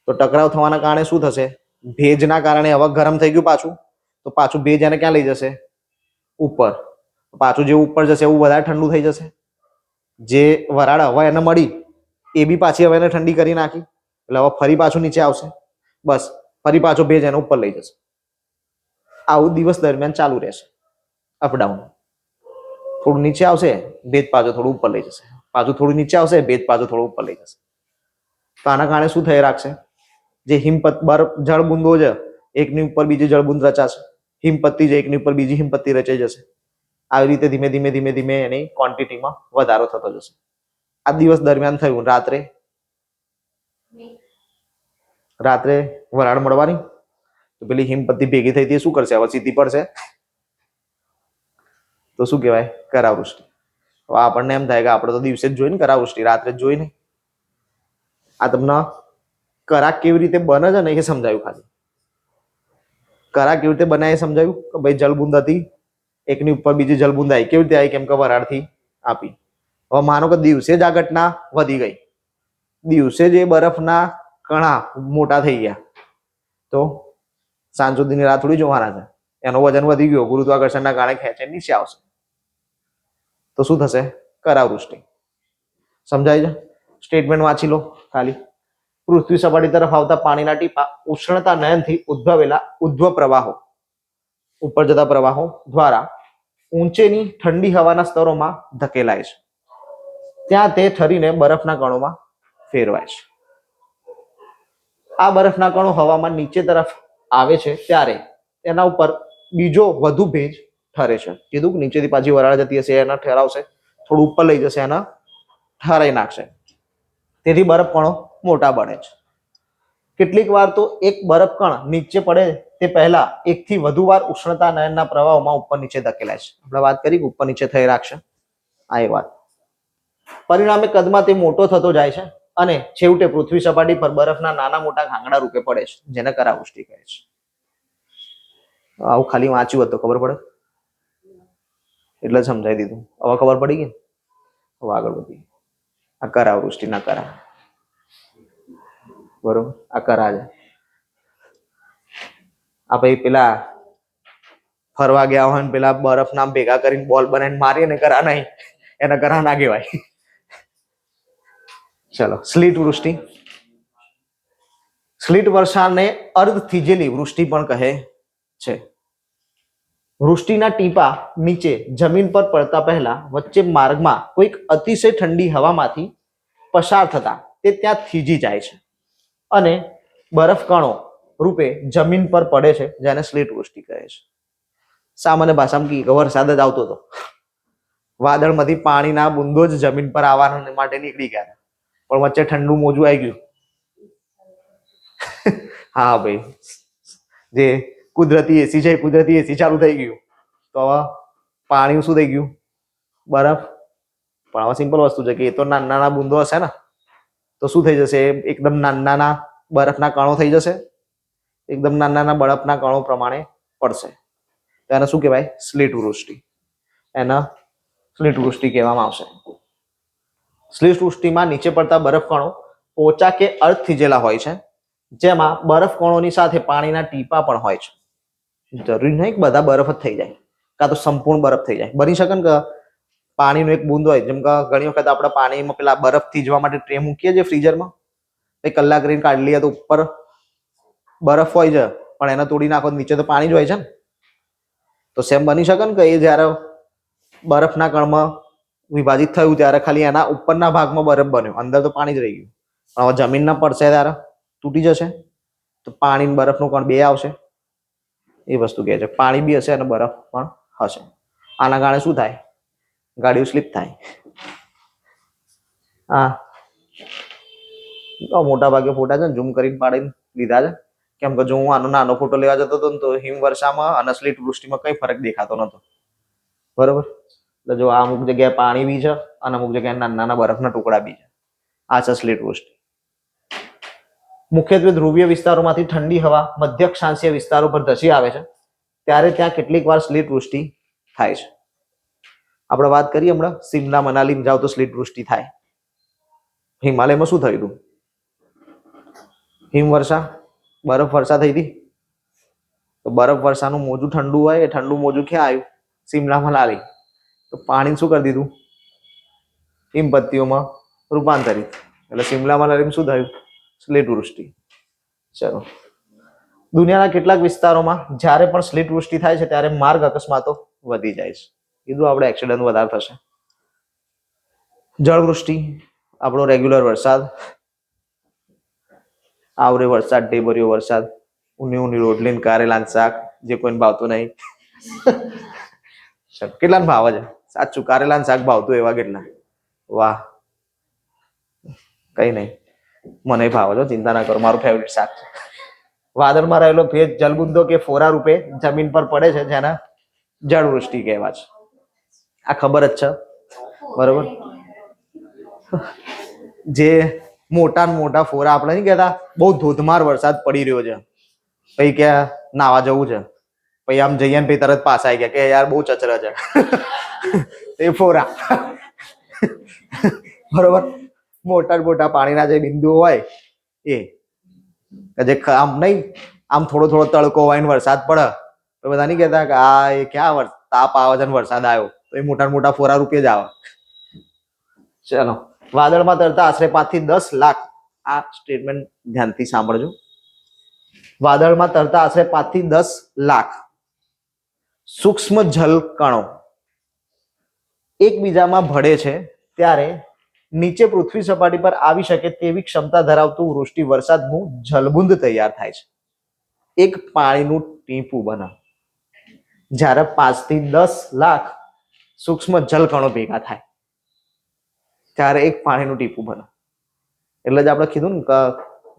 તો ટકરાવ થવાના કારણે શું થશે? ભેજના કારણે હવે ગરમ થઈ ગયું પાછું, તો પાછું ભેજ એને ક્યાં લઈ જશે? ઉપર. પાછું જેવું ઉપર જશે એવું વધારે ઠંડુ થઈ જશે. જે વરાળ હવા એને મળી એ બી પાછી હવે એને ઠંડી કરી નાખી, એટલે હવે ફરી પાછું નીચે આવશે. બસ ફરી પાછો ભેજ એને ઉપર લઈ જશે. આવું દિવસ દરમિયાન ચાલુ રહેશે, અપડાઉન. થોડું નીચે આવશે, ભેજ પાછો થોડું ઉપર લઈ જશે, પાછું થોડું નીચે આવશે, ભેજ પાછું થોડું ઉપર લઈ જશે. તો આના કારણે શું થઈ રાખશે? જે બરફ જળબુંદો છે એકની ઉપર બીજી જળબુંદ રચાશે, હિમપત્તી છે એકની ઉપર બીજી હિમપત્તી રચાઈ જશે. આવી રીતે ધીમે ધીમે ધીમે ધીમે એની ક્વોન્ટિટીમાં વધારો થતો જશે. આ દિવસ દરમિયાન થયું. રાત્રે વરાળ મળવાની, તો પેલી હિમપત્તી ભેગી થઈ હતી શું કરશે? હવે સીધી પડશે, તો શું કહેવાય? કરાવવૃષ્ટિ. હવે આપણને એમ થાય કે આપણે તો દિવસે જ જોઈ ને કરાવવૃષ્ટિ, રાત્રે જ જોઈ ને. આ તમને કરા કેવી રીતે બને છે ને એ સમજાયું. ખાલી કરા કેવી રીતે બનાય એ સમજાયું કે ભાઈ જલબુંદ હતી, એકની ઉપર બીજી જલબુંદ આવી. કેવી રીતે આવી? કેમ કે વરાળથી આપી. હવે માનો કે દિવસે જ આ ઘટના વધી ગઈ, દિવસે જ એ બરફના કણા મોટા થઈ ગયા, તો સાંજ સુધીની રાત થોડી જોવાના છે. એનો વજન વધી ગયો, ગુરુત્વાકર્ષણના કારણે ખેંચે નીચે આવશે, તો શું થશે? કરાવવૃષ્ટિ. સમજાય છે? સ્ટેટમેન્ટ વાંચી લો ખાલી. પૃથ્વી સપાટી તરફ આવતા પાણીના ટીપા ઉષ્ણતા નયનથી ઉદ્ભવેલા ઉદ્ધ્વ પ્રવાહો, ઉપર જતા પ્રવાહો દ્વારા ઊંચેની ઠંડી હવાના સ્તરોમાં ધકેલાય છે. ત્યાં તે ઠરીને બરફના કણોમાં ફેરવાય છે. આ બરફના કણો હવામાન નીચે તરફ આવે છે ત્યારે તેના ઉપર બીજો વધુ ભેજ ઠરે છે. કીધું કે નીચેથી પાછી વરાળ જતી હશે, એના ઠરાવશે, થોડું ઉપર લઈ જશે, એના ઠરાઈ નાખશે. તેથી બરફ કણો મોટા બને છે. કેટલીક વાર તો એક બરફ કણ નીચે પડે તે પહેલા એકથી વધુ વાર ઉષ્ણતા નયનના પ્રવાહોમાં ઉપર નીચે ધકેલાય છે. આપણે વાત કરી ઉપર નીચે થઈ રાખશે આ એ વાત. પરિણામે કદમાં તે મોટો થતો જાય છે અને છેવટે પૃથ્વી સપાટી પર બરફના નાના મોટા ગાંગડા રૂપે પડે છે, જેને કરાવૃષ્ટિ કહે છે. આવું ખાલી વાંચ્યું હતું ખબર પડે એટલે સમજાવી દીધું. હવે ખબર પડી ગઈ. હવે આગળ વધી આ કરાવૃષ્ટિ ના કરા બરોબર. આ કરા છે આ ભાઈ પેલા ફરવા ગયા હોય ને પેલા બરફ ના ભેગા કરીને બોલ બનાવીને મારીએ ને કરા નહીં, એને કરા ના કહેવાય. ચલો સ્લીટ વૃષ્ટિ. સ્લીટ વર્ષાને અર્ધ થીજેલી વૃષ્ટિ પણ કહે છે. વૃષ્ટિના ટીપા નીચે જમીન પર પડતા પહેલા વચ્ચે માર્ગમાં કોઈક અતિશય ઠંડી હવામાંથી પસાર થતા તે ત્યાં થીજી જાય છે અને બરફ કણો રૂપે જમીન પર પડે છે, જેને સ્લીટ વૃષ્ટિ કહે છે. સામાન્ય ભાષામાં વરસાદ જ આવતો હતો, વાદળમાંથી પાણીના બુંદો જ જમીન પર આવવા માટે નીકળી ગયા, પણ વચ્ચે ઠંડુ મોજું આવી ગયું. હા ભાઈ, જે કુદરતી એસી છે કુદરતી એસી ચાલુ થઈ ગયું તો હવે પાણી શું થઈ ગયું? બરફ. પણ હવે સિમ્પલ વસ્તુ છે કે એ તો નાના નાના બુંદો હશે ને તો શું થઈ જશે? એકદમ નાના નાના બરફના કણો થઈ જશે, એકદમ નાના નાના બરફના કણો પ્રમાણે પડશે. એને શું કહેવાય? સ્લીટ વૃષ્ટિ. એના સ્લીટ વૃષ્ટિ કહેવામાં આવશે. સ્લીટ વૃષ્ટિમાં નીચે પડતા બરફ કણો પોચા કે અર્ધ થીજેલા હોય છે, જેમાં બરફ કણોની સાથે પાણીના ટીપા પણ હોય છે. જરૂરી નહીં કે બધા બરફ જ થઈ જાય, કાં તો સંપૂર્ણ બરફ થઈ જાય. બની શકે ને કે પાણીનો એક બુંદ હોય, જેમ કે ઘણી વખત આપણે પાણીમાં પેલા બરફ થીજવા માટે ટ્રે મૂકીએ છીએ ફ્રીઝરમાં, એ કલાક રહીને કાઢી લઈએ તો ઉપર બરફ હોય છે, પણ એને તોડી નાખો નીચે તો પાણી જ હોય છે ને. તો સેમ બની શકે ને કે એ જ્યારે બરફના કણમાં વિભાજિત થયું ત્યારે ખાલી એના ઉપરના ભાગમાં બરફ બન્યો, અંદર તો પાણી જ રહી ગયું. પણ હવે જમીનના પડશે ત્યારે તૂટી જશે તો પાણી બરફનું કણ બે આવશે. એ વસ્તુ કહે છે. પાણી બી હશે અને બરફ પણ હશે. આના કારણે શું થાય? ગાડીઓ સ્લીપ થાય. હા, મોટા ભાગે ફોટા છે ને ઝૂમ કરીને પાડીને લીધા છે, કેમ કે જો હું આનો નાનો ફોટો લેવા જતો હતો ને તો હિમવર્ષામાં અને સ્લીટ વૃષ્ટિમાં કઈ ફરક દેખાતો નતો. બરોબર. એટલે જો આ અમુક જગ્યાએ પાણી બી છે અને અમુક જગ્યાએ નાના નાના બરફના ટુકડા બી છે. આ છે સ્લીટ વૃષ્ટિ. મુખ્યત્વે ધ્રુવીય વિસ્તારોમાંથી ઠંડી હવા મધ્ય અક્ષાંશીય વિસ્તારો પર ધસી આવે છે, ત્યારે ત્યાં કેટલીક વાર સ્લીટ વૃષ્ટિ થાય છે. આપણે વાત કરીએ હમણાં સિમલા મનાલી જાવ તો સ્લીટ વૃષ્ટિ થાય. હિમાલયમાં શું થયું હતું? હિમવર્ષા, બરફ વર્ષા થઈ હતી. તો બરફ વર્ષાનું મોજું ઠંડુ હોય, એ ઠંડુ મોજું ક્યાં આવ્યું? સિમલા મનાલી. તો પાણી શું કરી દીધું? હિમપત્તીઓમાં રૂપાંતરિત. એટલે સિમલા મનાલીમાં શું થયું? સ્લીટ વૃષ્ટિ. ચલો, દુનિયાના કેટલાક વિસ્તારોમાં જ્યારે પણ સ્લીટ વૃષ્ટિ થાય છે ત્યારે માર્ગ અકસ્માતો વધી જાય છે. કીધું આપણે એક્સિડન્ટ વધારે થશે. જળવૃષ્ટિ, આપણો રેગ્યુલર વરસાદ, આવરે વરસાદ, ઢેબરિયો વરસાદ, ઊની ઊની રોટલી કારેલાનું શાક, જે કોઈને ભાવતું નહીં. કેટલાને ભાવે છે? સાચું, કારેલાનું શાક ભાવતું એવા કેટલા? વાહ, કઈ નહીં, મને ભાવે છે, ચિંતા ના કરો, મારું ફેવરિટ શાક છે. વાદળમાં રહેલો ભેજ જલબુંદો કે ફોરા રૂપે જમીન પર પડે છે, જેને જળવૃષ્ટિ કહેવાય છે. આ ખબર જ છે, બરોબર. જે મોટા મોટા ફોરા આપણે નહીં કહેતા, બહુ ધોધમાર વરસાદ પડી રહ્યો છે, પછી કે નાવા જવું છે, પછી આમ જઈએ ને પછી તરત પાછા આવી ગયા કે યાર બહુ ચચરા છે. એ ફોરા, બરોબર. મોટા મોટા પાણીના જે બિંદુઓ હોય એ જે આમ નહીં, આમ થોડો થોડો તડકો હોય ને વરસાદ પડે તો બધા નહીં કહેતા કે આ એ ક્યાં તાપ આવે છે ને વરસાદ આવ્યો, તો એ મોટા મોટા ફોરા રૂપે જ આવે. ચલો, વાદળમાં તરતા આશરે 5 થી 10 લાખ, આ સ્ટેટમેન્ટ ધ્યાનથી સાંભળજો. વાદળમાં તરતા આશરે 5 થી 10 લાખ સૂક્ષ્મ જલ કણો એકબીજામાં ભળે છે ત્યારે નીચે પૃથ્વી સપાટી પર આવી શકે તેવી ક્ષમતા ધરાવતું વૃષ્ટિ વરસાદનું જલબુંદ તૈયાર થાય છે. એક પાણીનું ટીપું બને જ્યારે 5 થી 10 લાખ સૂક્ષ્મ જલ કણો ભેગા થાય ત્યારે એક પાણીનું ટીપું બને. એટલે જ આપણે કીધું ને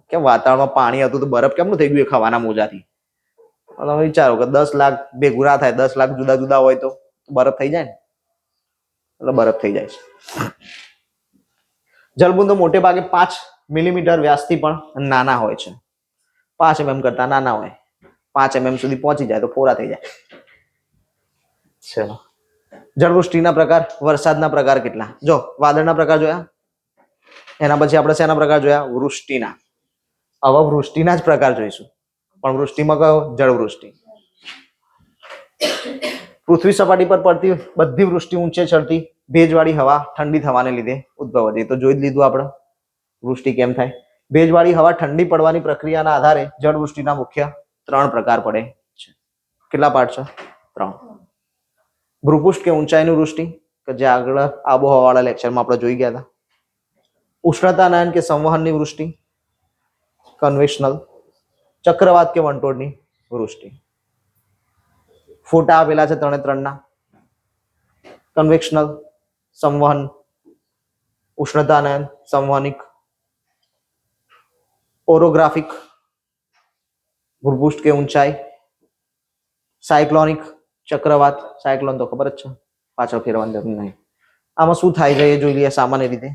કે વાતાવરણમાં પાણી હતું તો બરફ કેમનું થઈ ગયું એ ખાવાના મોજાથી. તમે વિચારો કે 10 લાખ ભેગું ના થાય, 10 લાખ જુદા જુદા હોય તો બરફ થઈ જાય ને, એટલે બરફ થઈ જાય છે. જળબુંદો મોટે ભાગે 5 મિલીમીટર વ્યાસથી પણ નાના હોય છે. 5 mm કરતા નાના હોય, 5 mm સુધી પહોંચી જાય તો પોરા થઈ જાય. ચલો, જળવૃષ્ટિના પ્રકાર, વરસાદના પ્રકાર કેટલા? જો વાદળના પ્રકાર જોયા, એના પછી આપણે શેના પ્રકાર જોયા? વૃષ્ટિના. હવે વૃષ્ટિના જ પ્રકાર જોઈશું, પણ વૃષ્ટિમાં કયો? જળવૃષ્ટિ. પૃથ્વી સપાટી પર પડતી બધી વૃષ્ટિ ઊંચે ચડતી ભેજવાળી હવા ઠંડી થવાને લીધે ઉદ્ભવે છે. તો જોઈ જ લીધું આપણે વૃષ્ટિ કેમ થાય. ભેજવાળી હવા ઠંડી પડવાની પ્રક્રિયાના આધારે જળવૃષ્ટિના મુખ્ય 3 પ્રકાર પડે છે. કેટલા પાર્ટ છે? 3. ભૂપૃષ્ઠ કે ઊંચાઈની વૃષ્ટિ, કે જે આગળ આબોહવા વાળા લેક્ચરમાં આપણે જોઈ ગયા હતા. ઉષ્ણતાનયન કે સંવહનની વૃષ્ટિ, કન્વેક્શનલ. ચક્રવાત કે વંટોળની વૃષ્ટિ. ફોટા આપેલા છે 3 ના. કન્વેક્શનલ, સંવહન, ઉષ્ણતાનયન, સંવહનિક. ઓરોગ્રાફિક, ભૂપૃષ્ઠ કે ઊંચાઈ. સાયક્લોનિક, ચક્રવાત. સાયક્લોન તો ખબર જ છે, પાછળ ફેરવાની જરૂર નહીં. આમાં શું થાય છે એ જોઈ લઈએ. સામાન્ય રીતે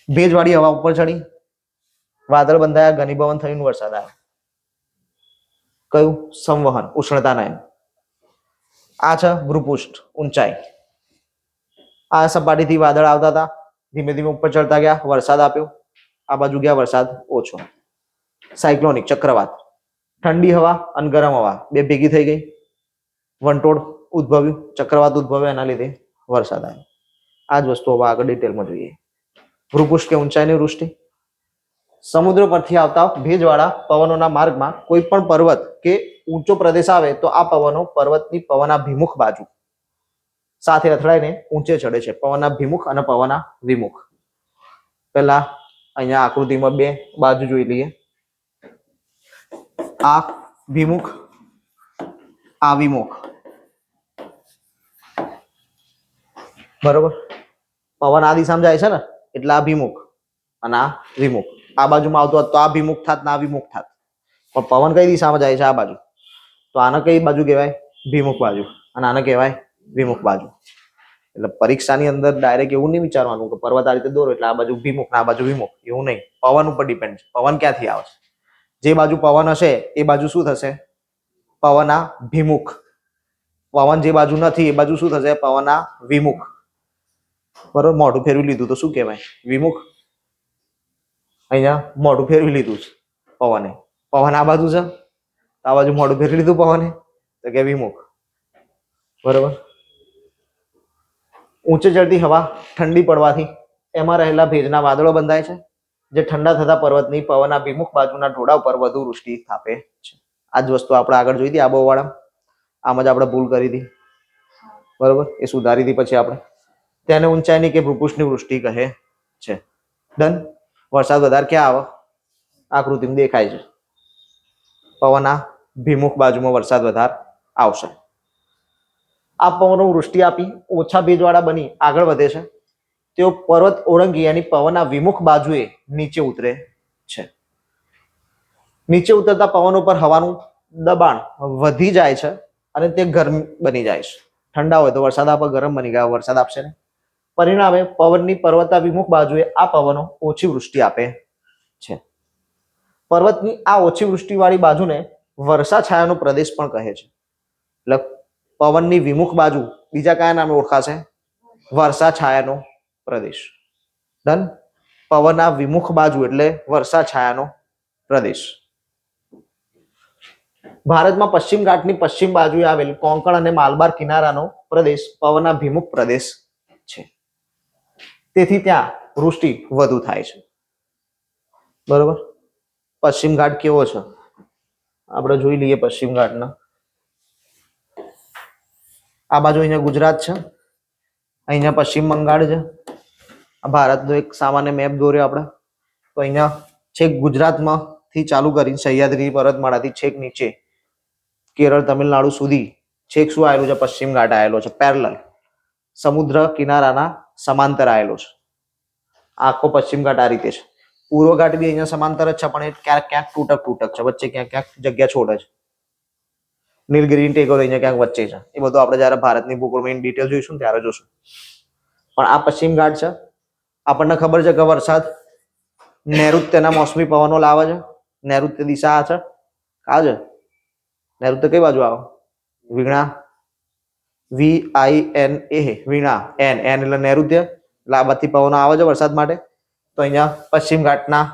ભેજવાળી હવા ઉપર ચડી, વાદળ બંધાયા, ઘનીભવન થઈને વરસાદ આવ્યો. કયું? સંવહન, ઉષ્ણતાનયન. આ છે ભૂપૃષ્ઠ, ઊંચાઈ. આ સપાટીથી વાદળ આવતા હતા, ધીમે ધીમે ઉપર ચડતા ગયા, વરસાદ આપ્યો. આ બાજુ ગયા, વરસાદ ઓછો. સાયક્લોનિક, ચક્રવાત. ઠંડી હવા અને ગરમ હવા બે ભેગી થઈ ગઈ, વંટોળ ઉદ્ભવ્યું, ચક્રવાત ઉદ્ભવ્યો, એના લીધે વરસાદ આવ્યો. આ જ વસ્તુ હવે આગળ ડિટેલમાં જોઈએ. ભૂપૃષ્ઠ કે ઊંચાઈની વૃષ્ટિ, સમુદ્ર પરથી આવતા ભેજવાળા પવનોના માર્ગમાં કોઈ પણ પર્વત કે ઊંચો પ્રદેશ આવે તો આ પવનો પર્વતની પવનાભિમુખ બાજુ સાથે અથડાઈને ઊંચે ચડે છે. પવનાભિમુખ અને પવનાવિમુખ. પહેલા અહીંયા આકૃતિમાં 2 બાજુ જોઈ લઈએ. આ વિમુખ, આ વિમુખ. બરોબર? પવન આ દિશામાં જાય છે ને, એટલે આ ભિમુખ અને આ વિમુખ. આ બાજુમાં આવતો હોત તો આ ભિમુખ થાત ને આ વિમુખ થાત, પણ પવન કઈ દિશામાં જાય છે? આ બાજુ. તો આને કઈ બાજુ કહેવાય? ભિમુખ બાજુ. અને આને કહેવાય વિમુખ બાજુ. એટલે પરીક્ષાની અંદર ડાયરેક્ટ એવું નહીં વિચારવાનું કે પર્વત આ રીતે દોરો એટલે આ બાજુ ભિમુખ ને આ બાજુ વિમુખ. એવું નહીં. પવન ઉપર ડિપેન્ડ છે. પવન ક્યાંથી આવે છે? જે બાજુ પવન હશે એ બાજુ શું થશે? પવના ભિમુખ. પવન જે બાજુ નથી એ બાજુ શું થશે? પવના વિમુખ. બરોબર? મોઢું ફેરવી લીધું તો શું કહેવાય? વિમુખ. અહીંયા મોઢું ફેરવી લીધું છે પવને. પવન આ બાજુ છે, આ બાજુ મોઢું ફેરવી લીધું પવને, તો કે વિમુખ. બરોબર? ઊંચે ચડતી હવા ઠંડી પડવાથી એમાં રહેલા ભેજના વાદળો બંધાય છે, જે ઠંડા થતા પર્વતની પવનાભિમુખ બાજુના ઢોળા ઉપર વધુ વૃષ્ટિ થાપે છે. આ જ વસ્તુ આપણે આગળ જોઈ હતી આબોહવાળા. આમ જ આપણે ભૂલ કરી હતી. બરોબર? એ સુધારી હતી પછી આપણે. તેને ઊંચાઈની કે ભૂપૃષ્ઠની વૃષ્ટિ કહે છે. ડન? વરસાદ વધારે ક્યાં આવે? આકૃતિમાં દેખાય છે. પવનના ભિમુખ બાજુમાં વરસાદ વધારે આવશે. આ પવનો વૃષ્ટિ આપી ઓછા ભેજવાળા બની આગળ વધે છે. તેઓ પર્વત ઓળંગી એની પવનના વિમુખ બાજુએ નીચે ઉતરે છે. નીચે ઉતરતા પવનો પર હવાનું દબાણ વધી જાય છે અને તે ગરમ બની જાય છે. ઠંડા હોય તો વરસાદ આપે, ગરમ બની ગયા વરસાદ આપશે ને. પરિણામે પવનની પર્વતાભિમુખ બાજુએ આ પવનો ઓછી વૃષ્ટિ આપે છે. પર્વતની આ ઓછી વૃષ્ટિવાળી બાજુને વર્ષા છાયાનો પ્રદેશ પણ કહે છે. એટલે પવનની વિમુખ બાજુ બીજા કયા નામે ઓળખાશે? વર્ષા છાયાનો પ્રદેશ. ડન? પવનના વિમુખ બાજુ એટલે વર્ષા છાયાનો પ્રદેશ. ભારતમાં પશ્ચિમ ઘાટની પશ્ચિમ બાજુએ આવેલ કોંકણ અને માલબાર કિનારાનો પ્રદેશ પવનના ભિમુખ પ્રદેશ છે. તેથી ત્યાં વૃષ્ટિ વધુ થાય છે. બરોબર? પશ્ચિમ ઘાટ કેવો છે આપણે જોઈ લઈએ. પશ્ચિમ ઘાટના આ બાજુ અહીંયા ગુજરાત છે, અહીંયા પશ્ચિમ બંગાળ છે. આ ભારતનો એક સામાન્ય મેપ દોર્યો આપણે. તો અહીંયા છેક ગુજરાતમાંથી ચાલુ કરી સહ્યાદ્રી પર્વતમાળાથી છેક નીચે કેરળ, તમિલનાડુ સુધી છેક શું આવેલું છે? પશ્ચિમ ઘાટ આવેલો છે. પેરેલલ સમુદ્ર કિનારાના સમાંતર આવેલો છે. આખો પશ્ચિમ ઘાટ આ રીતે છે. પૂર્વ ઘાટ બી અહીંયા સમાંતર જ છે, પણ એ ક્યાંક ક્યાંક તૂટક છે, વચ્ચે ક્યાંક ક્યાંક જગ્યા છોડે છે. નીલગિરી ટેકરો અહીંયા ક્યાંક વચ્ચે છે. એ બધું આપણે જયારે ભારતની ભૂગોળમાં ડિટેલ જોઈશું ને ત્યારે જોશું. પણ આ પશ્ચિમ ઘાટ છે. આપણને ખબર છે કે વરસાદ નૈઋત્યના મોસમી પવનો લાવે છે. નૈઋત્ય દિશા આ છે. આ છે નૈઋત્ય કઈ બાજુ આવે? વીણા, VINA, વીણા. એન એટલે નૈઋત્ય, લાંબાથી પવનો આવે છે વરસાદ માટે. તો અહીંયા પશ્ચિમ ઘાટના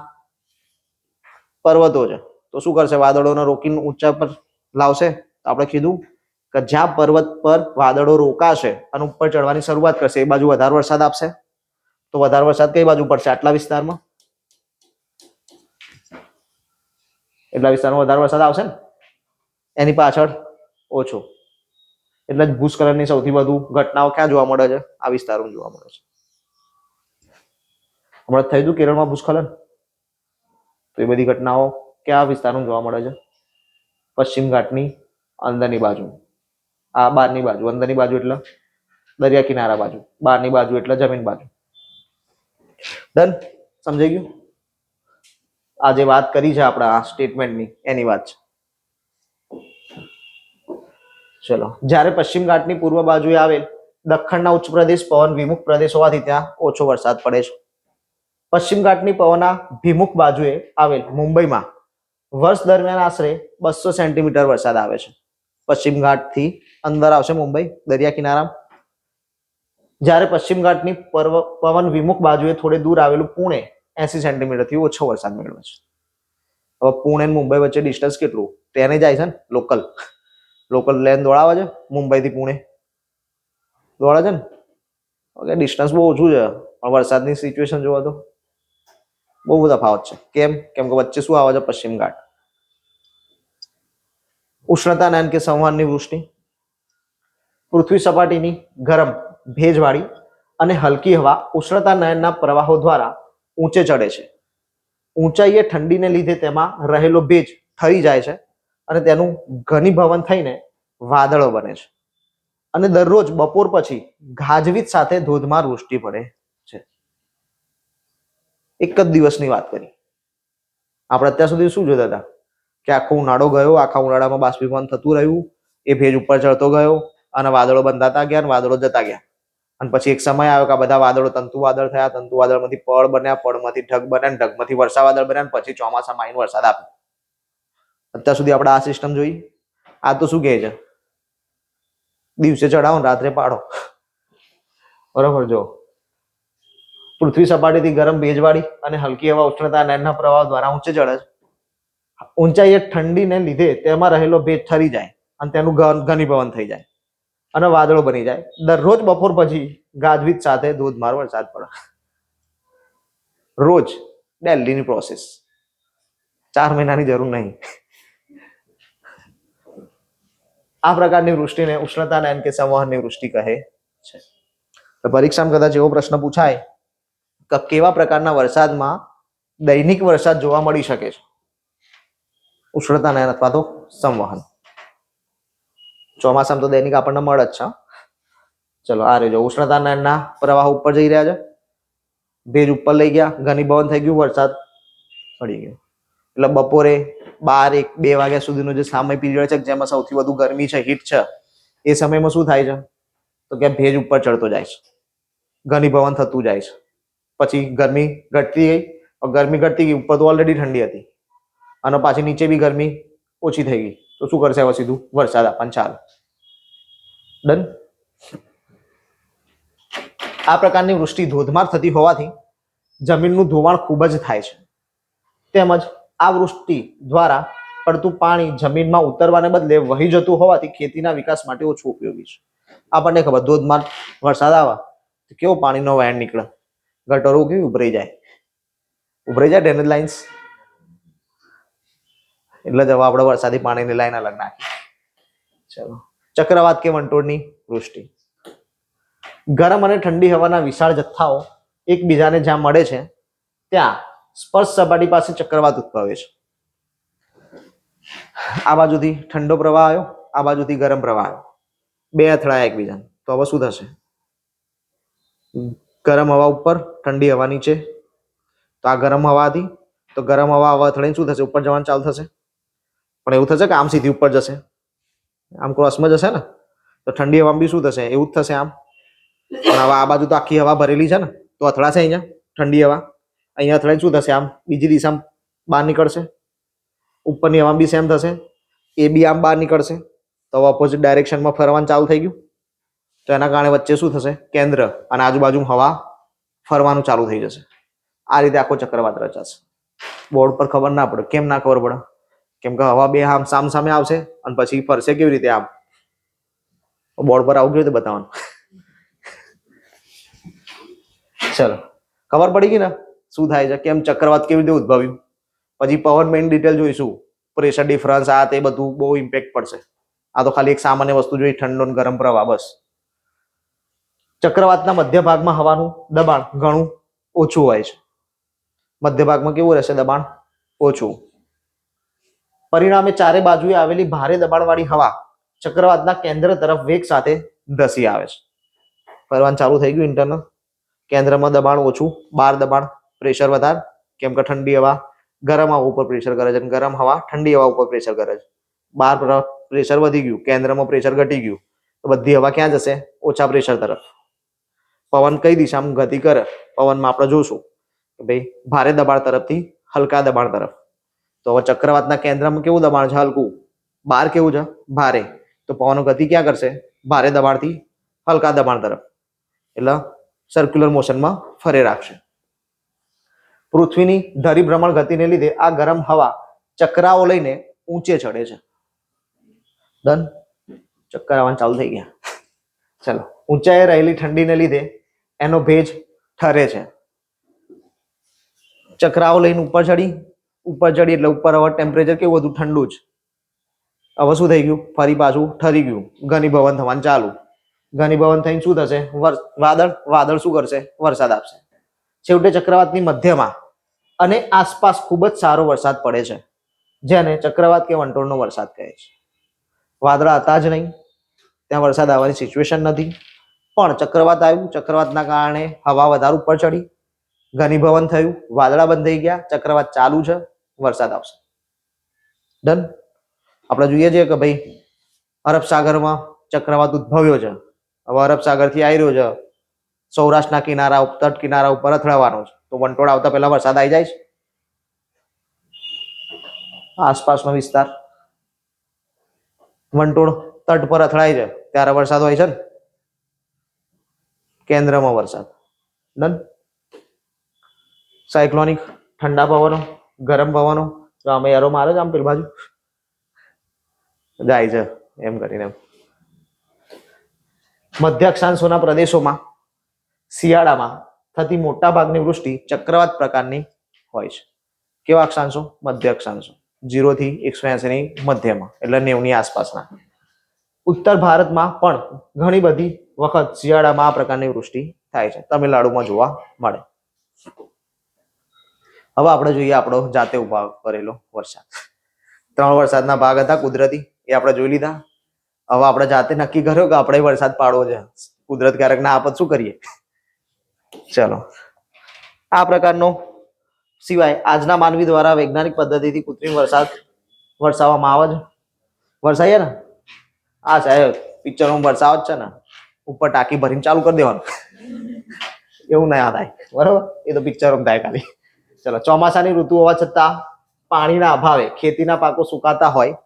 પર્વતો છે. તો શું કરશે? વાદળોને રોકીને ઊંચા પર લાવશે. તો આપણે કીધું કે જ્યાં પર્વત પર વાદળો રોકાશે અને ઉપર ચડવાની શરૂઆત કરશે એ બાજુ વધારે વરસાદ આપશે. તો વધારે વરસાદ કઈ બાજુ પડશે? આટલા વિસ્તારમાં. એટલા વિસ્તારમાં વધારે વરસાદ આવશે ને, એની પાછળ ઓછો. એટલે જ ભૂસ્ખલનની સૌથી વધુ ઘટનાઓ ક્યાં જોવા મળે છે? આ વિસ્તારોમાં જોવા મળે છે. હમણાં થઈ ગયું કેરળમાં ભૂસ્ખલન. તો એ બધી ઘટનાઓ કયા વિસ્તારોમાં જોવા મળે છે? પશ્ચિમ ઘાટની અંદરની બાજુ. આ બહારની બાજુ. અંદરની બાજુ એટલે દરિયા કિનારા બાજુ, બહારની બાજુ એટલે જમીન બાજુ. ડન? સમજાઈ ગયું? આ જે વાત કરી છે આપણે આ સ્ટેટમેન્ટની, એની વાત છે. ચલો, જ્યારે પશ્ચિમ ઘાટની પૂર્વ બાજુએ આવેલ દક્ષિણના ઉચ્ચ પ્રદેશ પવન વિમુખ પ્રદેશ હોવાથી ત્યાં ઓછો વરસાદ પડે છે. પશ્ચિમ ઘાટની પવનના ભિમુખ બાજુએ આવેલ મુંબઈમાં વર્ષ દરમિયાન આશરે 200 સેન્ટીમીટર વરસાદ આવે છે. પશ્ચિમ ઘાટથી અંદર આવશે મુંબઈ દરિયા કિનારા. જ્યારે પશ્ચિમ ઘાટની પવન વિમુખ બાજુએ થોડે દૂર આવેલું પુણે 80 સેન્ટીમીટરથી ઓછો વરસાદ મેળવે છે. હવે પુણે અને મુંબઈ વચ્ચે ડિસ્ટન્સ કેટલું? ટ્રેને જાય છે ને, લોકલ લેન દોડાવે છે મુંબઈથી પુણે, દોડે છે ને. ઓકે, ડિસ્ટન્સ બહુ ઓછું છે, પણ વરસાદની સિચ્યુએશન જોવો તો બહુ બધા તફાવત છે. કેમ કે વચ્ચે શું આવે છે? પશ્ચિમ ઘાટ. ઉષ્ણતાનયન કે સંવહનની વૃષ્ટિ. પૃથ્વી સપાટીની ગરમ, ભેજવાળી અને હલકી હવા ઉષ્ણતાનયનના પ્રવાહો દ્વારા ઊંચે ચડે છે. ઊંચાઈએ ઠંડીને લીધે તેમાં રહેલો ભેજ ઠરી જાય છે અને તેનું ઘનીભવન થઈને વાદળો બને છે. અને દરરોજ બપોર પછી ગાજવીજ સાથે ધોધમાર વૃષ્ટિ પડે છે. એક જ દિવસની વાત કરી. આપણે અત્યાર સુધી શું જોતા હતા કે આખો ઉનાળો ગયો, આખા ઉનાળામાં બાષ્પીભવન થતું રહ્યું, એ ભેજ ઉપર ચડતો ગયો અને વાદળો બંધાતા ગયા અને વાદળો જતા ગયા. અને પછી એક સમય આવ્યો કે આ બધા વાદળો તંતુ વાદળ થયા, તંતુ વાદળમાંથી પડ બન્યા, પડમાંથી ઢગ બન્યા, ઢગમાંથી વર્ષા વાદળ બન્યા, પછી ચોમાસામાં આવીને વરસાદ આપ્યો. અત્યાર સુધી આપણે આ સિસ્ટમ જોઈ. આ તો શું કહે છે? દિવસે ચડાવો ને રાત્રે પાડો. બરોબર. જો પૃથ્વી સપાટીથી ગરમ, ભેજવાળી અને હલકી હવા ઉષ્ણતાનયનના પ્રવાહ દ્વારા ઊંચે ચડે છે. ઊંચાઈએ ઠંડીને લીધે તેમાં રહેલો ભેજ ઠરી જાય અને તેનું ઘનીભવન થઈ જાય અને વાદળો બની જાય. દરરોજ બપોર પછી ગાજવીજ સાથે ધોધમાર વરસાદ પડે. રોજ. ડેલીની પ્રોસેસ. 4 મહિનાની જરૂર નહીં. આ પ્રકારની વૃષ્ટિને ઉષ્ણતાનયન કે સંવહનની વૃષ્ટિ કહે છે. તો પરીક્ષામાં કદાચ એવો પ્રશ્ન પૂછાય કે કેવા પ્રકારના વરસાદમાં દૈનિક વરસાદ જોવા મળી શકે છે? ઉષ્ણતાનયન અથવા તો સંવહન. ચોમાસામાં તો દૈનિક આપણને મળે જ છે. ચલો, આ રહ્યો. ઉષ્ણતાનયનના પ્રવાહ ઉપર જઈ રહ્યા છે, ભેજ ઉપર લઈ ગયા, ઘનીભવન થઈ ગયું, વરસાદ પડી ગયો. એટલે બપોરે 12-1-2 વાગ્યા સુધીનો જે સમય પીરિયડ છે જેમાં સૌથી વધુ ગરમી છે, હીટ છે, એ સમયમાં શું થાય છે? તો કે ભેજ ઉપર ચડતો જાય છે, ઘનીભવન થતું જાય છે. પછી ગરમી ઘટતી ગઈ, ઉપર તો ઓલરેડી ઠંડી હતી અને પાછી નીચે બી ગરમી ઓછી થઈ ગઈ. તો શું કરશે? હવે સીધું વરસાદ આપવાનું ચાલુ. ડન? આ પ્રકારની વૃષ્ટિ ધોધમાર થતી હોવાથી જમીનનું ધોવાણ ખૂબ જ થાય છે. તેમજ આ વૃષ્ટિ દ્વારા પડતું પાણી જમીનમાં ઉતરવાને બદલે વહી જતું હોવાથી ખેતીના વિકાસ માટે ઓછું ઉપયોગી છે. આપણને ખબર, ધોધમાર વરસાદ આવે તો કેવો પાણીનો વહેણ નીકળે, ગટરો કેવી ઉભરાઈ જાય ડ્રેનેજ લાઇન્સ. એટલે જ હવે આપણે વરસાદી પાણીની લાઈન અલગ નાખી. ચલો, ચક્રવાત કે વંટોળની વૃષ્ટિ. ગરમ અને ઠંડી હવાના વિશાળ જથ્થાઓ એકબીજાને જ્યાં મળે છે ત્યાં સ્પર્શ સપાટી પાસે ચક્રવાત ઉદ્ભવે છે. આ બાજુથી ઠંડો પ્રવાહ આવ્યો, આ બાજુથી ગરમ પ્રવાહ આવ્યો, બે અથડાયા એકબીજાને. તો હવે શું થશે? ગરમ હવા ઉપર, ઠંડી હવા નીચે. તો આ ગરમ હવા હતી, તો ગરમ હવા હવા અથડાઈને શું થશે? ઉપર જવાનું ચાલુ થશે. પણ એવું થશે કે આમ સીધી ઉપર જશે? આમ ક્રોસમાં જશે ને. તો ઠંડી હવામાં બી શું થશે? એવું જ થશે આમ. પણ હવે આ બાજુ તો આખી હવા ભરેલી છે ને, તો અથડાશે અહીંયા ઠંડી હવા. અહીંયા અથડાઈને શું થશે? આમ બીજી દિશામાં બહાર નીકળશે. ઉપરની હવા બી સેમ થશે, એ બી આમ બહાર નીકળશે. તો ઓપોઝિટ ડાયરેક્શનમાં ફરવાનું ચાલુ થઈ ગયું. તો એના કારણે વચ્ચે શું થશે? કેન્દ્ર અને આજુબાજુ હવા ફરવાનું ચાલુ થઈ જશે. આ રીતે આખો ચક્રવાત રચાશે. બોર્ડ પર ખબર ના પડે. કેમ ના ખબર પડે? કેમ કે હવા બે આમ સામ સામે આવશે અને પછી ફરશે કેવી રીતે? આમ બોર્ડ પર આવું કેવી રીતે બતાવવાનું? ચલો, ખબર પડી ગઈ ને શું થાય છે, કેમ ચક્રવાત કેવી રીતે ઉદ્ભવ્યું. પછી પવન મેઇન ડિટેલ જોઈશું. પ્રેશર ડિફરન્સ આ તે બધું બહુ ઇમ્પેક્ટ પડશે. આ તો ખાલી એક સામાન્ય વસ્તુ જોઈ, ઠંડો અને ગરમ પ્રવાહ, બસ. ચક્રવાતના મધ્ય ભાગમાં હવાનું દબાણ ઘણું ઓછું હોય છે. મધ્ય ભાગમાં કેવું રહેશે? દબાણ ઓછું. પરિણામે ચારે બાજુએ આવેલી ભારે દબાણવાળી હવા ચક્રવાતના કેન્દ્ર તરફ વેગ સાથે ધસી આવે છે. ફરવાનું ચાલુ થઈ ગયું ઇન્ટરનલ. કેન્દ્રમાં દબાણ ઓછું, બહાર દબાણ પ્રેશર વધારે. કેમ કે ઠંડી હવા ગરમ હવા ઉપર પ્રેશર કરે છે, ગરમ હવા ઠંડી હવા ઉપર પ્રેશર કરે છે. બહાર પ્રેશર વધી ગયું, કેન્દ્રમાં પ્રેશર ઘટી ગયું. તો બધી હવા ક્યાં જશે? ઓછા પ્રેશર તરફ. પવન કઈ દિશામાં ગતિ કરે? પવનમાં આપણે જોશું કે ભાઈ ભારે દબાણ તરફથી હલકા દબાણ તરફ. તો હવે ચક્રવાતના કેન્દ્રમાં કેવું દબાણ છે? હલકું. બહાર કેવું છે? ભારે. તો પવનો ગતિ ક્યાં કરશે? ભારે દબાણથી હલકા દબાણ તરફ. એટલે સર્ક્યુલર મોશનમાં ફરે રાખશે. પૃથ્વીની ધરીભ્રમણ ગતિને લીધે આ ગરમ હવા ચક્રાઓ લઈને ઊંચે ચડે છે. ડન. ચક્કર આવવાનું ચાલુ થઈ ગયા. ચલો, ઊંચાઈએ રહેલી ઠંડીને લીધે એનો ભેજ ઠરે છે. ચક્રાઓ લઈને ઉપર ચડી એટલે ઉપર હવે ટેમ્પરેચર કેવું હતું? ઠંડુ જ. હવે શું થઈ ગયું? ફરી પાછું ઠરી ગયું. ઘનીભવન થવાનું ચાલુ. ઘનીભવન થઈને શું થશે? વાદળ શું કરશે? વરસાદ આપશે. છેવટે ચક્રવાતની મધ્યમાં અને આસપાસ ખૂબ જ સારો વરસાદ પડે છે, જેને ચક્રવાત કે વંટોળનો વરસાદ કહે છે. વાદળા હતા જ નહીં, ત્યાં વરસાદ આવવાની સિચ્યુએશન નથી, પણ ચક્રવાત આવ્યું. ચક્રવાતના કારણે હવા વધારે ઉપર ચડી, ઘનીભવન થયું, વાદળા બંધ થઈ ગયા, ચક્રવાત ચાલુ છે, વરસાદ આવશે. ડન. આપણે જોઈએ છીએ કે ભાઈ અરબ સાગરમાં ચક્રવાત ઉદ્ભવ્યો છે. હવે અરબ સાગરથી આવી રહ્યો છે, સૌરાષ્ટ્રના કિનારા તટ કિનારા ઉપર અથડાવાનો છે. તો વંટોળ આવતા પહેલા વરસાદ આવી જાય છે. આસપાસનો વિસ્તાર વંટોળ તટ પર અથડાય છે ત્યારે વરસાદ હોય છે ને, કેન્દ્રમાં વરસાદ. ડન. સાયક્લોનિક ઠંડા પવનો, ગરમ પવનો, તો આમાં એરો મારે છે આમ પેલી બાજુ જાય છે એમ કરીને. મધ્ય અક્ષાંશોના પ્રદેશોમાં શિયાળામાં થતી મોટા ભાગની વૃષ્ટિ ચક્રવાત પ્રકારની હોય છે. કેવા અક્ષાંશો? મધ્ય અક્ષાંશો. 0 થી 180 ની મધ્યમાં, એટલે 90 ની આસપાસના. ઉત્તર ભારતમાં પણ ઘણી બધી વખત શિયાળામાં આ પ્રકારની વૃષ્ટિ થાય છે. તમિલનાડુમાં જોવા મળે. હવે આપણે જોઈએ આપણો જાતે ઉભા કરેલો વરસાદ. 3 વરસાદના ભાગ હતા કુદરતી, એ આપણે જોઈ લીધા. હવે આપણે જાતે નક્કી કર્યો કે આપણે વરસાદ પાડવો છે. કુદરત ક્યારેક ના આપત શું કરીએ? ચલો, આ પ્રકારનો સિવાય આજના માનવી દ્વારા વૈજ્ઞાનિક પદ્ધતિથી કૃત્રિમ વરસાદ વરસાવવામાં આવે છે. વરસાઈએ ને આ સાહેબ પિક્ચરોમાં વરસાવ જ છે ને, ઉપર ટાંકી ભરીને ચાલુ કરી દેવાનું. એવું ના થાય, બરોબર? એ તો પિક્ચરોમાં થાય ખાલી. ચલો, ચોમાસાની ઋતુ હોવા છતાં પાણીના અભાવે ખેતીના પાકો સુકાતા હોય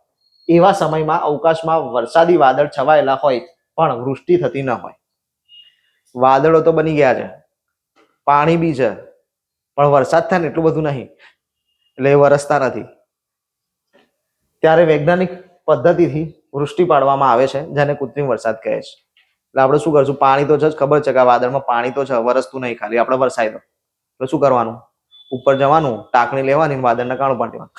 એવા સમયમાં અવકાશમાં વરસાદી વાદળ છવાયેલા હોય પણ વૃષ્ટિ થતી ન હોય. વાદળો તો બની ગયા છે, પાણી બી છે, પણ વરસાદ થાય ને એટલું બધું નહીં, એટલે એ વરસતા નથી. ત્યારે વૈજ્ઞાનિક પદ્ધતિથી વૃષ્ટિ પાડવામાં આવે છે, જેને કૃત્રિમ વરસાદ કહે છે. એટલે આપણે શું કરશું? પાણી તો છે જ, ખબર છે કે આ વાદળમાં પાણી તો છે, વરસતું નહીં, ખાલી આપણે વરસાઈ દો. એટલે શું કરવાનું? ઉપર જવાનું, ટાંકણી લેવાની, વાદળને કાણું પાડી દેવાનું.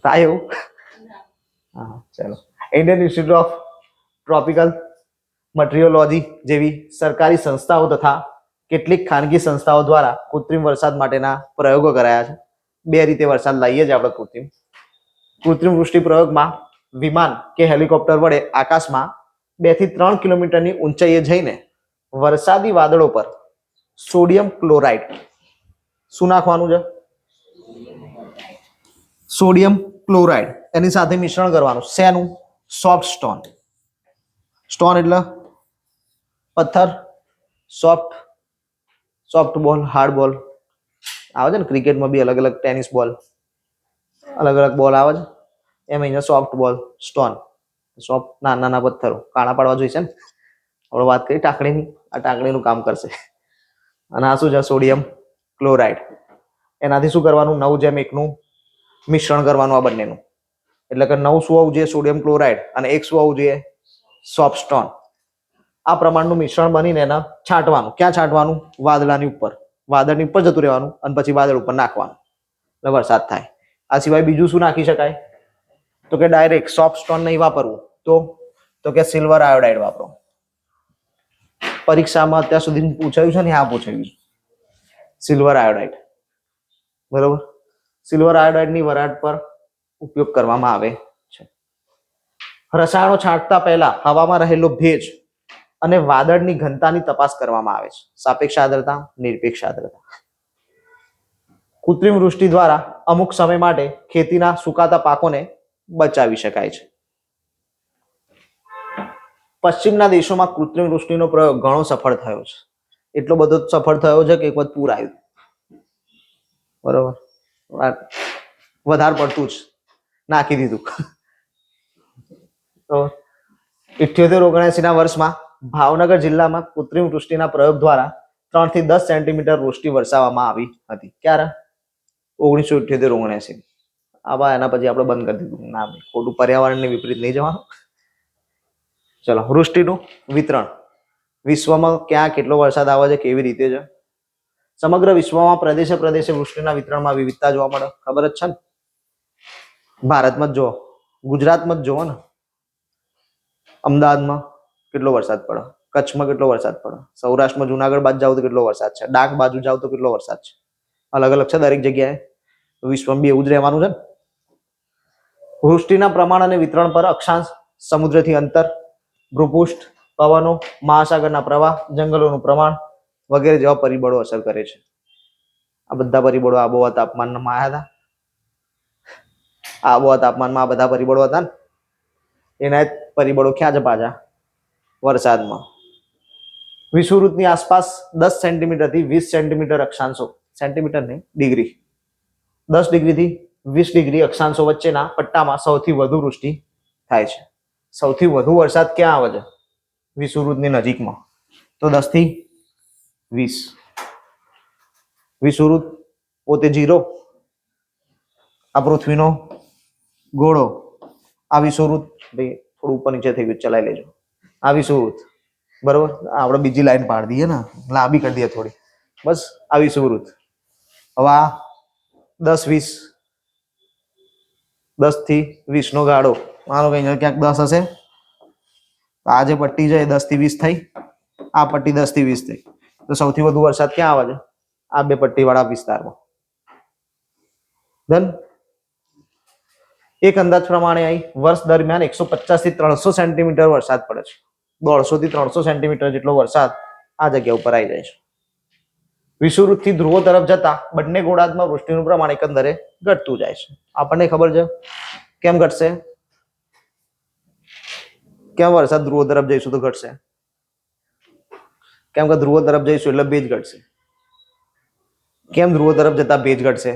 થાય એવું? હા, ચલો. ઇન્ડિયન ઇન્સ્ટિટ્યૂટ ઓફ ટ્રોપિકલ મટીરિયોલોજી જેવી સરકારી સંસ્થાઓ તથા કેટલીક ખાનગી સંસ્થાઓ દ્વારા કૃત્રિમ વરસાદ માટેના પ્રયોગો કરાયા છે. 2 રીતે વરસાદ લાવીએ છીએ આપણે કૃત્રિમ વૃષ્ટિ પ્રયોગમાં વિમાન કે હેલિકોપ્ટર વડે આકાશમાં 2 થી 3 કિલોમીટરની ઊંચાઈએ જઈને વરસાદી વાદળો પર સોડિયમ ક્લોરાઇડ. શું નાખવાનું છે? Sodium chloride. એની સાથે મિશ્રણ કરવાનું. શેનું? Soft stone. સ્ટોન એટલે પથ્થર. સોફ્ટ બોલ, હાર્ડ બોલ આવે છે ને ક્રિકેટમાં બી, અલગ અલગ ટેનિસ બોલ, અલગ અલગ બોલ આવે છે. એમ અહીંયા સોફ્ટ બોલ, સ્ટોન, સોફ્ટ નાના નાના પથ્થરો કાણા પાડવા જોઈશે ને. આપણે વાત કરી ટાંકણીની, આ ટાંકણીનું કામ કરશે. અને આ શું છે? Sodium chloride. એનાથી શું કરવાનું? 9:1 નું મિશ્રણ કરવાનું આ બંનેનું. એટલે કે 9 શું આવવું જોઈએ? Sodium chloride. અને 1 શું આવવું જોઈએ? Soft stone. આ પ્રમાણનું મિશ્રણ બનીને એને છાંટવાનું. ક્યાં છાંટવાનું? વાદળાની ઉપર. વાદળની ઉપર જતું રહેવાનું અને પછી વાદળ ઉપર નાખવાનું એટલે વરસાદ થાય. આ સિવાય બીજું શું નાખી શકાય? તો કે ડાયરેક્ટ સોફ્ટ સ્ટોન નહીં વાપરવું, તો કે સિલ્વર આયોડાઇડ વાપરો. પરીક્ષામાં અત્યાર સુધી પૂછાયું છે ને, આ પૂછાયું છે સિલ્વર આયોડાઇડ. બરોબર. સિલ્વર આયોડાઇડની વરાળ પર ઉપયોગ કરવામાં આવે છે. રસાયણો છાંટતા પહેલા હવામાં રહેલો ભેજ અને વાદળની ઘનતાની તપાસ કરવામાં આવે છે. સાપેક્ષ આર્દ્રતા, નિરપેક્ષ આર્દ્રતા. કૃત્રિમ વૃષ્ટિ દ્વારા અમુક સમય માટે ખેતીના સુકાતા પાકોને બચાવી શકાય છે. પશ્ચિમના દેશોમાં કૃત્રિમ વૃષ્ટિનો પ્રયોગ ઘણો સફળ થયો છે. એટલો બધો સફળ થયો છે કે એક વખત પૂર આવ્યું. બરોબર. વધારે પડતું જ નાખી દીધું. 78-79 ના વર્ષમાં ભાવનગર જિલ્લામાં કૃત્રિમ વૃષ્ટિના પ્રયોગ દ્વારા 3 થી 10 સેન્ટીમીટર વૃષ્ટિ વરસાવવામાં આવી હતી. ક્યારે? 1978-79. આવા એના પછી આપણે બંધ કરી દીધું. ના ભાઈ, ખોટું પર્યાવરણને વિપરીત નહીં જવાનું. ચલો, વૃષ્ટિનું વિતરણ. વિશ્વમાં ક્યાં કેટલો વરસાદ આવે છે, કેવી રીતે છે? સમગ્ર વિશ્વમાં પ્રદેશે પ્રદેશે વૃષ્ટિના વિતરણમાં વિવિધતા જોવા મળે. ખબર જ છે ને? ભારતમાં જ જુઓ, ગુજરાતમાં જ જુઓ ને. અમદાવાદમાં કેટલો વરસાદ પડે, કચ્છમાં કેટલો વરસાદ પડે, સૌરાષ્ટ્રમાં જુનાગઢ બાજુ જાવ તો કેટલો વરસાદ છે, ડાંગ બાજુ જાવ તો કેટલો વરસાદ છે. અલગ અલગ છે દરેક જગ્યાએ. વિશ્વમાં બી એવું જ રહેવાનું છે ને. વૃષ્ટિના પ્રમાણ અને વિતરણ પર અક્ષાંશ, સમુદ્રથી અંતર, ભૂપૃષ્ઠ, પવનો, મહાસાગરના પ્રવાહ, જંગલોનું પ્રમાણ વગેરે જેવા પરિબળો અસર કરે છે. આ બધા પરિબળો આબોહવા તાપમાનમાં આવ્યા હતા. આબોહવા તાપમાનમાં આ બધા પરિબળો હતા ને. એના પરિબળો ક્યાં છે પાછા? વરસાદમાં. વિષુવવૃત્તની આસપાસ 10 સેન્ટીમીટર થી 20 સેન્ટીમીટર અક્ષાંશો, સેન્ટીમીટર નહીં, ડિગ્રી, 10 ડિગ્રીથી 20 ડિગ્રી અક્ષાંશો વચ્ચેના પટ્ટામાં સૌથી વધુ વૃષ્ટિ થાય છે. સૌથી વધુ વરસાદ ક્યાં આવે છે? વિષુવવૃત્તની નજીકમાં. તો 10 થી 20. વિષુવવૃત્ત પોતે 0, આ પૃથ્વીનો ગોળો. આ વિષુવવૃત્ત, ભાઈ થોડું ઉપર નીચે થઈ ગયું, ચલાવી લેજો. આ વિષુવવૃત્ત, બરોબર. આપણે બીજી લાઈન પાડી દઈએ ને, લાંબી કરી દઈએ થોડી, બસ. આ વિષુવવૃત્ત. હવે આ 10 થી 20 નો ગાળો. માનો કે અહીંયા ક્યાંક 10 હશે. આ જે પટ્ટી છે એ 10 થી 20 થઈ, આ પટ્ટી 10 થી 20 થઈ. તો સૌથી વધુ વરસાદ ક્યાં આવે છે? આ બે પટ્ટી વાળા વિસ્તારમાં. ધન એક અંદાજ પ્રમાણે અહીં વર્ષ દરમિયાન 150 થી 300 સેન્ટીમીટર વરસાદ પડે છે. 150 થી 300 સેન્ટીમીટર જેટલો વરસાદ આ જગ્યા ઉપર આવી જાય છે. વિષુવવૃત્તથી ધ્રુવો તરફ જતા બંને ગોળાર્ધમાં વૃષ્ટિનું પ્રમાણ એકંદરે ઘટતું જાય છે. આપણને ખબર છે કેમ ઘટશે? કેમ વરસાદ ધ્રુવો તરફ જઈશું તો ઘટશે? કેમ કે ધ્રુવો તરફ જઈશું એટલે ભેજ ઘટશે. કેમ ધ્રુવો તરફ જતા ભેજ ઘટશે?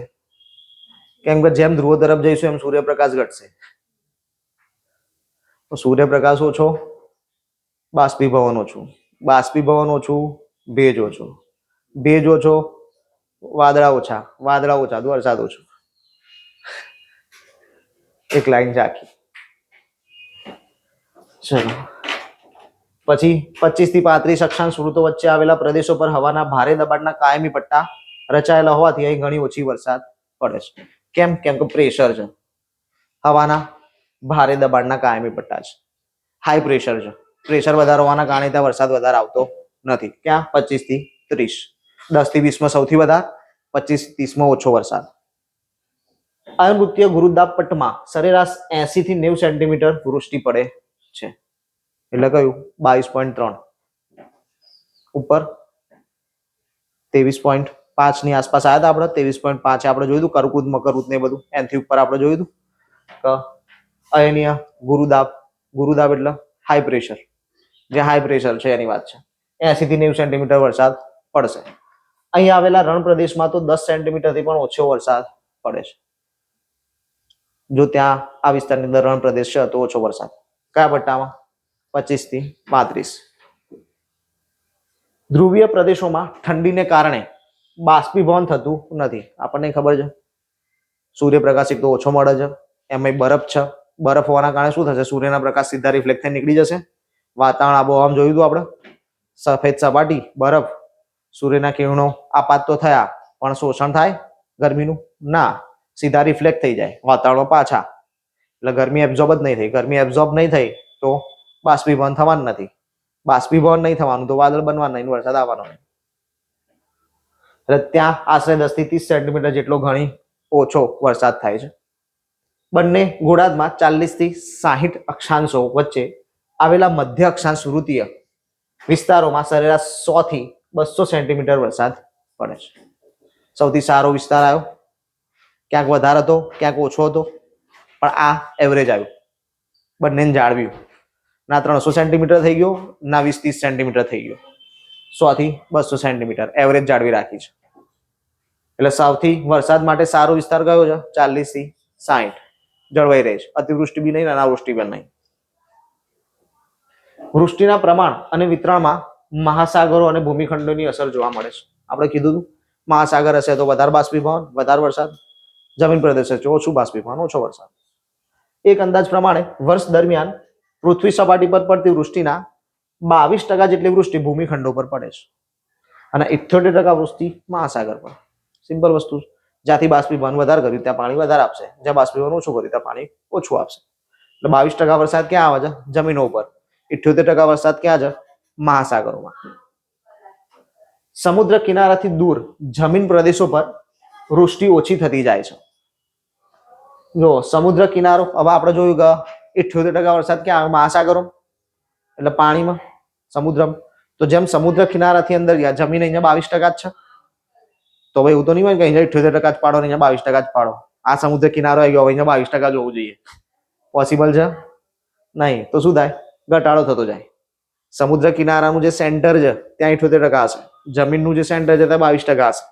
કેમ કે જેમ ધ્રુવો તરફ જઈશું એમ સૂર્યપ્રકાશ ઘટશે. તો સૂર્યપ્રકાશ ઓછો, બાષ્પીભવન ઓછું, બાષ્પીભવન ઓછું, ભેજ ઓછો, ભેજ ઓછો, વાદળા ઓછા, વાદળા ઓછા, વરસાદ ઓછો. એક લાઈન ચાખી. ચલો, પછી 25 થી 35 અક્ષાંશ વૃત્તો વચ્ચે આવેલા પ્રદેશો પર હવાના ભારે દબાણના કાયમી પટ્ટા રચાયેલા હોવાથી અહીં ઘણી ઓછી વરસાદ પડે છે. કેમ? કેમ કે પ્રેશર છે. હવાના ભારે દબાણના કાયમી પટ્ટા છે. હાઈ પ્રેશર છે. પ્રેશર વધારે હોવાના કારણે ત્યાં વરસાદ વધારે આવતો નથી. ક્યાં? 25 થી 30. 10 થી 20 માં સૌથી વધારે, 25 30 માં ઓછો વરસાદ. અનવૃત્તીય ગુરુદાબપટ્ટમાં સરેરાશ 80 થી 90 સેન્ટીમીટર વૃષ્ટિ પડે છે. એટલે કયું? 22.3 ઉપર 23.5 ની આસપાસ આવ્યા હતા આપણે. 23.5 આપણે જોયું હતું કર્કવૃત મકરવૃત ને બધું. એનથી ઉપર આપણે જોયું હતું કે અયનીય ગુરુદાબ એટલે હાઈ પ્રેશર, જે હાઈ પ્રેશર છે એની વાત છે. 80 થી 90 સેન્ટીમીટર વરસાદ પડશે. અહીંયા આવેલા રણ પ્રદેશમાં તો 10 સેન્ટીમીટરથી પણ ઓછો વરસાદ પડે છે. જો ત્યાં આ વિસ્તારની અંદર રણ પ્રદેશ છે તો ઓછો વરસાદ. કયા પટ્ટામાં? 25 થી 35. ધ્રુવીય પ્રદેશોમાં ઠંડીને કારણે બાષ્પીભવન થતું નથી. આપણને ખબર છે સૂર્યપ્રકાશ એક તો ઓછો મળે છે, એમાં બરફ છે. બરફ હોવાના કારણે શું થશે? સૂર્યના પ્રકાશ સીધા રિફ્લેક્ટ થઈને નીકળી જશે. વાતાવરણ આબોહવામાં જોયું હતું આપણે, સફેદ સપાટી, બરફ, સૂર્યના કિરણો આપાત તો થયા, પણ શોષણ થાય ગરમીનું? ના, સીધા રિફ્લેક્ટ થઈ જાય વાતાવરણ પાછા, એટલે ગરમી એબ્ઝોર્બ જ નહીં થઈ. ગરમી એબ્ઝોર્બ નહીં થઈ તો બાષ્પીભવન થવાનું નથી. બાષ્પીભવન નહીં થવાનું તો વાદળ બનવાનું નહીં, વરસાદ આવવાનો નહીં. એટલે ત્યાં આશરે 10 થી 30 સેન્ટીમીટર જેટલો ઘણી ઓછો વરસાદ થાય છે. બંને ગોળાર્ધમાં 40 થી 60 અક્ષાંશો વચ્ચે આવેલા મધ્ય અક્ષાંશ વૃત્તીય વિસ્તારોમાં સરેરાશ 100 થી 200 સેન્ટીમીટર વરસાદ પડે છે. સૌથી સારો વિસ્તાર આવ્યો, ક્યાંક વધારે હતો ક્યાંક ઓછો હતો, પણ આ એવરેજ આવ્યું, બંનેને જાળવ્યું. ના 300 સેન્ટીમીટર થઈ ગયો, ના 20-30 સેન્ટીમીટર થઈ ગયો. 100 થી 200 સેન્ટીમીટર એવરેજ જાળવી રાખી છે. એટલે સૌથી વરસાદ માટે સારો વિસ્તાર કયો છે? 40 થી 60 જળવાઈ રહે છે. અતિવૃષ્ટિ બી નહીં, અનાવૃષ્ટિ પણ નહીં. વૃષ્ટિના પ્રમાણ અને વિતરણમાં મહાસાગરો અને ભૂમિખંડોની અસર જોવા મળે છે. આપણે કીધું હતું મહાસાગર હશે તો વધારે બાષ્પીભવન, વધારે વરસાદ. જમીન પ્રદેશ હશે ઓછું બાષ્પીભવન, ઓછો વરસાદ. એક અંદાજ પ્રમાણે વર્ષ દરમિયાન પૃથ્વી સપાટી પર પડતી વૃષ્ટિના 22% જેટલી વૃષ્ટિ ભૂમિખંડો પર પડે છે અને 78% વૃષ્ટિ મહાસાગર પર. સિમ્પલ વસ્તુ, જ્યાંથી બાષ્પીભવન વધારે કર્યું ત્યાં પાણી વધારે આપશે, જ્યાં બાષ્પીભવન ઓછું કર્યું ત્યાં પાણી ઓછું આપશે. એટલે 22% વરસાદ ક્યાં આવે છે? જમીનો ઉપર. 78% વરસાદ ક્યાં છે? મહાસાગરોમાં. સમુદ્ર કિનારાથી દૂર જમીન પ્રદેશો પર વૃષ્ટિ ઓછી થતી જાય છે. જો સમુદ્ર કિનારો, હવે આપણે જોયું કે 78% વરસાદ ક્યાં આવે? મહાસાગરો, એટલે પાણીમાં, સમુદ્રમાં. તો જેમ સમુદ્ર કિનારાથી અંદર ગયા, જમીન અહીંયા 22% જ છે, તો ભાઈ એવું તો નહીં હોય કે અહીંયા 78% જ પાડો, અહીંયા 22% જ પાડો. આ સમુદ્ર કિનારો આવી ગયો, અહીંયા 22% જ હોવું જોઈએ. પોસિબલ છે નહીં. તો શું થાય? ઘટાડો થતો જાય. સમુદ્ર કિનારાનું જે સેન્ટર છે ત્યાં 78% હશે, જમીનનું જે સેન્ટર છે ત્યાં 22% હશે.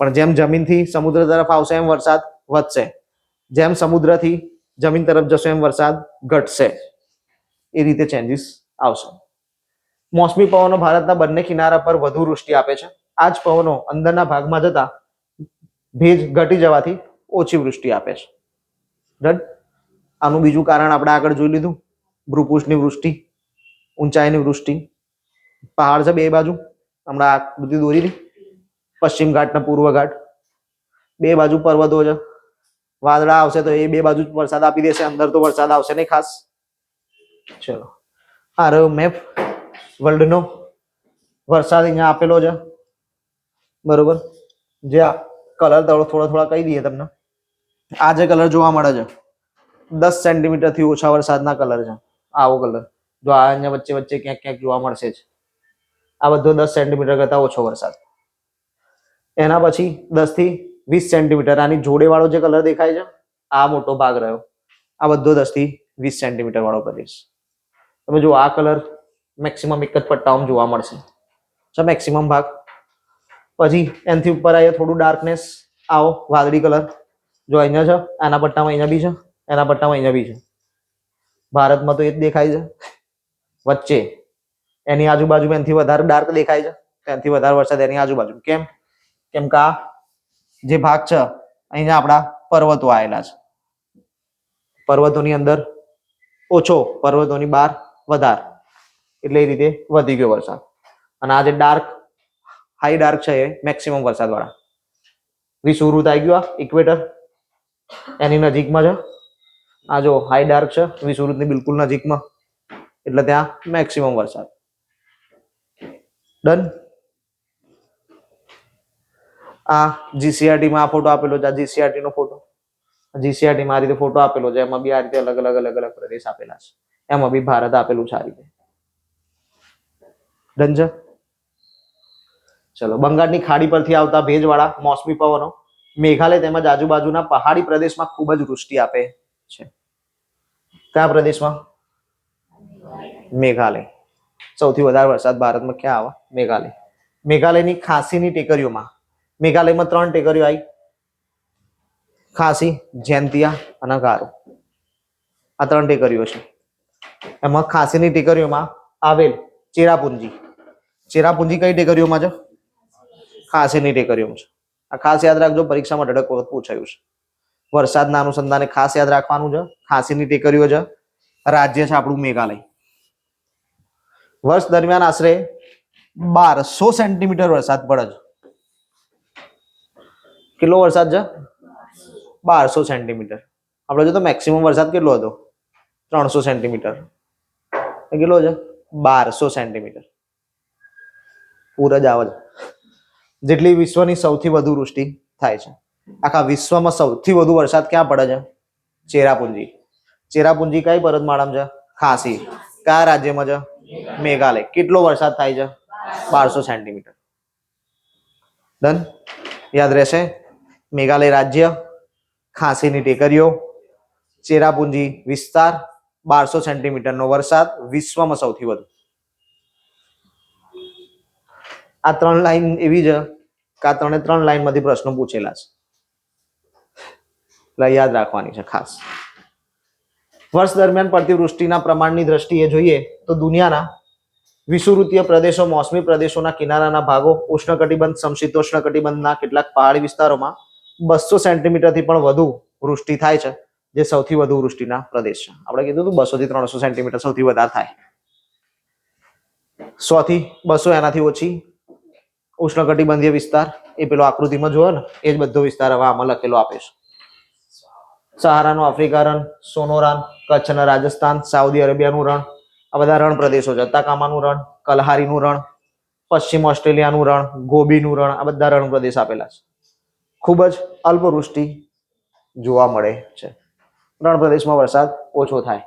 પણ જેમ જમીનથી સમુદ્ર તરફ આવશે એમ વરસાદ વધશે, જેમ સમુદ્રથી જમીન તરફ જશે એમ વરસાદ ઘટશે. એ રીતે ચેન્જીસ આવશે. મોસમી પવનો ભારતના બંને કિનારા પર વધુ વૃષ્ટિ આપે છે. આ જ પવનો અંદરના ભાગમાં જતા ભેજ ઘટી જવાથી ઓછી વૃષ્ટિ આપે છે. ડન. આનું બીજું કારણ આપણે આગળ જોઈ લીધું, ભૂપૃષ્ઠની વૃષ્ટિ, ઊંચાઈની વૃષ્ટિ. પહાડ છે બે બાજુ, હમણાં આકૃતિ દોરી હતી, પશ્ચિમ ઘાટ ને પૂર્વ ઘાટ, બે બાજુ પર્વતો છે. વાદળા આવશે તો એ બે બાજુ વરસાદ આપી દેશે, અંદર તો વરસાદ આવશે નહીં ખાસ. ચલો, આ રહ્યો મેપ વર્લ્ડનો. વરસાદ અહીંયા આપેલો છે, બરોબર. જે આ કલર થોડા થોડા કહી દઈએ તમને. આ જે કલર જોવા મળે છે 10 સેન્ટીમીટર થી ઓછા વરસાદના કલર છે. આવો કલર જો આ અહીંયા વચ્ચે વચ્ચે ક્યાંક ક્યાંક જોવા મળશે જ. આ બધો 10 સેન્ટીમીટર કરતા ઓછો વરસાદ. એના પછી 10 થી 20 સેન્ટીમીટર, આની જોડે વાળો જે કલર દેખાય છે આ મોટો ભાગ રહ્યો, આ બધો 10 થી 20 સેન્ટીમીટર વાળો પ્રદેશ. તમે જો આ કલર મેક્સિમમ એક જ પટ્ટામાં જોવા મળશે, છે મેક્સિમમ ભાગ. પછી એનાથી ઉપર આવીએ થોડું ડાર્કનેસ, આવો વાદળી કલર જો અહીંયા છે, આના પટ્ટામાં અહીંયા બી છે, એના પટ્ટામાં અહીંયા બી છે. ભારતમાં તો એ જ દેખાય છે. વચ્ચે એની આજુબાજુ એનાથી વધારે ડાર્ક દેખાય છે, એનાથી વધારે વરસાદ એની આજુબાજુ. કેમ? કેમ કે આ જે ભાગ છે અહીંયા આપણા પર્વતો આવેલા છે. પર્વતોની અંદર ઓછો, પર્વતોની બહાર વધારે, એટલે એ રીતે વધી ગયો વરસાદ. અને આ જે ડાર્ક હાઈ ડાર્ક છે એ મેક્સિમમ વરસાદ વાળા. વિષુવવૃત્ત આવી ગયું, આ ઇક્વેટર એની નજીકમાં છે. આ જો હાઈ ડાર્ક છે વિષુવવૃત્તની બિલકુલ નજીકમાં, એટલે ત્યાં મેક્સિમમ વરસાદ. ડન. આ જીસીઆરટી માં આ ફોટો આપેલો છે, આ જીસીઆરટી નો ફોટો. જીસીઆરટી માં આ રીતે ફોટો આપેલો છે, એમાં બી આ રીતે અલગ અલગ પ્રદેશ આપેલા છે. એમાં બી ભારત આપેલું છે આ રીતે. ડન છે. ચલો, બંગાળની ખાડી પરથી આવતા ભેજવાળા મોસમી પવનો મેઘાલય તેમજ આજુબાજુના પહાડી પ્રદેશમાં ખૂબ જ વૃષ્ટિ આપે છે. કયા પ્રદેશમાં? મેઘાલય. સૌથી વધારે વરસાદ ભારતમાં ક્યાં આવે? મેઘાલય. મેઘાલયની ખાસીની ટેકરીઓમાં, મેઘાલયમાં 3 ટેકરીઓ આવી, ખાસી, જેન્તિયા અને ગારો. આ 3 ટેકરીઓ છે. એમાં ખાસીની ટેકરીઓમાં આવેલ ચેરાપુંજી. ચેરાપુંજી કઈ ટેકરીઓમાં છે? ખાસીની ટેકરીઓમાં છે. આ ખાસ યાદ રાખજો, પરીક્ષામાં ઢળક વખત પૂછાયું છે. વરસાદના અનુસંધાને ખાસ યાદ રાખવાનું છે. ખાસીની ટેકરીઓ છે, રાજ્ય છે આપણું મેઘાલય. વર્ષ દરમિયાન આશરે 1200 સેન્ટીમીટર વરસાદ પડે છે. કેટલો વરસાદ છે? 1200 સેન્ટીમીટર. આપણે જો તો મેક્સિમમ વરસાદ કેટલો હતો? 300 સેન્ટીમીટર. કેટલો છે? 1200 સેન્ટીમીટર. પૂર જ આવે છે. જેટલી વિશ્વની સૌથી વધુ વૃષ્ટિ થાય છે. આખા વિશ્વમાં સૌથી વધુ વરસાદ ક્યાં પડે છે? ચેરાપુંજી. ચેરાપુંજી કઈ પર્વતમાળામાં છે? ખાસી. કયા રાજ્યમાં છે? મેઘાલય. કેટલો વરસાદ થાય છે? 1200 સેન્ટીમીટર. ડન? યાદ રહેશે. મેઘાલય રાજ્ય, ખાસીની ટેકરીઓ, ચેરાપુંજી વિસ્તાર, 1200 સેન્ટીમીટરનો વરસાદ, વિશ્વમાં સૌથી વધુ. આ 3 લાઈન એવી છે કે આ 3 લાઈનમાંથી પ્રશ્નો પૂછેલા છે, એટલે યાદ રાખવાની છે ખાસ. વર્ષ દરમિયાન પડતી વૃષ્ટિના પ્રમાણની દ્રષ્ટિએ જોઈએ તો દુનિયાના વિષુવવૃત્તીય પ્રદેશો, મોસમી પ્રદેશોના કિનારાના ભાગો, ઉષ્ણકટિબંધ, સમશીતોષ્ણ કટિબંધના કેટલાક પહાડી વિસ્તારોમાં 200 સેન્ટીમીટરથી પણ વધુ વૃષ્ટિ થાય છે, જે સૌથી વધુ વૃષ્ટિના પ્રદેશ છે. આપણે કીધું હતું 200 થી 300 સેન્ટીમીટર સૌથી વધારે થાય. 100 થી 200 એનાથી ઓછી ઉષ્ણકટિબંધીય વિસ્તાર, એ પેલો આકૃતિમાં જોયો ને, એ જ બધો વિસ્તાર હવે આમાં લખેલો આપે છે. સહારાનું આફ્રિકા રણ, સોનોરાન, કચ્છના રાજસ્થાન, સાઉદી અરેબિયાનું રણ, આ બધા રણ પ્રદેશો છે. અતાકામાનું રણ, કલહારીનું રણ, પશ્ચિમ ઓસ્ટ્રેલિયાનું રણ, ગોબીનું રણ, આ બધા રણ પ્રદેશ આપેલા છે. ખૂબ જ અલ્પવૃષ્ટિ જોવા મળે છે. રણ પ્રદેશમાં વરસાદ ઓછો થાય.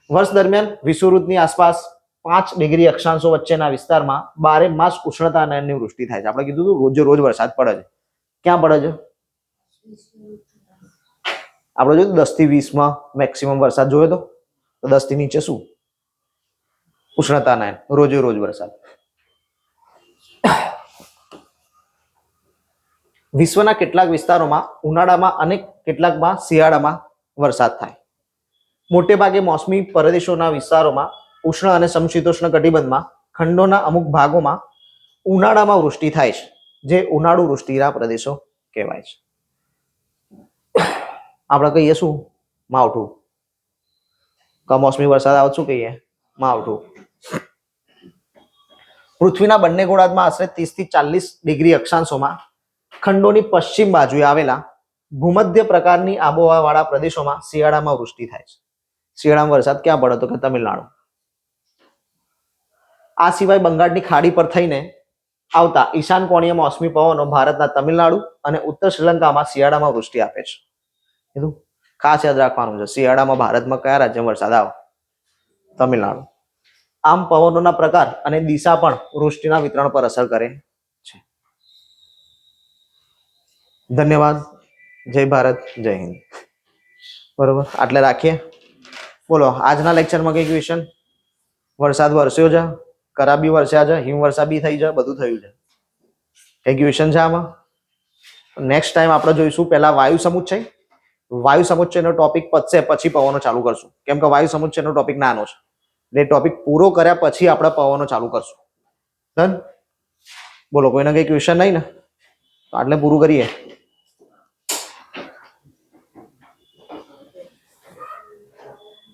વર્ષ દરમિયાન વિષુવવૃત્તની આસપાસ 5 ડિગ્રી અક્ષાંશો વચ્ચેના વિસ્તારમાં 12 માસ ઉષ્ણતાની વૃષ્ટિ થાય છે. આપણે કીધું હતું રોજે રોજ વરસાદ પડે છે. ક્યાં પડે છે? આપણે જોયું 10 થી 20 માં મેક્સિમમ વરસાદ જોયો તો 10 થી નીચે શું? ઉષ્ણતાના રોજે રોજ વરસાદ. વિશ્વના કેટલાક વિસ્તારોમાં ઉનાળામાં અને કેટલાકમાં શિયાળામાં વરસાદ થાય. મોટે ભાગે મોસમી પ્રદેશોના વિસ્તારોમાં ઉષ્ણ અને સમશીતોષ્ણ કટિબંધમાં ખંડોના અમુક ભાગોમાં ઉનાળામાં વૃષ્ટિ થાય છે, જે ઉનાળુ વૃષ્ટિના પ્રદેશો કહેવાય છે. આપણે કહીએ શું? માવઠું. કમોસમી વરસાદ આવે શું કહીએ? માવઠું. પૃથ્વીના બંને ગોળાર્ધમાં આશરે 30 થી 40 ડિગ્રી અક્ષાંશોમાં ખંડોની પશ્ચિમ બાજુએ આવેલા ભૂમધ્ય પ્રકારની આબોહવા વાળા પ્રદેશોમાં શિયાળામાં વૃષ્ટિ થાય છે. શિયાળામાં વરસાદ ક્યાં પડે? તો કે તમિલનાડુ. આ સિવાય બંગાળની ખાડી પર થઈને આવતા ઈશાન કોણીય મોસમી પવનો ભારતના તમિલનાડુ અને ઉત્તર શ્રીલંકામાં શિયાળામાં વૃષ્ટિ આપે છે. કીધું? ખાસ યાદ રાખવાનું છે. શિયાળામાં ભારતમાં કયા રાજ્યમાં વરસાદ આવે? તમિલનાડુ. આમ પવનોના પ્રકાર અને દિશા પણ વૃષ્ટિના વિતરણ પર અસર કરે છે. ધન્યવાદ. જય ભારત, જય હિન્દ. બરોબર, આટલે રાખીએ. બોલો, આજના લેક્ચરમાં કઈ ક્વેશ્ચન? વરસાદ વરસ્યો છે, કરા બી વરસ્યા છે, હિમવર્ષા બી થઈ છે, બધું થયું છે. કઈ ક્વેશ્ચન છે આમાં? નેક્સ્ટ ટાઈમ આપણે જોઈશું પહેલા વાયુ સમુચ્ચય. વાયુ સમુચ્ચયનો ટોપિક પતશે પછી પવનો ચાલુ કરશું, કેમ કે વાયુ સમુચ્ચયનો ટોપિક નાનો છે. એટલે ટોપિક પૂરો કર્યા પછી આપણે પવનો ચાલુ કરશું. ડન? બોલો, કોઈને કઈ ક્વેશ્ચન નહીં ને? આટલે પૂરું કરીએ.